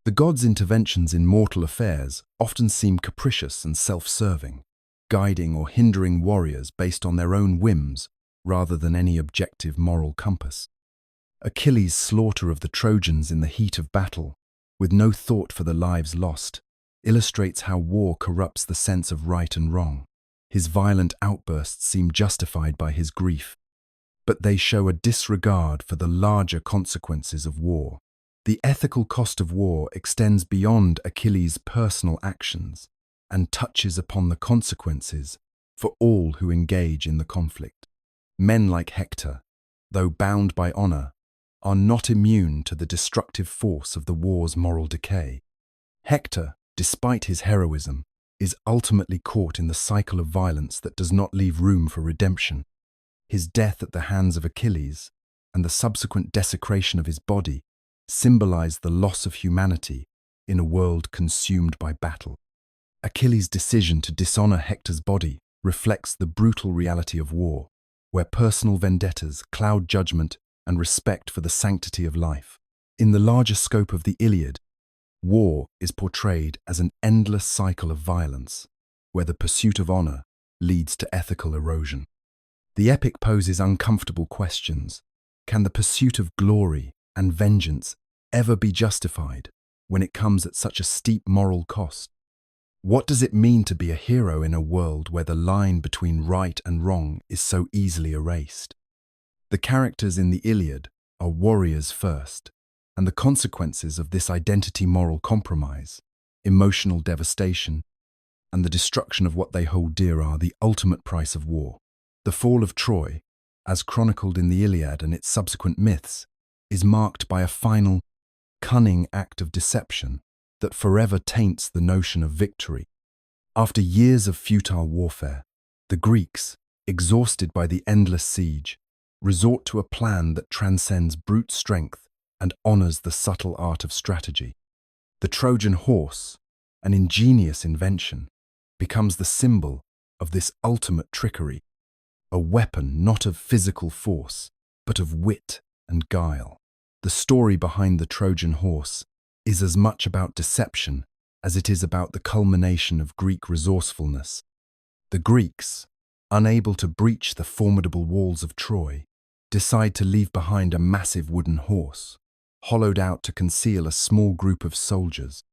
The gods' interventions in mortal affairs often seem capricious and self-serving, guiding or hindering warriors based on their own whims rather than any objective moral compass. Achilles' slaughter of the Trojans in the heat of battle, with no thought for the lives lost, illustrates how war corrupts the sense of right and wrong. His violent outbursts seem justified by his grief, but they show a disregard for the larger consequences of war. The ethical cost of war extends beyond Achilles' personal actions and touches upon the consequences for all who engage in the conflict. Men like Hector, though bound by honor, are not immune to the destructive force of the war's moral decay. Hector, despite his heroism, is ultimately caught in the cycle of violence that does not leave room for redemption. His death at the hands of Achilles and the subsequent desecration of his body symbolize the loss of humanity in a world consumed by battle. Achilles' decision to dishonor Hector's body reflects the brutal reality of war, where personal vendettas cloud judgment and respect for the sanctity of life. In the larger scope of the Iliad, war is portrayed as an endless cycle of violence, where the pursuit of honor leads to ethical erosion. The epic poses uncomfortable questions. Can the pursuit of glory and vengeance ever be justified when it comes at such a steep moral cost? What does it mean to be a hero in a world where the line between right and wrong is so easily erased? The characters in the Iliad are warriors first, and the consequences of this identity moral compromise, emotional devastation, and the destruction of what they hold dear are the ultimate price of war. The fall of Troy, as chronicled in the Iliad and its subsequent myths, is marked by a final, cunning act of deception that forever taints the notion of victory. After years of futile warfare, the Greeks, exhausted by the endless siege, resort to a plan that transcends brute strength and honors the subtle art of strategy. The Trojan horse, an ingenious invention, becomes the symbol of this ultimate trickery, a weapon not of physical force, but of wit and guile. The story behind the Trojan horse is as much about deception as it is about the culmination of Greek resourcefulness. The Greeks, unable to breach the formidable walls of Troy, decide to leave behind a massive wooden horse, hollowed out to conceal a small group of soldiers.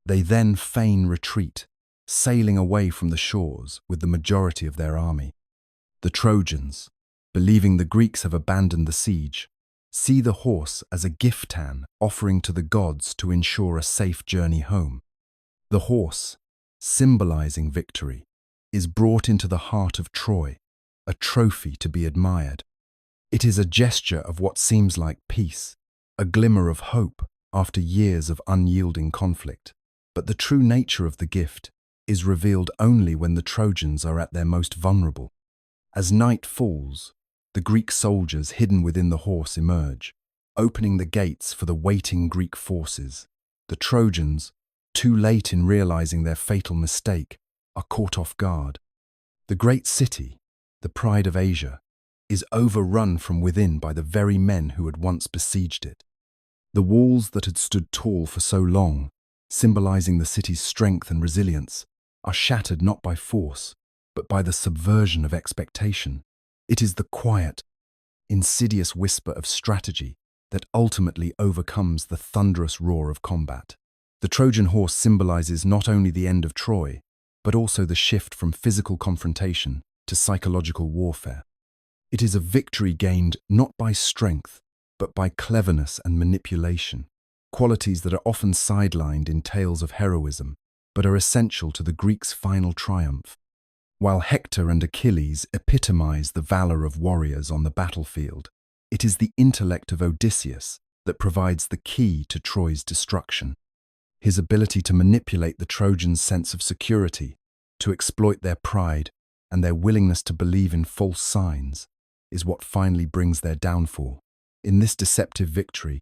They then feign retreat, sailing away from the shores with the majority of their army. The Trojans, believing the Greeks have abandoned the siege, see the horse as a giftan offering to the gods to ensure a safe journey home. The horse, symbolizing victory, is brought into the heart of Troy, a trophy to be admired. It is a gesture of what seems like peace, a glimmer of hope after years of unyielding conflict. But the true nature of the gift is revealed only when the Trojans are at their most vulnerable. As night falls, the Greek soldiers hidden within the horse emerge, opening the gates for the waiting Greek forces. The Trojans, too late in realizing their fatal mistake, are caught off guard. The great city, the pride of Asia, is overrun from within by the very men who had once besieged it. The walls that had stood tall for so long, symbolizing the city's strength and resilience, are shattered not by force, but by the subversion of expectation. It is the quiet, insidious whisper of strategy that ultimately overcomes the thunderous roar of combat. The Trojan horse symbolizes not only the end of Troy, but also the shift from physical confrontation to psychological warfare. It is a victory gained not by strength, but by cleverness and manipulation, qualities that are often sidelined in tales of heroism, but are essential to the Greeks' final triumph. While Hector and Achilles epitomize the valor of warriors on the battlefield, it is the intellect of Odysseus that provides the key to Troy's destruction. His ability to manipulate the Trojans' sense of security, to exploit their pride, and their willingness to believe in false signs is what finally brings their downfall. In this deceptive victory,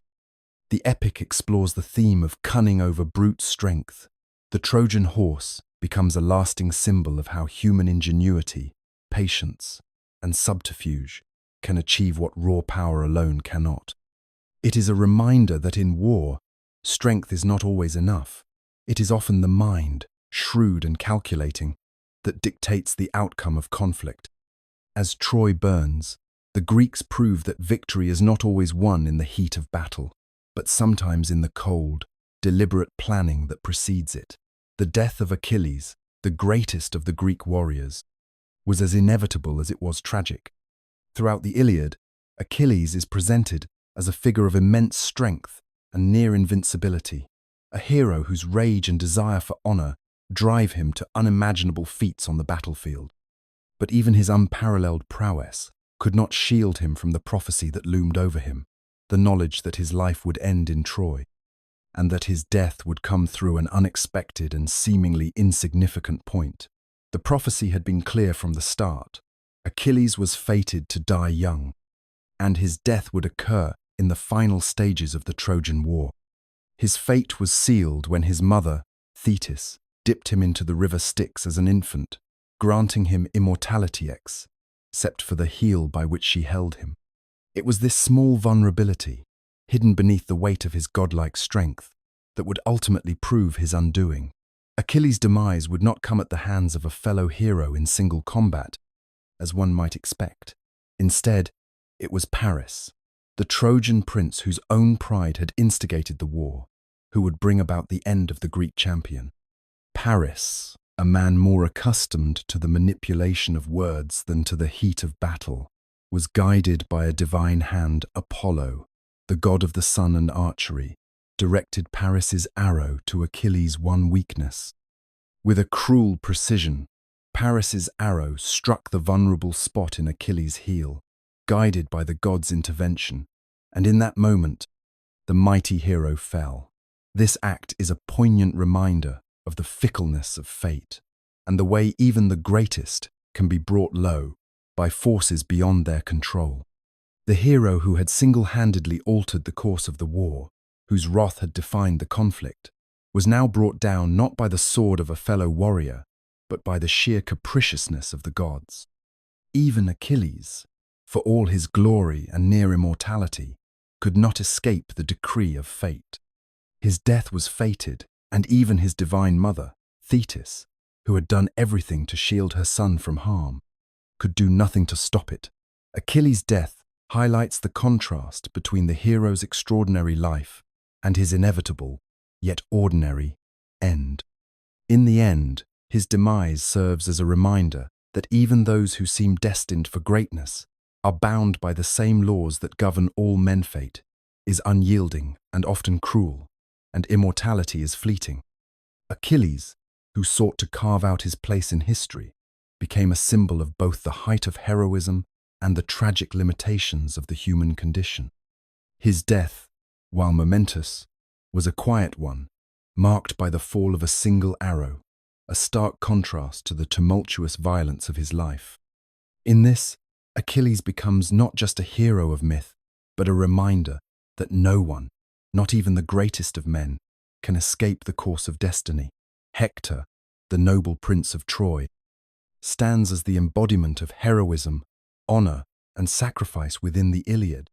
the epic explores the theme of cunning over brute strength. The Trojan horse becomes a lasting symbol of how human ingenuity, patience, and subterfuge can achieve what raw power alone cannot. It is a reminder that in war, strength is not always enough. It is often the mind, shrewd and calculating, that dictates the outcome of conflict. As Troy burns, the Greeks prove that victory is not always won in the heat of battle, but sometimes in the cold, deliberate planning that precedes it. The death of Achilles, the greatest of the Greek warriors, was as inevitable as it was tragic. Throughout the Iliad, Achilles is presented as a figure of immense strength and near invincibility, a hero whose rage and desire for honor drive him to unimaginable feats on the battlefield. But even his unparalleled prowess could not shield him from the prophecy that loomed over him, the knowledge that his life would end in Troy, and that his death would come through an unexpected and seemingly insignificant point. The prophecy had been clear from the start. Achilles was fated to die young, and his death would occur in the final stages of the Trojan War. His fate was sealed when his mother, Thetis, dipped him into the river Styx as an infant, granting him immortality except for the heel by which she held him. It was this small vulnerability, hidden beneath the weight of his godlike strength, that would ultimately prove his undoing. Achilles' demise would not come at the hands of a fellow hero in single combat, as one might expect. Instead, it was Paris, the Trojan prince whose own pride had instigated the war, who would bring about the end of the Greek champion. Paris, a man more accustomed to the manipulation of words than to the heat of battle, was guided by a divine hand. Apollo, the god of the sun and archery, directed Paris's arrow to Achilles' one weakness. With a cruel precision, Paris's arrow struck the vulnerable spot in Achilles' heel, guided by the god's intervention, and in that moment, the mighty hero fell. This act is a poignant reminder of the fickleness of fate, and the way even the greatest can be brought low by forces beyond their control. The hero who had single-handedly altered the course of the war, whose wrath had defined the conflict, was now brought down not by the sword of a fellow warrior, but by the sheer capriciousness of the gods. Even Achilles, for all his glory and near immortality, could not escape the decree of fate. His death was fated, and even his divine mother, Thetis, who had done everything to shield her son from harm, could do nothing to stop it. Achilles' death highlights the contrast between the hero's extraordinary life and his inevitable, yet ordinary, end. In the end, his demise serves as a reminder that even those who seem destined for greatness are bound by the same laws that govern all men. Fate is unyielding and often cruel, and immortality is fleeting. Achilles, who sought to carve out his place in history, became a symbol of both the height of heroism and the tragic limitations of the human condition. His death, while momentous, was a quiet one, marked by the fall of a single arrow, a stark contrast to the tumultuous violence of his life. In this, Achilles becomes not just a hero of myth, but a reminder that no one, not even the greatest of men, can escape the course of destiny. Hector, the noble prince of Troy, stands as the embodiment of heroism, honor, and sacrifice within the Iliad.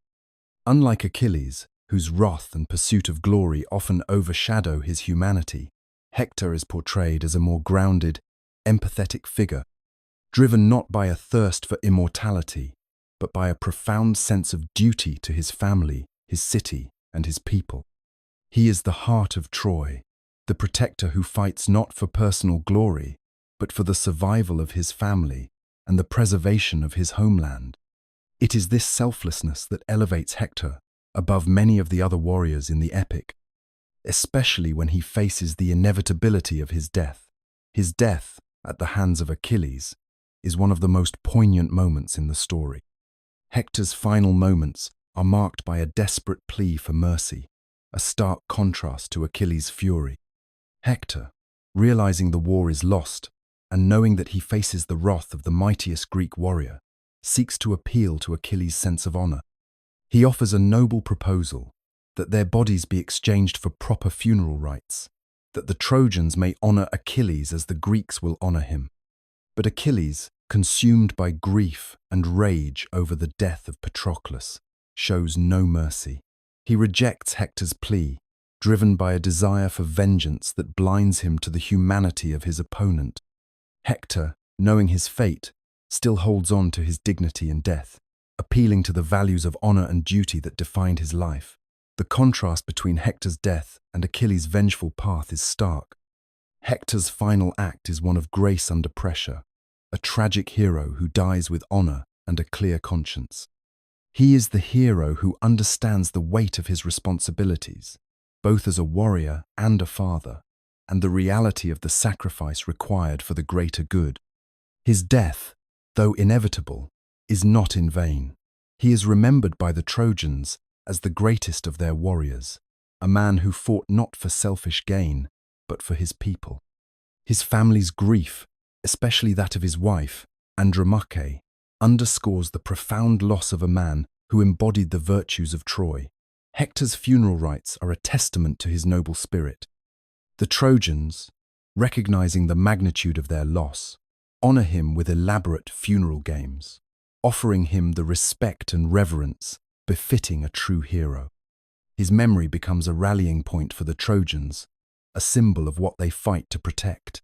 Unlike Achilles, whose wrath and pursuit of glory often overshadow his humanity, Hector is portrayed as a more grounded, empathetic figure, driven not by a thirst for immortality, but by a profound sense of duty to his family, his city, and his people. He is the heart of Troy, the protector who fights not for personal glory, but for the survival of his family and the preservation of his homeland. It is this selflessness that elevates Hector above many of the other warriors in the epic, especially when he faces the inevitability of his death. His death, at the hands of Achilles, is one of the most poignant moments in the story. Hector's final moments are marked by a desperate plea for mercy, a stark contrast to Achilles' fury. Hector, realizing the war is lost, and knowing that he faces the wrath of the mightiest Greek warrior, seeks to appeal to Achilles' sense of honor. He offers a noble proposal, that their bodies be exchanged for proper funeral rites, that the Trojans may honor Achilles as the Greeks will honor him. But Achilles, consumed by grief and rage over the death of Patroclus, shows no mercy. He rejects Hector's plea, driven by a desire for vengeance that blinds him to the humanity of his opponent. Hector, knowing his fate, still holds on to his dignity in death, appealing to the values of honor and duty that defined his life. The contrast between Hector's death and Achilles' vengeful path is stark. Hector's final act is one of grace under pressure, a tragic hero who dies with honor and a clear conscience. He is the hero who understands the weight of his responsibilities, both as a warrior and a father, and the reality of the sacrifice required for the greater good. His death, though inevitable, is not in vain. He is remembered by the Trojans as the greatest of their warriors, a man who fought not for selfish gain, but for his people. His family's grief, especially that of his wife, Andromache, underscores the profound loss of a man who embodied the virtues of Troy. Hector's funeral rites are a testament to his noble spirit. The Trojans, recognizing the magnitude of their loss, honor him with elaborate funeral games, offering him the respect and reverence befitting a true hero. His memory becomes a rallying point for the Trojans, a symbol of what they fight to protect.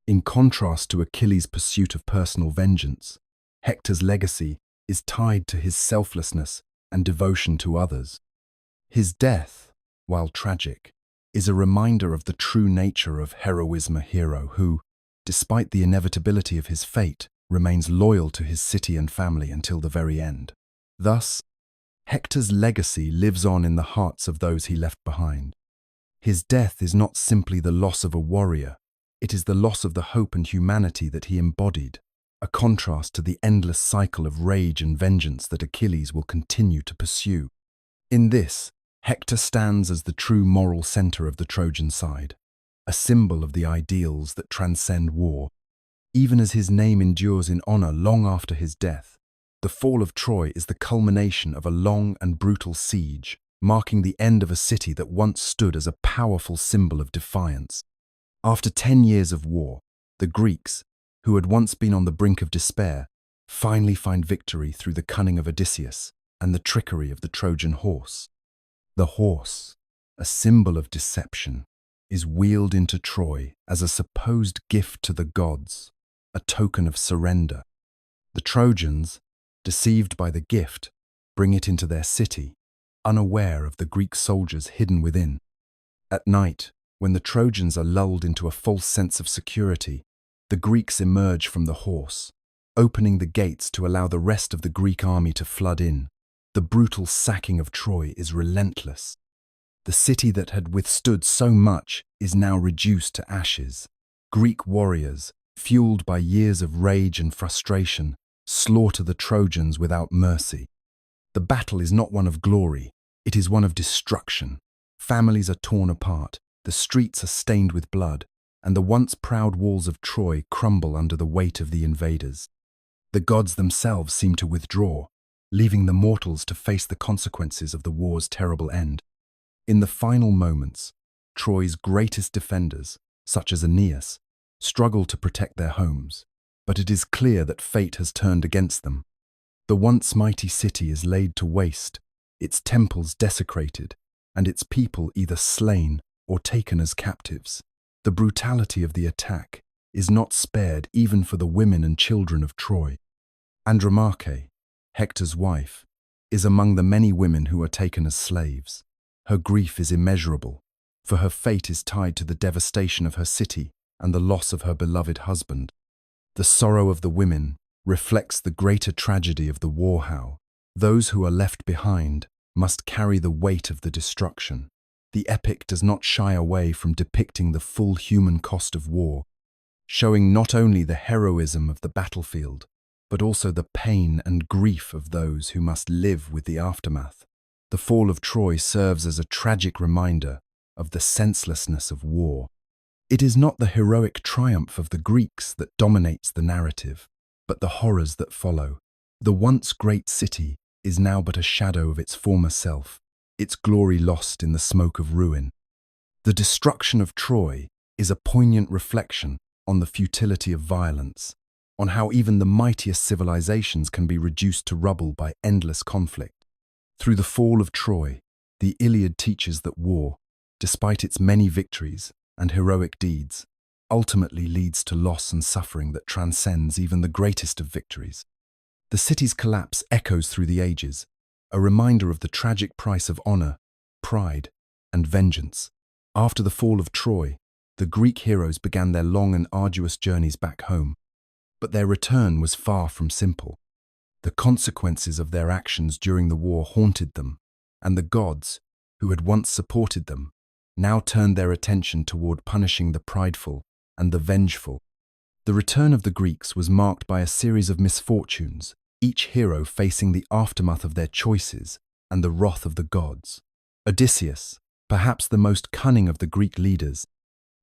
In contrast to Achilles' pursuit of personal vengeance, Hector's legacy is tied to his selflessness and devotion to others. His death, while tragic, is a reminder of the true nature of heroism, a hero who, despite the inevitability of his fate, remains loyal to his city and family until the very end. Thus, Hector's legacy lives on in the hearts of those he left behind. His death is not simply the loss of a warrior, it is the loss of the hope and humanity that he embodied, a contrast to the endless cycle of rage and vengeance that Achilles will continue to pursue. In this, Hector stands as the true moral center of the Trojan side, a symbol of the ideals that transcend war. Even as his name endures in honor long after his death, the fall of Troy is the culmination of a long and brutal siege, marking the end of a city that once stood as a powerful symbol of defiance. After 10 years of war, the Greeks, who had once been on the brink of despair, finally find victory through the cunning of Odysseus and the trickery of the Trojan horse. The horse, a symbol of deception, is wheeled into Troy as a supposed gift to the gods, a token of surrender. The Trojans, deceived by the gift, bring it into their city, unaware of the Greek soldiers hidden within. At night, when the Trojans are lulled into a false sense of security, the Greeks emerge from the horse, opening the gates to allow the rest of the Greek army to flood in. The brutal sacking of Troy is relentless. The city that had withstood so much is now reduced to ashes. Greek warriors, fueled by years of rage and frustration, slaughter the Trojans without mercy. The battle is not one of glory, it is one of destruction. Families are torn apart, the streets are stained with blood, and the once proud walls of Troy crumble under the weight of the invaders. The gods themselves seem to withdraw, leaving the mortals to face the consequences of the war's terrible end. In the final moments, Troy's greatest defenders, such as Aeneas, struggle to protect their homes, but it is clear that fate has turned against them. The once mighty city is laid to waste, its temples desecrated, and its people either slain or taken as captives. The brutality of the attack is not spared even for the women and children of Troy. Andromache, Hector's wife, is among the many women who are taken as slaves. Her grief is immeasurable, for her fate is tied to the devastation of her city and the loss of her beloved husband. The sorrow of the women reflects the greater tragedy of the war. How those who are left behind must carry the weight of the destruction. The epic does not shy away from depicting the full human cost of war, showing not only the heroism of the battlefield, but also the pain and grief of those who must live with the aftermath. The fall of Troy serves as a tragic reminder of the senselessness of war. It is not the heroic triumph of the Greeks that dominates the narrative, but the horrors that follow. The once great city is now but a shadow of its former self, its glory lost in the smoke of ruin. The destruction of Troy is a poignant reflection on the futility of violence, on how even the mightiest civilizations can be reduced to rubble by endless conflict. Through the fall of Troy, the Iliad teaches that war, despite its many victories and heroic deeds, ultimately leads to loss and suffering that transcends even the greatest of victories. The city's collapse echoes through the ages, a reminder of the tragic price of honor, pride, and vengeance. After the fall of Troy, the Greek heroes began their long and arduous journeys back home. But their return was far from simple. The consequences of their actions during the war haunted them, and the gods, who had once supported them, now turned their attention toward punishing the prideful and the vengeful. The return of the Greeks was marked by a series of misfortunes, each hero facing the aftermath of their choices and the wrath of the gods. Odysseus, perhaps the most cunning of the Greek leaders,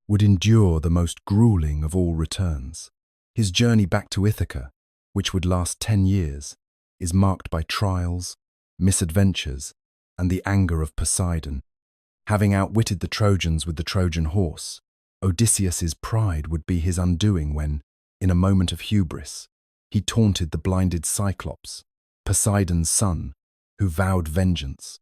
would endure the most grueling of all returns. His journey back to Ithaca, which would last 10 years, is marked by trials, misadventures, and the anger of Poseidon. Having outwitted the Trojans with the Trojan horse, Odysseus's pride would be his undoing when, in a moment of hubris, he taunted the blinded Cyclops, Poseidon's son, who vowed vengeance.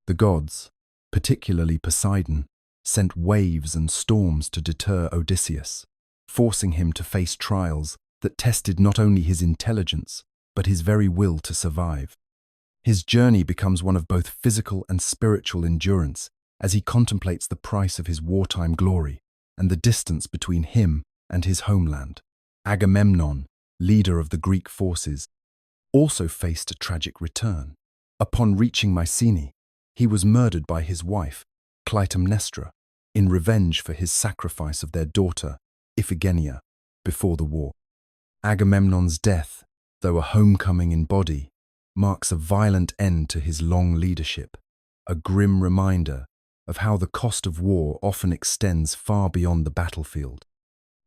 The gods, particularly Poseidon, sent waves and storms to deter Odysseus, forcing him to face trials that tested not only his intelligence, but his very will to survive. His journey becomes one of both physical and spiritual endurance as he contemplates the price of his wartime glory and the distance between him and his homeland. Agamemnon, leader of the Greek forces, also faced a tragic return. Upon reaching Mycenae, he was murdered by his wife, Clytemnestra, in revenge for his sacrifice of their daughter, Iphigenia, before the war. Agamemnon's death, though a homecoming in body, marks a violent end to his long leadership, a grim reminder of how the cost of war often extends far beyond the battlefield.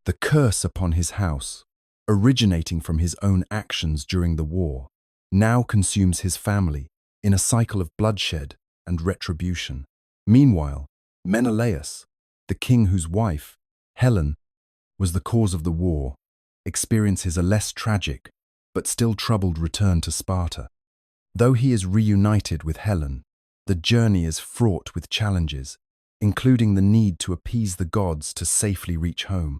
The curse upon his house, originating from his own actions during the war, now consumes his family in a cycle of bloodshed and retribution. Meanwhile, Menelaus, the king whose wife, Helen, was the cause of the war, experiences a less tragic but still troubled return to Sparta. Though he is reunited with Helen, the journey is fraught with challenges, including the need to appease the gods to safely reach home.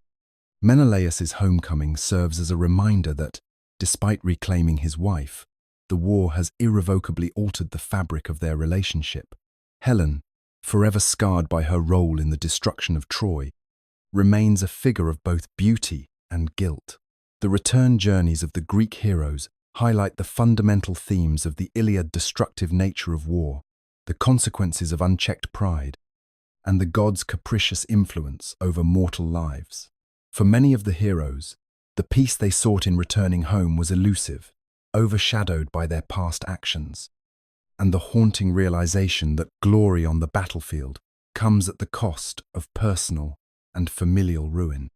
Menelaus's homecoming serves as a reminder that, despite reclaiming his wife, the war has irrevocably altered the fabric of their relationship. Helen, forever scarred by her role in the destruction of Troy, remains a figure of both beauty and guilt. The return journeys of the Greek heroes highlight the fundamental themes of the Iliad: destructive nature of war, the consequences of unchecked pride, and the gods' capricious influence over mortal lives. For many of the heroes, the peace they sought in returning home was elusive, overshadowed by their past actions, and the haunting realization that glory on the battlefield comes at the cost of personal and familial ruin.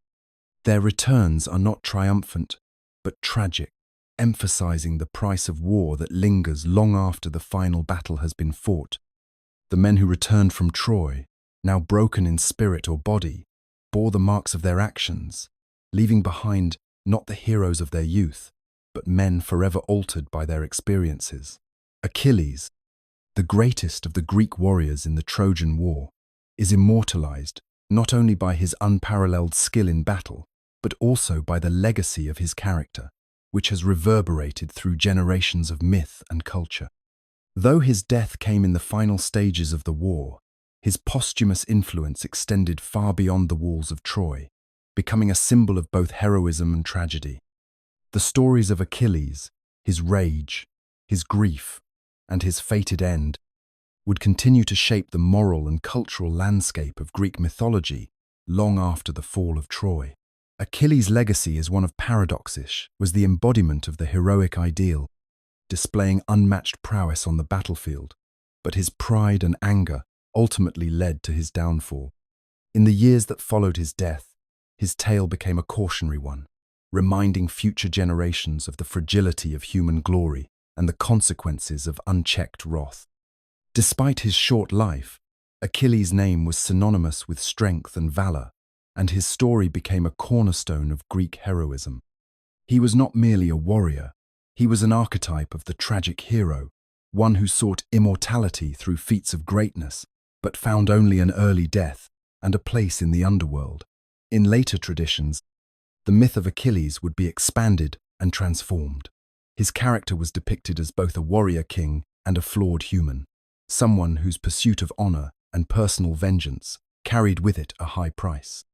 Their returns are not triumphant, but tragic, emphasizing the price of war that lingers long after the final battle has been fought. The men who returned from Troy, now broken in spirit or body, bore the marks of their actions, leaving behind not the heroes of their youth, but men forever altered by their experiences. Achilles, the greatest of the Greek warriors in the Trojan War, is immortalized not only by his unparalleled skill in battle, but also by the legacy of his character, which has reverberated through generations of myth and culture. Though his death came in the final stages of the war, his posthumous influence extended far beyond the walls of Troy, becoming a symbol of both heroism and tragedy. The stories of Achilles, his rage, his grief, and his fated end would continue to shape the moral and cultural landscape of Greek mythology long after the fall of Troy. Achilles' legacy is one of paradoxes, was the embodiment of the heroic ideal, displaying unmatched prowess on the battlefield, but his pride and anger ultimately led to his downfall. In the years that followed his death, his tale became a cautionary one, reminding future generations of the fragility of human glory and the consequences of unchecked wrath. Despite his short life, Achilles' name was synonymous with strength and valor, and his story became a cornerstone of Greek heroism. He was not merely a warrior, he was an archetype of the tragic hero, one who sought immortality through feats of greatness, but found only an early death and a place in the underworld. In later traditions, the myth of Achilles would be expanded and transformed. His character was depicted as both a warrior king and a flawed human, someone whose pursuit of honor and personal vengeance carried with it a high price.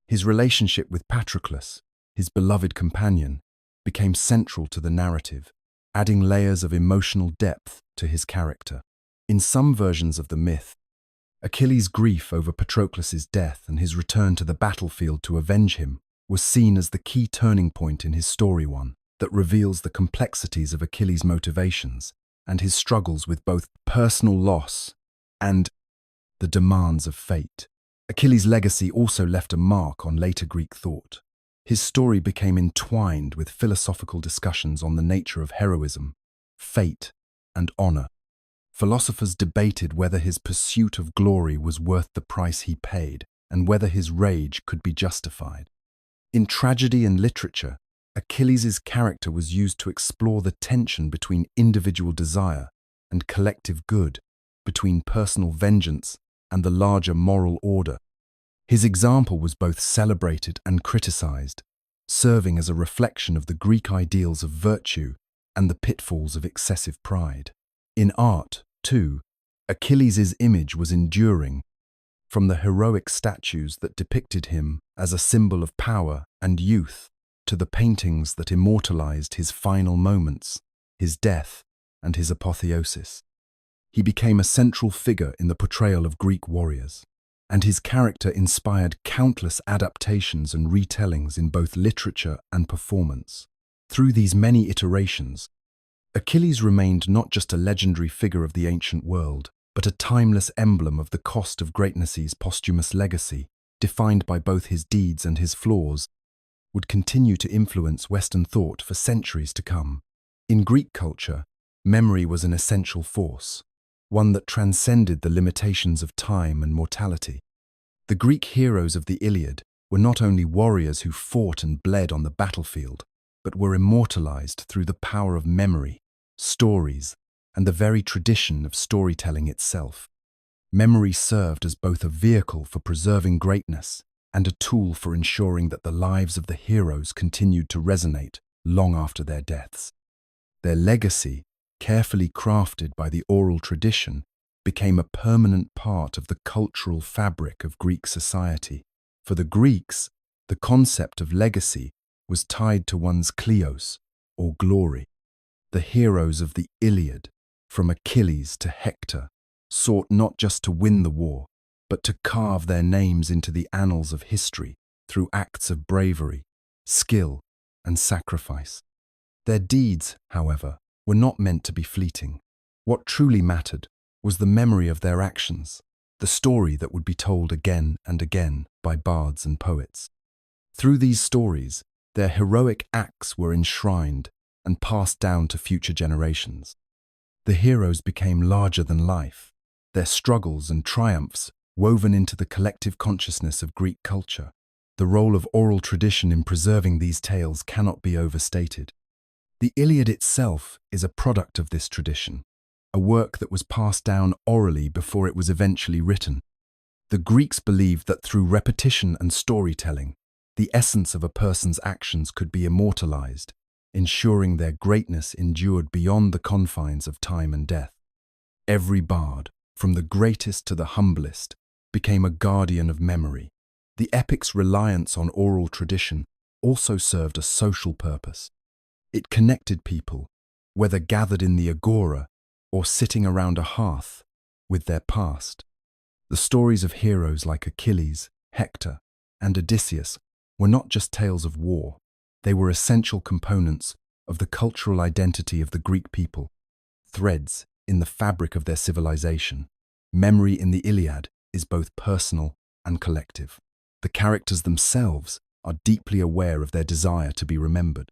His relationship with Patroclus, his beloved companion, became central to the narrative, adding layers of emotional depth to his character. In some versions of the myth, Achilles' grief over Patroclus' death and his return to the battlefield to avenge him was seen as the key turning point in his story, one that reveals the complexities of Achilles' motivations and his struggles with both personal loss and the demands of fate. Achilles' legacy also left a mark on later Greek thought. His story became entwined with philosophical discussions on the nature of heroism, fate, and honor. Philosophers debated whether his pursuit of glory was worth the price he paid and whether his rage could be justified. In tragedy and literature, Achilles' character was used to explore the tension between individual desire and collective good, between personal vengeance and the larger moral order. His example was both celebrated and criticized, serving as a reflection of the Greek ideals of virtue and the pitfalls of excessive pride. In art, too, Achilles' image was enduring, from the heroic statues that depicted him as a symbol of power and youth to the paintings that immortalized his final moments, his death, and his apotheosis. He became a central figure in the portrayal of Greek warriors, and his character inspired countless adaptations and retellings in both literature and performance. Through these many iterations, Achilles remained not just a legendary figure of the ancient world, but a timeless emblem of the cost of greatness's posthumous legacy, defined by both his deeds and his flaws, would continue to influence Western thought for centuries to come. In Greek culture, memory was an essential force, one that transcended the limitations of time and mortality. The Greek heroes of the Iliad were not only warriors who fought and bled on the battlefield, but were immortalized through the power of memory, stories, and the very tradition of storytelling itself. Memory served as both a vehicle for preserving greatness and a tool for ensuring that the lives of the heroes continued to resonate long after their deaths. Their legacy, carefully crafted by the oral tradition, became a permanent part of the cultural fabric of Greek society. For the Greeks, the concept of legacy was tied to one's kleos, or glory. The heroes of the Iliad, from Achilles to Hector, sought not just to win the war, but to carve their names into the annals of history through acts of bravery, skill, and sacrifice. Their deeds, however, were not meant to be fleeting. What truly mattered was the memory of their actions, the story that would be told again and again by bards and poets. Through these stories, their heroic acts were enshrined and passed down to future generations. The heroes became larger than life, their struggles and triumphs woven into the collective consciousness of Greek culture. The role of oral tradition in preserving these tales cannot be overstated. The Iliad itself is a product of this tradition, a work that was passed down orally before it was eventually written. The Greeks believed that through repetition and storytelling, the essence of a person's actions could be immortalized, ensuring their greatness endured beyond the confines of time and death. Every bard, from the greatest to the humblest, became a guardian of memory. The epic's reliance on oral tradition also served a social purpose. It connected people, whether gathered in the agora or sitting around a hearth, with their past. The stories of heroes like Achilles, Hector, and Odysseus were not just tales of war. They were essential components of the cultural identity of the Greek people, threads in the fabric of their civilization. Memory in the Iliad is both personal and collective. The characters themselves are deeply aware of their desire to be remembered.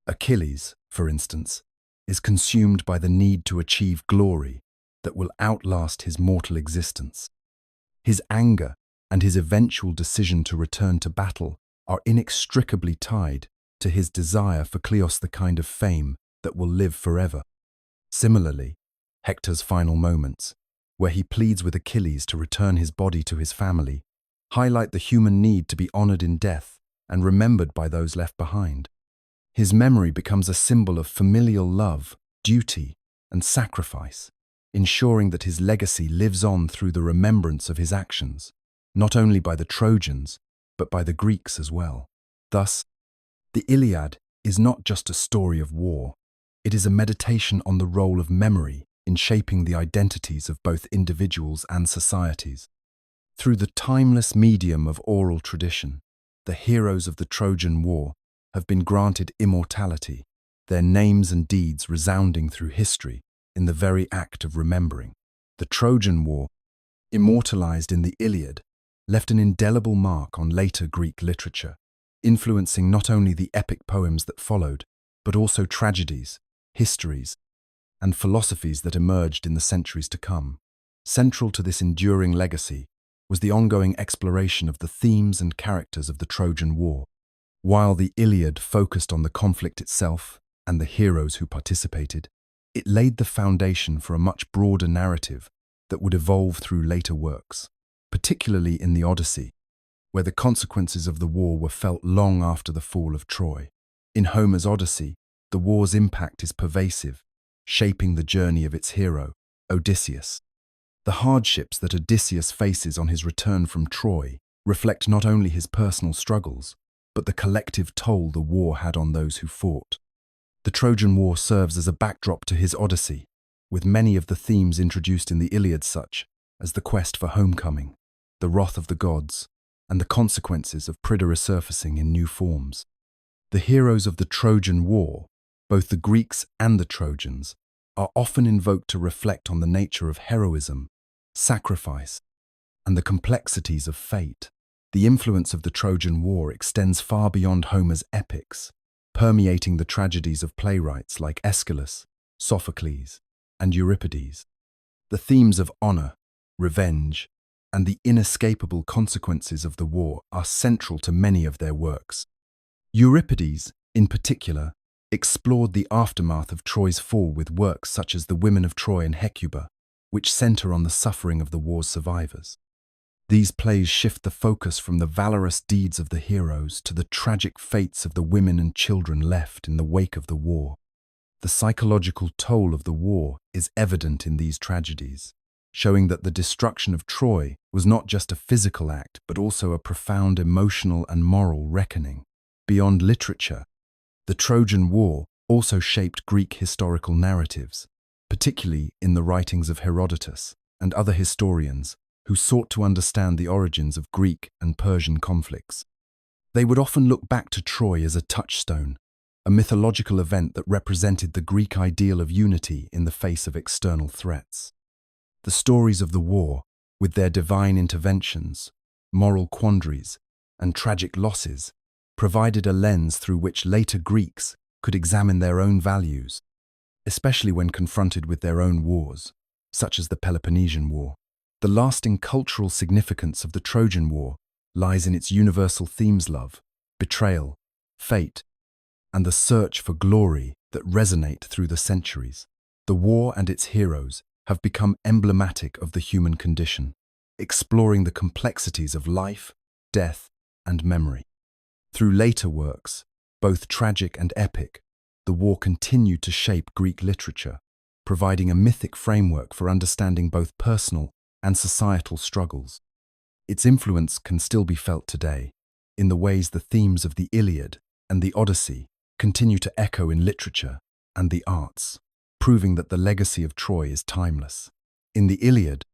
Achilles, for instance, is consumed by the need to achieve glory that will outlast his mortal existence. His anger and his eventual decision to return to battle are inextricably tied to his desire for kleos, the kind of fame that will live forever. Similarly, Hector's final moments, where he pleads with Achilles to return his body to his family, highlight the human need to be honored in death and remembered by those left behind. His memory becomes a symbol of familial love, duty, and sacrifice, ensuring that his legacy lives on through the remembrance of his actions, not only by the Trojans, but by the Greeks as well. Thus, the Iliad is not just a story of war, it is a meditation on the role of memory in shaping the identities of both individuals and societies. Through the timeless medium of oral tradition, the heroes of the Trojan War have been granted immortality, their names and deeds resounding through history in the very act of remembering. The Trojan War, immortalized in the Iliad, left an indelible mark on later Greek literature, influencing not only the epic poems that followed, but also tragedies, histories, and philosophies that emerged in the centuries to come. Central to this enduring legacy was the ongoing exploration of the themes and characters of the Trojan War. While the Iliad focused on the conflict itself and the heroes who participated, it laid the foundation for a much broader narrative that would evolve through later works, particularly in the Odyssey, where the consequences of the war were felt long after the fall of Troy. In Homer's Odyssey, the war's impact is pervasive, shaping the journey of its hero, Odysseus. The hardships that Odysseus faces on his return from Troy reflect not only his personal struggles, but the collective toll the war had on those who fought. The Trojan War serves as a backdrop to his Odyssey, with many of the themes introduced in the Iliad such as the quest for homecoming, the wrath of the gods, and the consequences of Prida resurfacing in new forms. The heroes of the Trojan War, both the Greeks and the Trojans, are often invoked to reflect on the nature of heroism, sacrifice, and the complexities of fate. The influence of the Trojan War extends far beyond Homer's epics, permeating the tragedies of playwrights like Aeschylus, Sophocles, and Euripides. The themes of honor, revenge, and the inescapable consequences of the war are central to many of their works. Euripides, in particular, explored the aftermath of Troy's fall with works such as The Women of Troy and Hecuba, which center on the suffering of the war's survivors. These plays shift the focus from the valorous deeds of the heroes to the tragic fates of the women and children left in the wake of the war. The psychological toll of the war is evident in these tragedies, showing that the destruction of Troy was not just a physical act, but also a profound emotional and moral reckoning. Beyond literature, the Trojan War also shaped Greek historical narratives, particularly in the writings of Herodotus and other historians who sought to understand the origins of Greek and Persian conflicts. They would often look back to Troy as a touchstone, a mythological event that represented the Greek ideal of unity in the face of external threats. The stories of the war, with their divine interventions, moral quandaries, and tragic losses, provided a lens through which later Greeks could examine their own values, especially when confronted with their own wars, such as the Peloponnesian War. The lasting cultural significance of the Trojan War lies in its universal themes: love, betrayal, fate, and the search for glory that resonate through the centuries. The war and its heroes have become emblematic of the human condition, exploring the complexities of life, death, and memory. Through later works, both tragic and epic, the war continued to shape Greek literature, providing a mythic framework for understanding both personal and societal struggles. Its influence can still be felt today, in the ways the themes of the Iliad and the Odyssey continue to echo in literature and the arts, proving that the legacy of Troy is timeless. In the Iliad,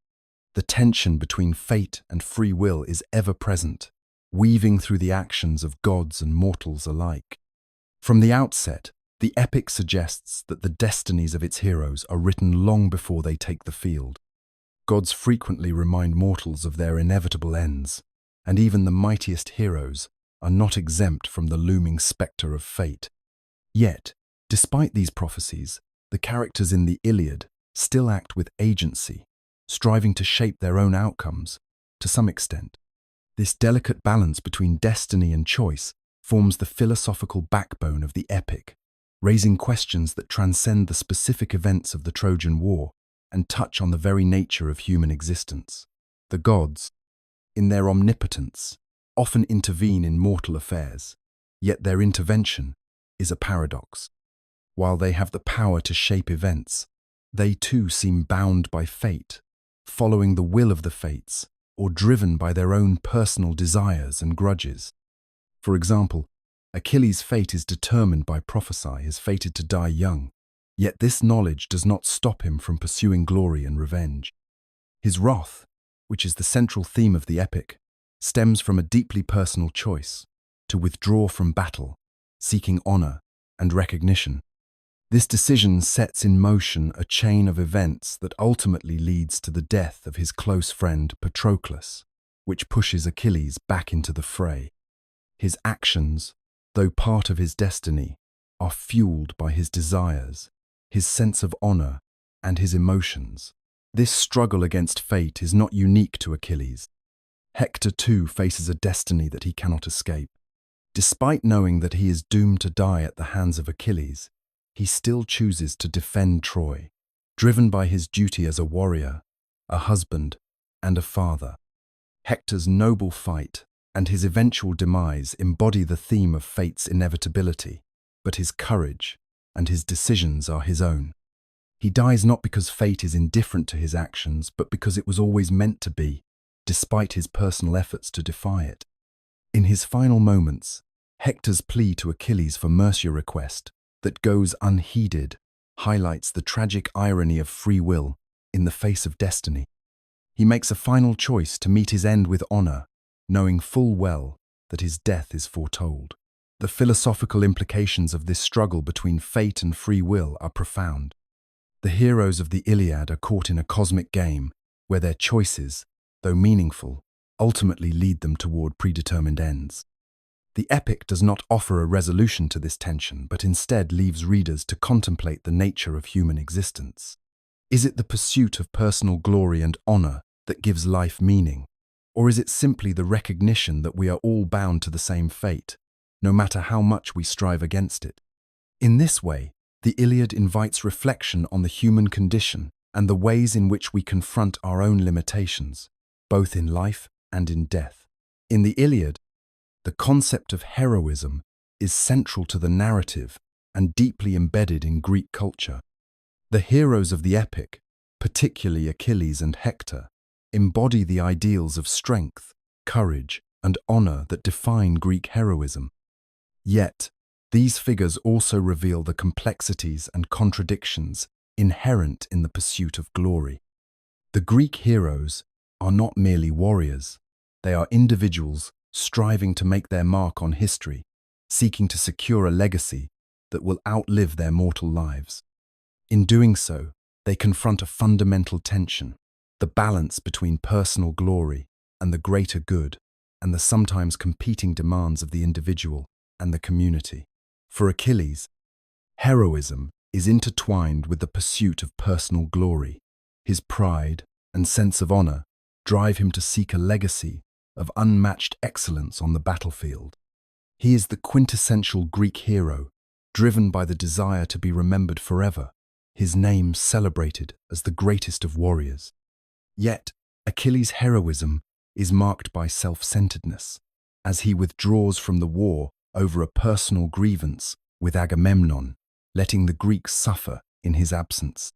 the tension between fate and free will is ever present, weaving through the actions of gods and mortals alike. From the outset, the epic suggests that the destinies of its heroes are written long before they take the field. Gods frequently remind mortals of their inevitable ends, and even the mightiest heroes are not exempt from the looming spectre of fate. Yet, despite these prophecies, the characters in the Iliad still act with agency, striving to shape their own outcomes, to some extent. This delicate balance between destiny and choice forms the philosophical backbone of the epic, raising questions that transcend the specific events of the Trojan War and touch on the very nature of human existence. The gods, in their omnipotence, often intervene in mortal affairs, yet their intervention is a paradox. While they have the power to shape events, they too seem bound by fate, following the will of the fates, or driven by their own personal desires and grudges. For example, Achilles' fate is determined by prophecy, is fated to die young, yet this knowledge does not stop him from pursuing glory and revenge. His wrath, which is the central theme of the epic, stems from a deeply personal choice to withdraw from battle, seeking honor and recognition. This decision sets in motion a chain of events that ultimately leads to the death of his close friend Patroclus, which pushes Achilles back into the fray. His actions, though part of his destiny, are fueled by his desires, his sense of honor, and his emotions. This struggle against fate is not unique to Achilles. Hector too faces a destiny that he cannot escape. Despite knowing that he is doomed to die at the hands of Achilles, he still chooses to defend Troy, driven by his duty as a warrior, a husband, and a father. Hector's noble fight and his eventual demise embody the theme of fate's inevitability, but his courage and his decisions are his own. He dies not because fate is indifferent to his actions, but because it was always meant to be, despite his personal efforts to defy it. In his final moments, Hector's plea to Achilles for mercy request that goes unheeded highlights the tragic irony of free will in the face of destiny. He makes a final choice to meet his end with honor, knowing full well that his death is foretold. The philosophical implications of this struggle between fate and free will are profound. The heroes of the Iliad are caught in a cosmic game where their choices, though meaningful, ultimately lead them toward predetermined ends. The epic does not offer a resolution to this tension, but instead leaves readers to contemplate the nature of human existence. Is it the pursuit of personal glory and honor that gives life meaning? Or is it simply the recognition that we are all bound to the same fate, no matter how much we strive against it? In this way, the Iliad invites reflection on the human condition and the ways in which we confront our own limitations, both in life and in death. In the Iliad, the concept of heroism is central to the narrative and deeply embedded in Greek culture. The heroes of the epic, particularly Achilles and Hector, embody the ideals of strength, courage, and honor that define Greek heroism. Yet, these figures also reveal the complexities and contradictions inherent in the pursuit of glory. The Greek heroes are not merely warriors, they are individuals striving to make their mark on history, seeking to secure a legacy that will outlive their mortal lives. In doing so, they confront a fundamental tension, the balance between personal glory and the greater good, and the sometimes competing demands of the individual and the community. For Achilles, heroism is intertwined with the pursuit of personal glory. His pride and sense of honor drive him to seek a legacy of unmatched excellence on the battlefield. He is the quintessential Greek hero, driven by the desire to be remembered forever, his name celebrated as the greatest of warriors. Yet, Achilles' heroism is marked by self-centeredness, as he withdraws from the war over a personal grievance with Agamemnon, letting the Greeks suffer in his absence.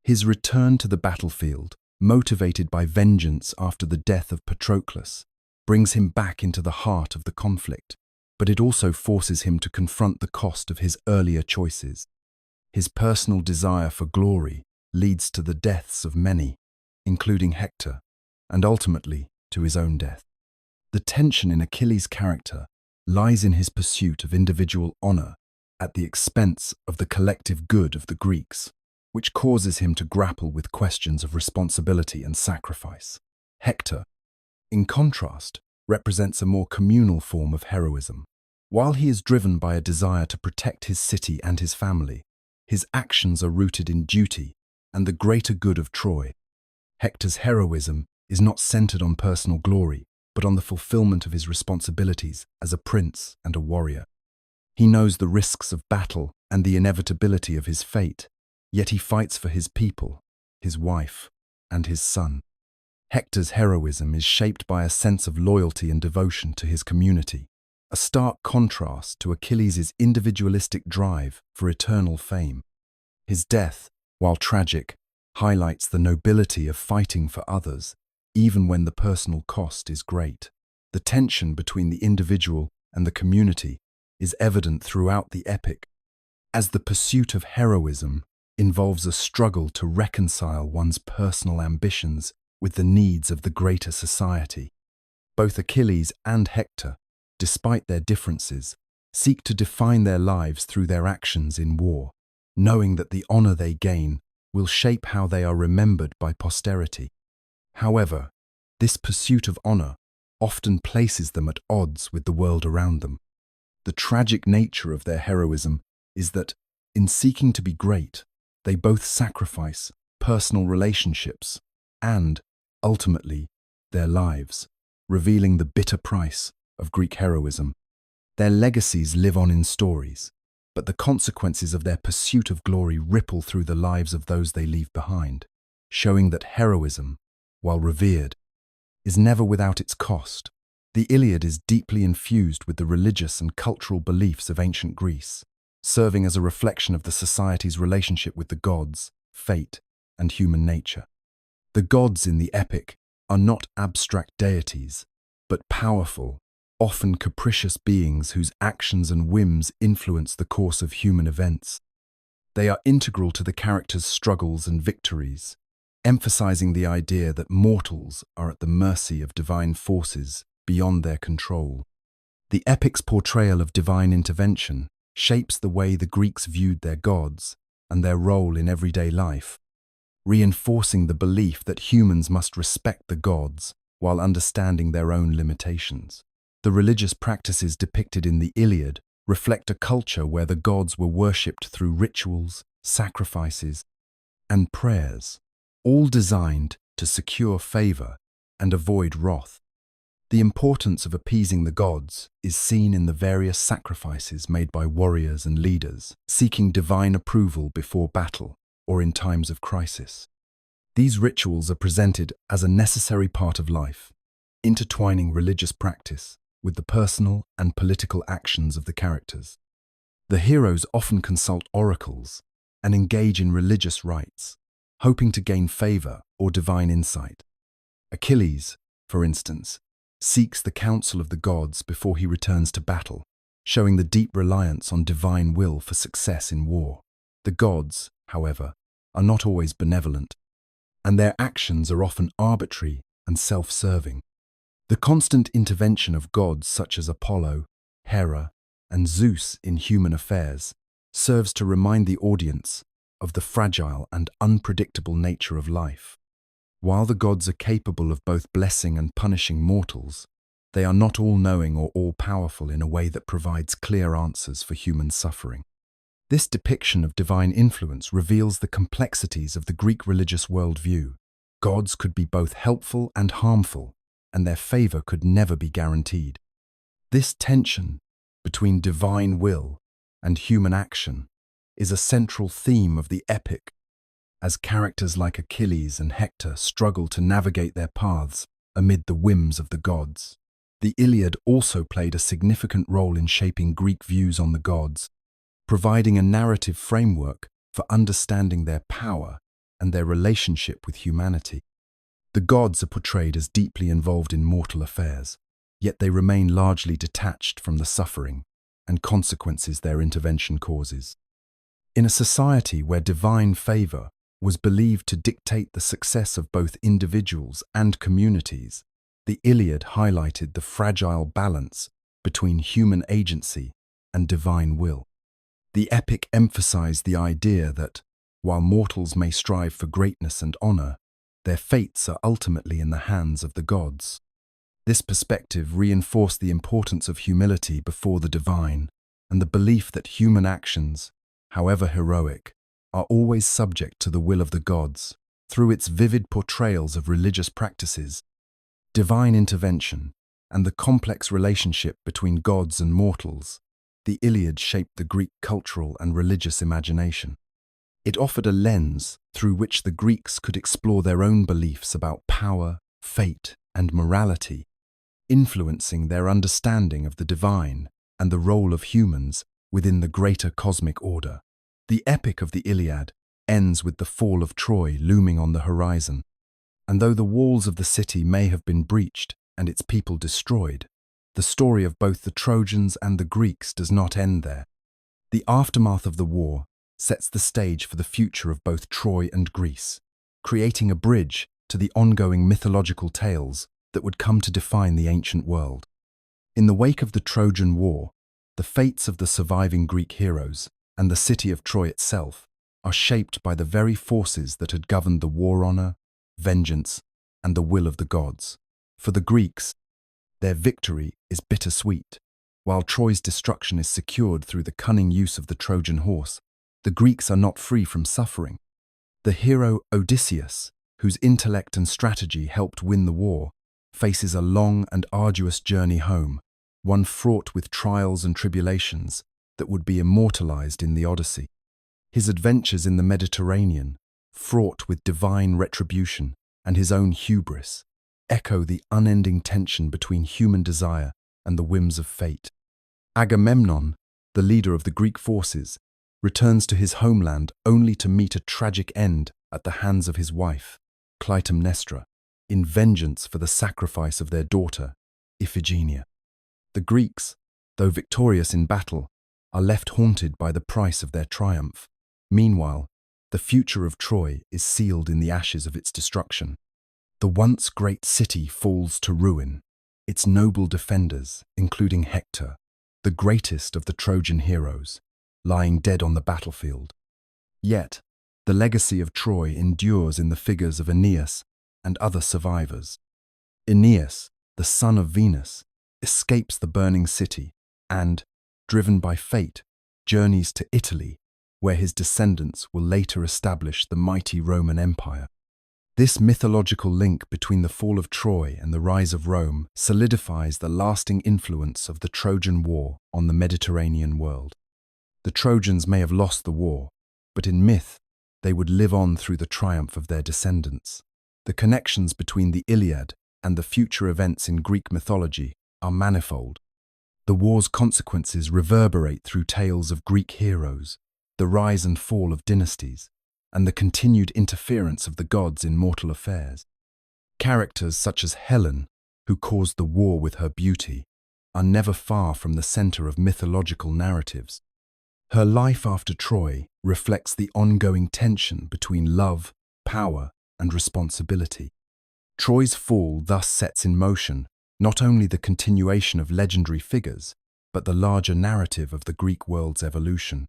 His return to the battlefield, motivated by vengeance after the death of Patroclus, brings him back into the heart of the conflict, but it also forces him to confront the cost of his earlier choices. His personal desire for glory leads to the deaths of many, including Hector, and ultimately to his own death. The tension in Achilles' character lies in his pursuit of individual honor at the expense of the collective good of the Greeks, which causes him to grapple with questions of responsibility and sacrifice. Hector, in contrast, represents a more communal form of heroism. While he is driven by a desire to protect his city and his family, his actions are rooted in duty and the greater good of Troy. Hector's heroism is not centered on personal glory, but on the fulfillment of his responsibilities as a prince and a warrior. He knows the risks of battle and the inevitability of his fate, yet he fights for his people, his wife, and his son. Hector's heroism is shaped by a sense of loyalty and devotion to his community, a stark contrast to Achilles' individualistic drive for eternal fame. His death, while tragic, highlights the nobility of fighting for others, even when the personal cost is great. The tension between the individual and the community is evident throughout the epic, as the pursuit of heroism involves a struggle to reconcile one's personal ambitions with the needs of the greater society. Both Achilles and Hector, despite their differences, seek to define their lives through their actions in war, knowing that the honor they gain will shape how they are remembered by posterity. However, this pursuit of honor often places them at odds with the world around them. The tragic nature of their heroism is that, in seeking to be great, they both sacrifice personal relationships and, ultimately, their lives, revealing the bitter price of Greek heroism. Their legacies live on in stories, but the consequences of their pursuit of glory ripple through the lives of those they leave behind, showing that heroism, while revered, is never without its cost. The Iliad is deeply infused with the religious and cultural beliefs of ancient Greece, serving as a reflection of the society's relationship with the gods, fate, and human nature. The gods in the epic are not abstract deities, but powerful, often capricious beings whose actions and whims influence the course of human events. They are integral to the characters' struggles and victories, emphasizing the idea that mortals are at the mercy of divine forces beyond their control. The epic's portrayal of divine intervention shapes the way the Greeks viewed their gods and their role in everyday life, reinforcing the belief that humans must respect the gods while understanding their own limitations. The religious practices depicted in the Iliad reflect a culture where the gods were worshipped through rituals, sacrifices, and prayers, all designed to secure favor and avoid wrath. The importance of appeasing the gods is seen in the various sacrifices made by warriors and leaders, seeking divine approval before battle or in times of crisis. These rituals are presented as a necessary part of life, intertwining religious practice with the personal and political actions of the characters. The heroes often consult oracles and engage in religious rites, hoping to gain favor or divine insight. Achilles, for instance, seeks the counsel of the gods before he returns to battle, showing the deep reliance on divine will for success in war. The gods, however, are not always benevolent, and their actions are often arbitrary and self-serving. The constant intervention of gods such as Apollo, Hera, and Zeus in human affairs serves to remind the audience of the fragile and unpredictable nature of life. While the gods are capable of both blessing and punishing mortals, they are not all-knowing or all-powerful in a way that provides clear answers for human suffering. This depiction of divine influence reveals the complexities of the Greek religious worldview. Gods could be both helpful and harmful, and their favor could never be guaranteed. This tension between divine will and human action is a central theme of the epic, as characters like Achilles and Hector struggle to navigate their paths amid the whims of the gods. The Iliad also played a significant role in shaping Greek views on the gods, providing a narrative framework for understanding their power and their relationship with humanity. The gods are portrayed as deeply involved in mortal affairs, yet they remain largely detached from the suffering and consequences their intervention causes. In a society where divine favor was believed to dictate the success of both individuals and communities, the Iliad highlighted the fragile balance between human agency and divine will. The epic emphasized the idea that, while mortals may strive for greatness and honor, their fates are ultimately in the hands of the gods. This perspective reinforced the importance of humility before the divine and the belief that human actions, however heroic, are always subject to the will of the gods. Through its vivid portrayals of religious practices, divine intervention, and the complex relationship between gods and mortals, the Iliad shaped the Greek cultural and religious imagination. It offered a lens through which the Greeks could explore their own beliefs about power, fate, and morality, influencing their understanding of the divine and the role of humans within the greater cosmic order. The epic of the Iliad ends with the fall of Troy looming on the horizon, and though the walls of the city may have been breached and its people destroyed, the story of both the Trojans and the Greeks does not end there. The aftermath of the war sets the stage for the future of both Troy and Greece, creating a bridge to the ongoing mythological tales that would come to define the ancient world. In the wake of the Trojan War, the fates of the surviving Greek heroes and the city of Troy itself are shaped by the very forces that had governed the war honor, vengeance, and the will of the gods. For the Greeks, their victory is bittersweet. While Troy's destruction is secured through the cunning use of the Trojan horse, the Greeks are not free from suffering. The hero Odysseus, whose intellect and strategy helped win the war, faces a long and arduous journey home, one fraught with trials and tribulations that would be immortalized in the Odyssey. His adventures in the Mediterranean, fraught with divine retribution and his own hubris, echo the unending tension between human desire and the whims of fate. Agamemnon, the leader of the Greek forces, returns to his homeland only to meet a tragic end at the hands of his wife, Clytemnestra, in vengeance for the sacrifice of their daughter, Iphigenia. The Greeks, though victorious in battle, are left haunted by the price of their triumph. Meanwhile, the future of Troy is sealed in the ashes of its destruction. The once great city falls to ruin, its noble defenders, including Hector, the greatest of the Trojan heroes, lying dead on the battlefield. Yet, the legacy of Troy endures in the figures of Aeneas and other survivors. Aeneas, the son of Venus, escapes the burning city and, driven by fate, journeys to Italy, where his descendants will later establish the mighty Roman Empire. This mythological link between the fall of Troy and the rise of Rome solidifies the lasting influence of the Trojan War on the Mediterranean world. The Trojans may have lost the war, but in myth, they would live on through the triumph of their descendants. The connections between the Iliad and the future events in Greek mythology are manifold. The war's consequences reverberate through tales of Greek heroes, the rise and fall of dynasties, and the continued interference of the gods in mortal affairs. Characters such as Helen, who caused the war with her beauty, are never far from the center of mythological narratives. Her life after Troy reflects the ongoing tension between love, power, and responsibility. Troy's fall thus sets in motion not only the continuation of legendary figures, but the larger narrative of the Greek world's evolution.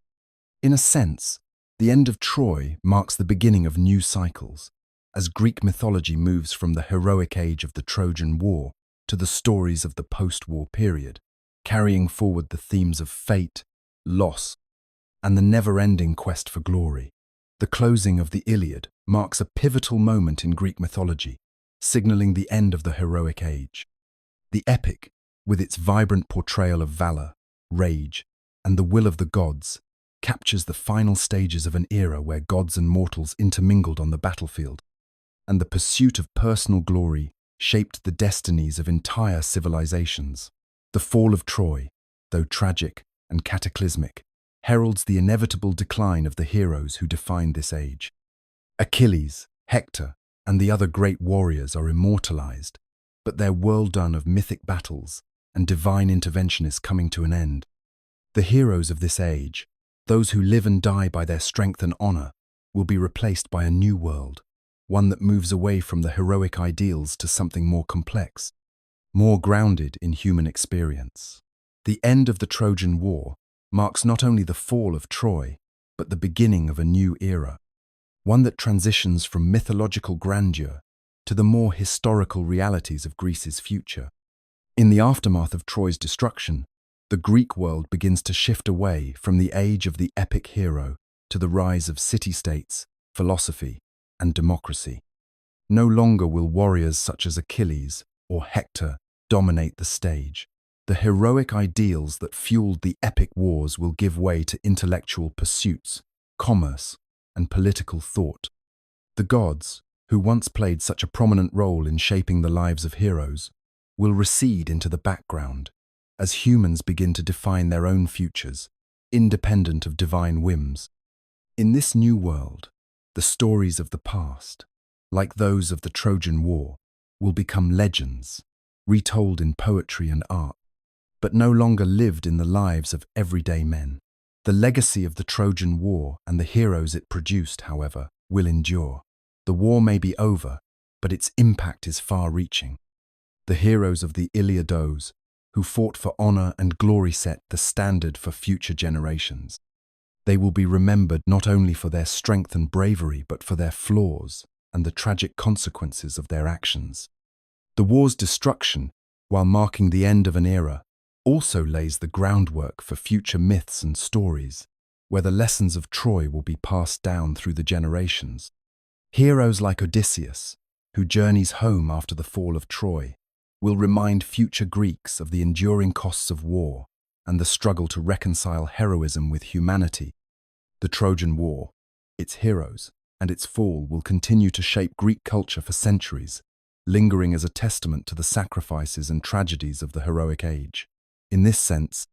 In a sense, the end of Troy marks the beginning of new cycles, as Greek mythology moves from the heroic age of the Trojan War to the stories of the post-war period, carrying forward the themes of fate, loss, and the never-ending quest for glory. The closing of the Iliad marks a pivotal moment in Greek mythology, signaling the end of the heroic age. The epic, with its vibrant portrayal of valor, rage, and the will of the gods, captures the final stages of an era where gods and mortals intermingled on the battlefield, and the pursuit of personal glory shaped the destinies of entire civilizations. The fall of Troy, though tragic and cataclysmic, heralds the inevitable decline of the heroes who defined this age. Achilles, Hector, and the other great warriors are immortalized, but their whirlwind of mythic battles and divine intervention is coming to an end. The heroes of this age, those who live and die by their strength and honor, will be replaced by a new world, one that moves away from the heroic ideals to something more complex, more grounded in human experience. The end of the Trojan War marks not only the fall of Troy, but the beginning of a new era, one that transitions from mythological grandeur to the more historical realities of Greece's future. In the aftermath of Troy's destruction, the Greek world begins to shift away from the age of the epic hero to the rise of city-states, philosophy, and democracy. No longer will warriors such as Achilles or Hector dominate the stage. The heroic ideals that fueled the epic wars will give way to intellectual pursuits, commerce, and political thought. The gods, who once played such a prominent role in shaping the lives of heroes, will recede into the background as humans begin to define their own futures, independent of divine whims. In this new world, the stories of the past, like those of the Trojan War, will become legends, retold in poetry and art, but no longer lived in the lives of everyday men. The legacy of the Trojan War and the heroes it produced, however, will endure. The war may be over, but its impact is far-reaching. The heroes of the Iliad, who fought for honor and glory, set the standard for future generations. They will be remembered not only for their strength and bravery, but for their flaws and the tragic consequences of their actions. The war's destruction, while marking the end of an era, also lays the groundwork for future myths and stories, where the lessons of Troy will be passed down through the generations. Heroes like Odysseus, who journeys home after the fall of Troy, will remind future Greeks of the enduring costs of war and the struggle to reconcile heroism with humanity. The Trojan War, its heroes, and its fall will continue to shape Greek culture for centuries, lingering as a testament to the sacrifices and tragedies of the heroic age. In this sense,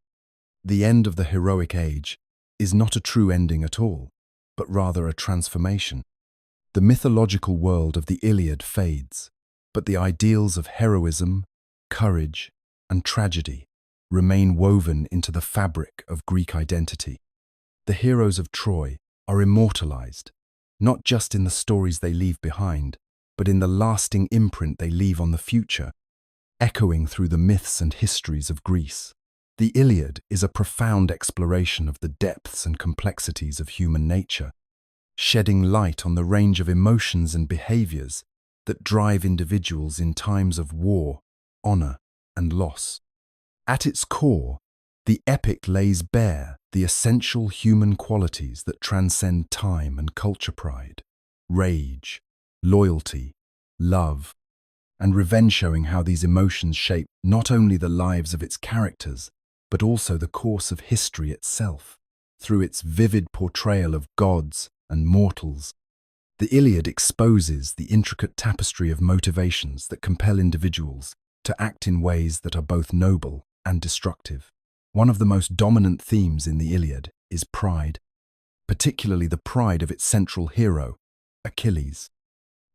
the end of the heroic age is not a true ending at all, but rather a transformation. The mythological world of the Iliad fades, but the ideals of heroism, courage, and tragedy remain woven into the fabric of Greek identity. The heroes of Troy are immortalized, not just in the stories they leave behind, but in the lasting imprint they leave on the future, echoing through the myths and histories of Greece. The Iliad is a profound exploration of the depths and complexities of human nature, shedding light on the range of emotions and behaviors that drive individuals in times of war, honor, and loss. At its core, the epic lays bare the essential human qualities that transcend time and culture: pride, rage, loyalty, love, and revenge, showing how these emotions shape not only the lives of its characters, but also the course of history itself. Through its vivid portrayal of gods and mortals, the Iliad exposes the intricate tapestry of motivations that compel individuals to act in ways that are both noble and destructive. One of the most dominant themes in the Iliad is pride, particularly the pride of its central hero, Achilles.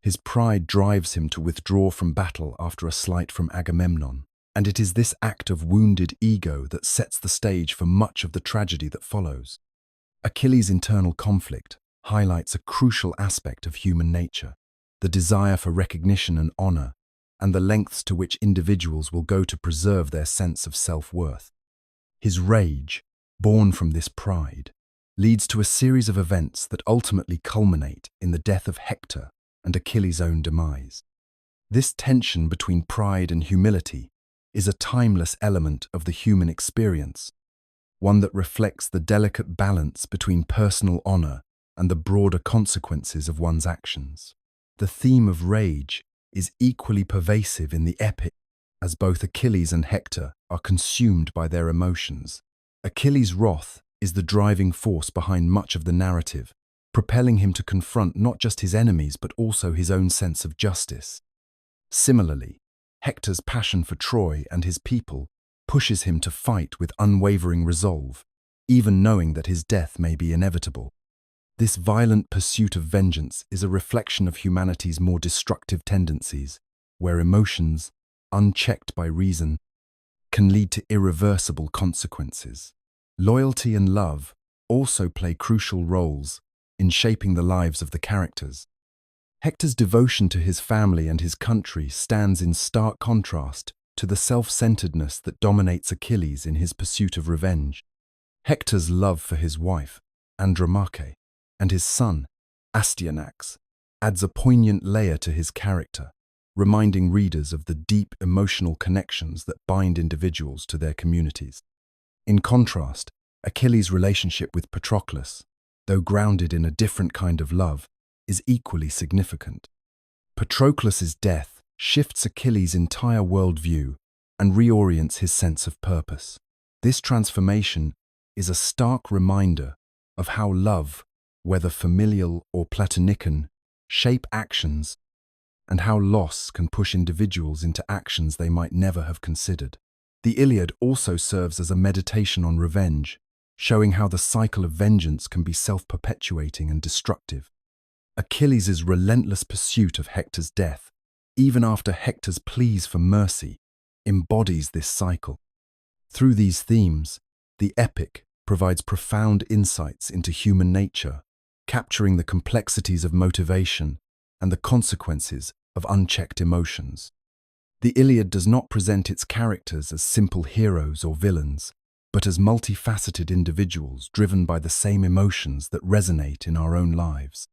His pride drives him to withdraw from battle after a slight from Agamemnon, and it is this act of wounded ego that sets the stage for much of the tragedy that follows. Achilles' internal conflict highlights a crucial aspect of human nature: the desire for recognition and honor, and the lengths to which individuals will go to preserve their sense of self-worth. His rage, born from this pride, leads to a series of events that ultimately culminate in the death of Hector and Achilles' own demise. This tension between pride and humility is a timeless element of the human experience, one that reflects the delicate balance between personal honor and the broader consequences of one's actions. The theme of rage is equally pervasive in the epic, as both Achilles and Hector are consumed by their emotions. Achilles' wrath is the driving force behind much of the narrative, propelling him to confront not just his enemies but also his own sense of justice. Similarly, Hector's passion for Troy and his people pushes him to fight with unwavering resolve, even knowing that his death may be inevitable. This violent pursuit of vengeance is a reflection of humanity's more destructive tendencies, where emotions, unchecked by reason, can lead to irreversible consequences. Loyalty and love also play crucial roles in shaping the lives of the characters. Hector's devotion to his family and his country stands in stark contrast to the self-centeredness that dominates Achilles in his pursuit of revenge. Hector's love for his wife, Andromache, and his son, Astyanax, adds a poignant layer to his character, reminding readers of the deep emotional connections that bind individuals to their communities. In contrast, Achilles' relationship with Patroclus, though grounded in a different kind of love, is equally significant. Patroclus' death shifts Achilles' entire worldview and reorients his sense of purpose. This transformation is a stark reminder of how love, whether familial or platonican, shape actions and how loss can push individuals into actions they might never have considered. The Iliad also serves as a meditation on revenge, showing how the cycle of vengeance can be self-perpetuating and destructive. Achilles' relentless pursuit of Hector's death, even after Hector's pleas for mercy, embodies this cycle. Through these themes, the epic provides profound insights into human nature, capturing the complexities of motivation and the consequences of unchecked emotions. The Iliad does not present its characters as simple heroes or villains, but as multifaceted individuals driven by the same emotions that resonate in our own lives.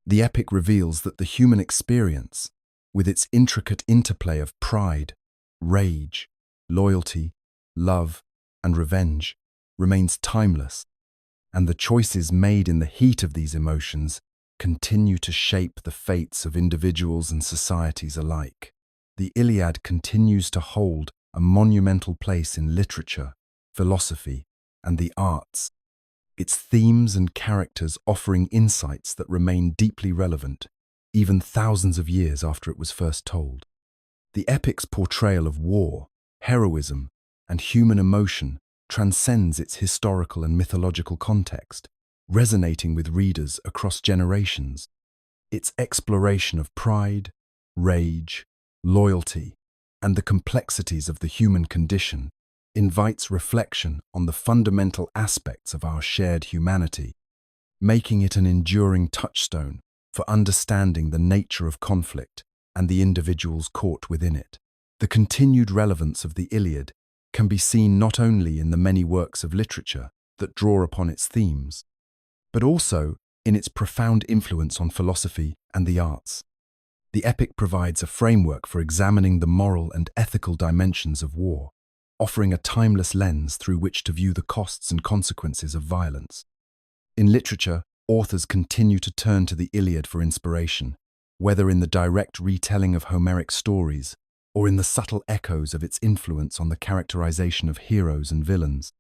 The epic reveals that the human experience, with its intricate interplay of pride, rage, loyalty, love, and revenge, remains timeless, and the choices made in the heat of these emotions continue to shape the fates of individuals and societies alike. The Iliad continues to hold a monumental place in literature, philosophy, and the arts, its themes and characters offering insights that remain deeply relevant, even thousands of years after it was first told. The epic's portrayal of war, heroism, and human emotion transcends its historical and mythological context, resonating with readers across generations. Its exploration of pride, rage, loyalty, and the complexities of the human condition invites reflection on the fundamental aspects of our shared humanity, making it an enduring touchstone for understanding the nature of conflict and the individuals caught within it. The continued relevance of the Iliad can be seen not only in the many works of literature that draw upon its themes, but also in its profound influence on philosophy and the arts. The epic provides a framework for examining the moral and ethical dimensions of war, offering a timeless lens through which to view the costs and consequences of violence. In literature, authors continue to turn to the Iliad for inspiration, whether in the direct retelling of Homeric stories or in the subtle echoes of its influence on the characterization of heroes and villains.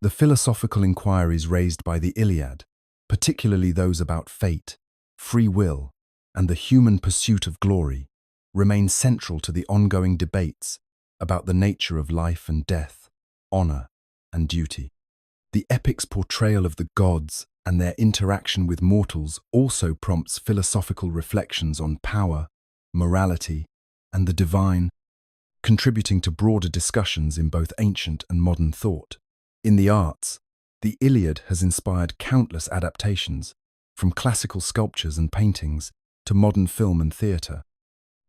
The philosophical inquiries raised by the Iliad, particularly those about fate, free will, and the human pursuit of glory, remain central to the ongoing debates about the nature of life and death, honor and duty. The epic's portrayal of the gods and their interaction with mortals also prompts philosophical reflections on power, morality, and the divine, contributing to broader discussions in both ancient and modern thought. In the arts, the Iliad has inspired countless adaptations, from classical sculptures and paintings to modern film and theatre.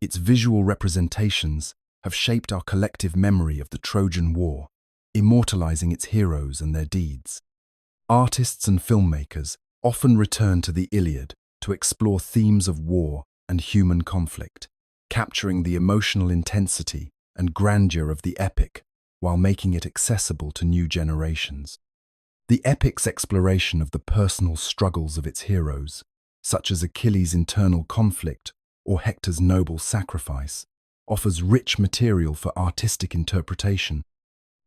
Its visual representations have shaped our collective memory of the Trojan War, immortalizing its heroes and their deeds. Artists and filmmakers often return to the Iliad to explore themes of war and human conflict, capturing the emotional intensity and grandeur of the epic while making it accessible to new generations. The epic's exploration of the personal struggles of its heroes, such as Achilles' internal conflict or Hector's noble sacrifice, offers rich material for artistic interpretation,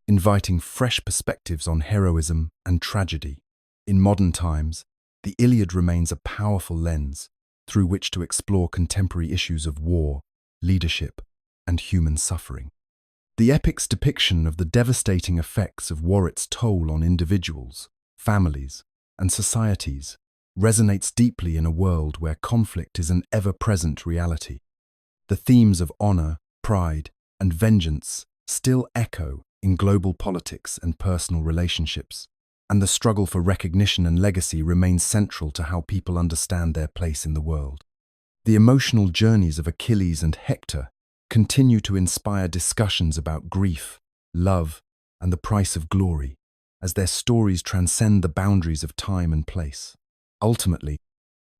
inviting fresh perspectives on heroism and tragedy. In modern times, the Iliad remains a powerful lens through which to explore contemporary issues of war, leadership, and human suffering. The epic's depiction of the devastating effects of war's toll on individuals, families, and societies resonates deeply in a world where conflict is an ever-present reality. The themes of honor, pride, and vengeance still echo in global politics and personal relationships, and the struggle for recognition and legacy remains central to how people understand their place in the world. The emotional journeys of Achilles and Hector continue to inspire discussions about grief, love, and the price of glory, as their stories transcend the boundaries of time and place. Ultimately,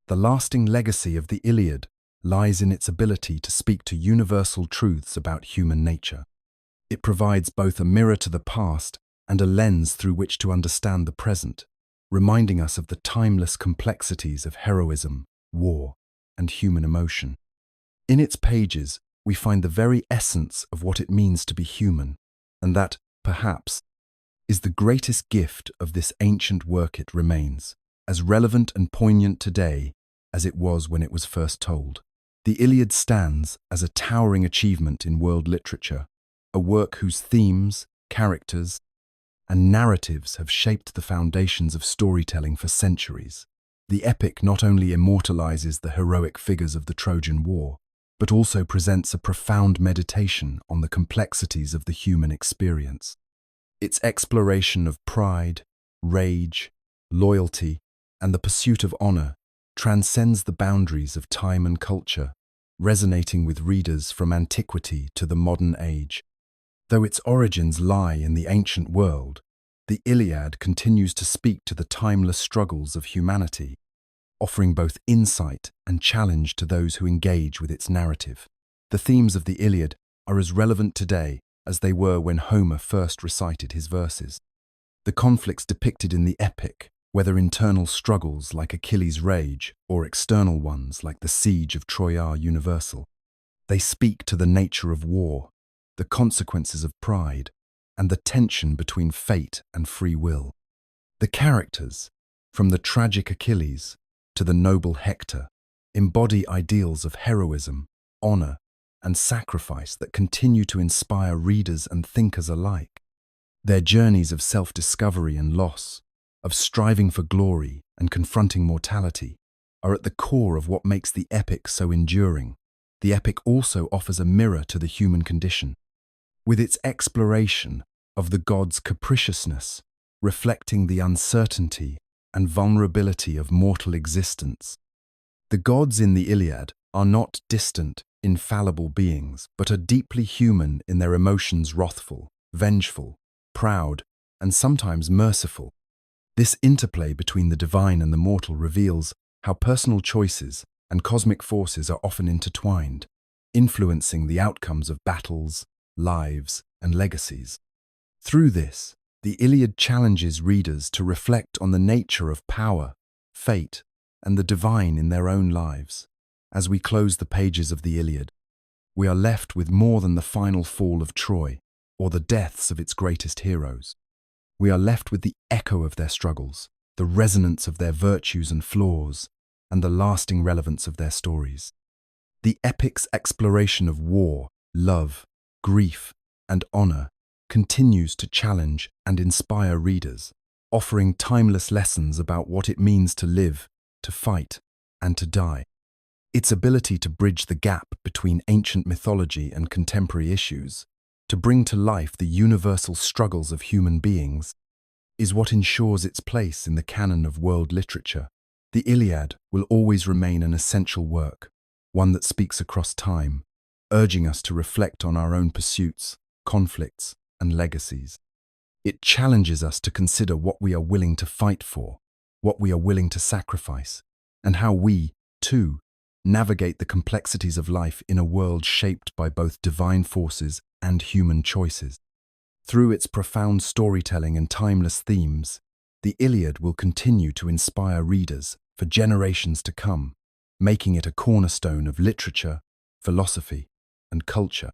the lasting legacy of the Iliad lies in its ability to speak to universal truths about human nature. It provides both a mirror to the past and a lens through which to understand the present, reminding us of the timeless complexities of heroism, war, and human emotion. In its pages, we find the very essence of what it means to be human, and that, perhaps, is the greatest gift of this ancient work. It remains as relevant and poignant today as it was when it was first told. The Iliad stands as a towering achievement in world literature, a work whose themes, characters, and narratives have shaped the foundations of storytelling for centuries. The epic not only immortalizes the heroic figures of the Trojan War, but also presents a profound meditation on the complexities of the human experience. Its exploration of pride, rage, loyalty, and the pursuit of honor transcends the boundaries of time and culture, resonating with readers from antiquity to the modern age. Though its origins lie in the ancient world, the Iliad continues to speak to the timeless struggles of humanity, offering both insight and challenge to those who engage with its narrative. The themes of the Iliad are as relevant today as they were when Homer first recited his verses. The conflicts depicted in the epic, whether internal struggles like Achilles' rage or external ones like the siege of Troy, are universal. They speak to the nature of war, the consequences of pride, and the tension between fate and free will. The characters, from the tragic Achilles to the noble Hector, embody ideals of heroism, honor, and sacrifice that continue to inspire readers and thinkers alike. Their journeys of self-discovery and loss, of striving for glory and confronting mortality, are at the core of what makes the epic so enduring. The epic also offers a mirror to the human condition, with its exploration of the gods' capriciousness, reflecting the uncertainty and vulnerability of mortal existence. The gods in the Iliad are not distant, infallible beings, but are deeply human in their emotions, wrathful, vengeful, proud, and sometimes merciful. This interplay between the divine and the mortal reveals how personal choices and cosmic forces are often intertwined, influencing the outcomes of battles, lives, and legacies. Through this, the Iliad challenges readers to reflect on the nature of power, fate, and the divine in their own lives. As we close the pages of the Iliad, we are left with more than the final fall of Troy or the deaths of its greatest heroes. We are left with the echo of their struggles, the resonance of their virtues and flaws, and the lasting relevance of their stories. The epic's exploration of war, love, grief, and honor continues to challenge and inspire readers, offering timeless lessons about what it means to live, to fight, and to die. Its ability to bridge the gap between ancient mythology and contemporary issues, to bring to life the universal struggles of human beings, is what ensures its place in the canon of world literature. The Iliad will always remain an essential work, one that speaks across time, urging us to reflect on our own pursuits, conflicts, and legacies. It challenges us to consider what we are willing to fight for, what we are willing to sacrifice, and how we, too, navigate the complexities of life in a world shaped by both divine forces and human choices. Through its profound storytelling and timeless themes, the Iliad will continue to inspire readers for generations to come, making it a cornerstone of literature, philosophy, and culture.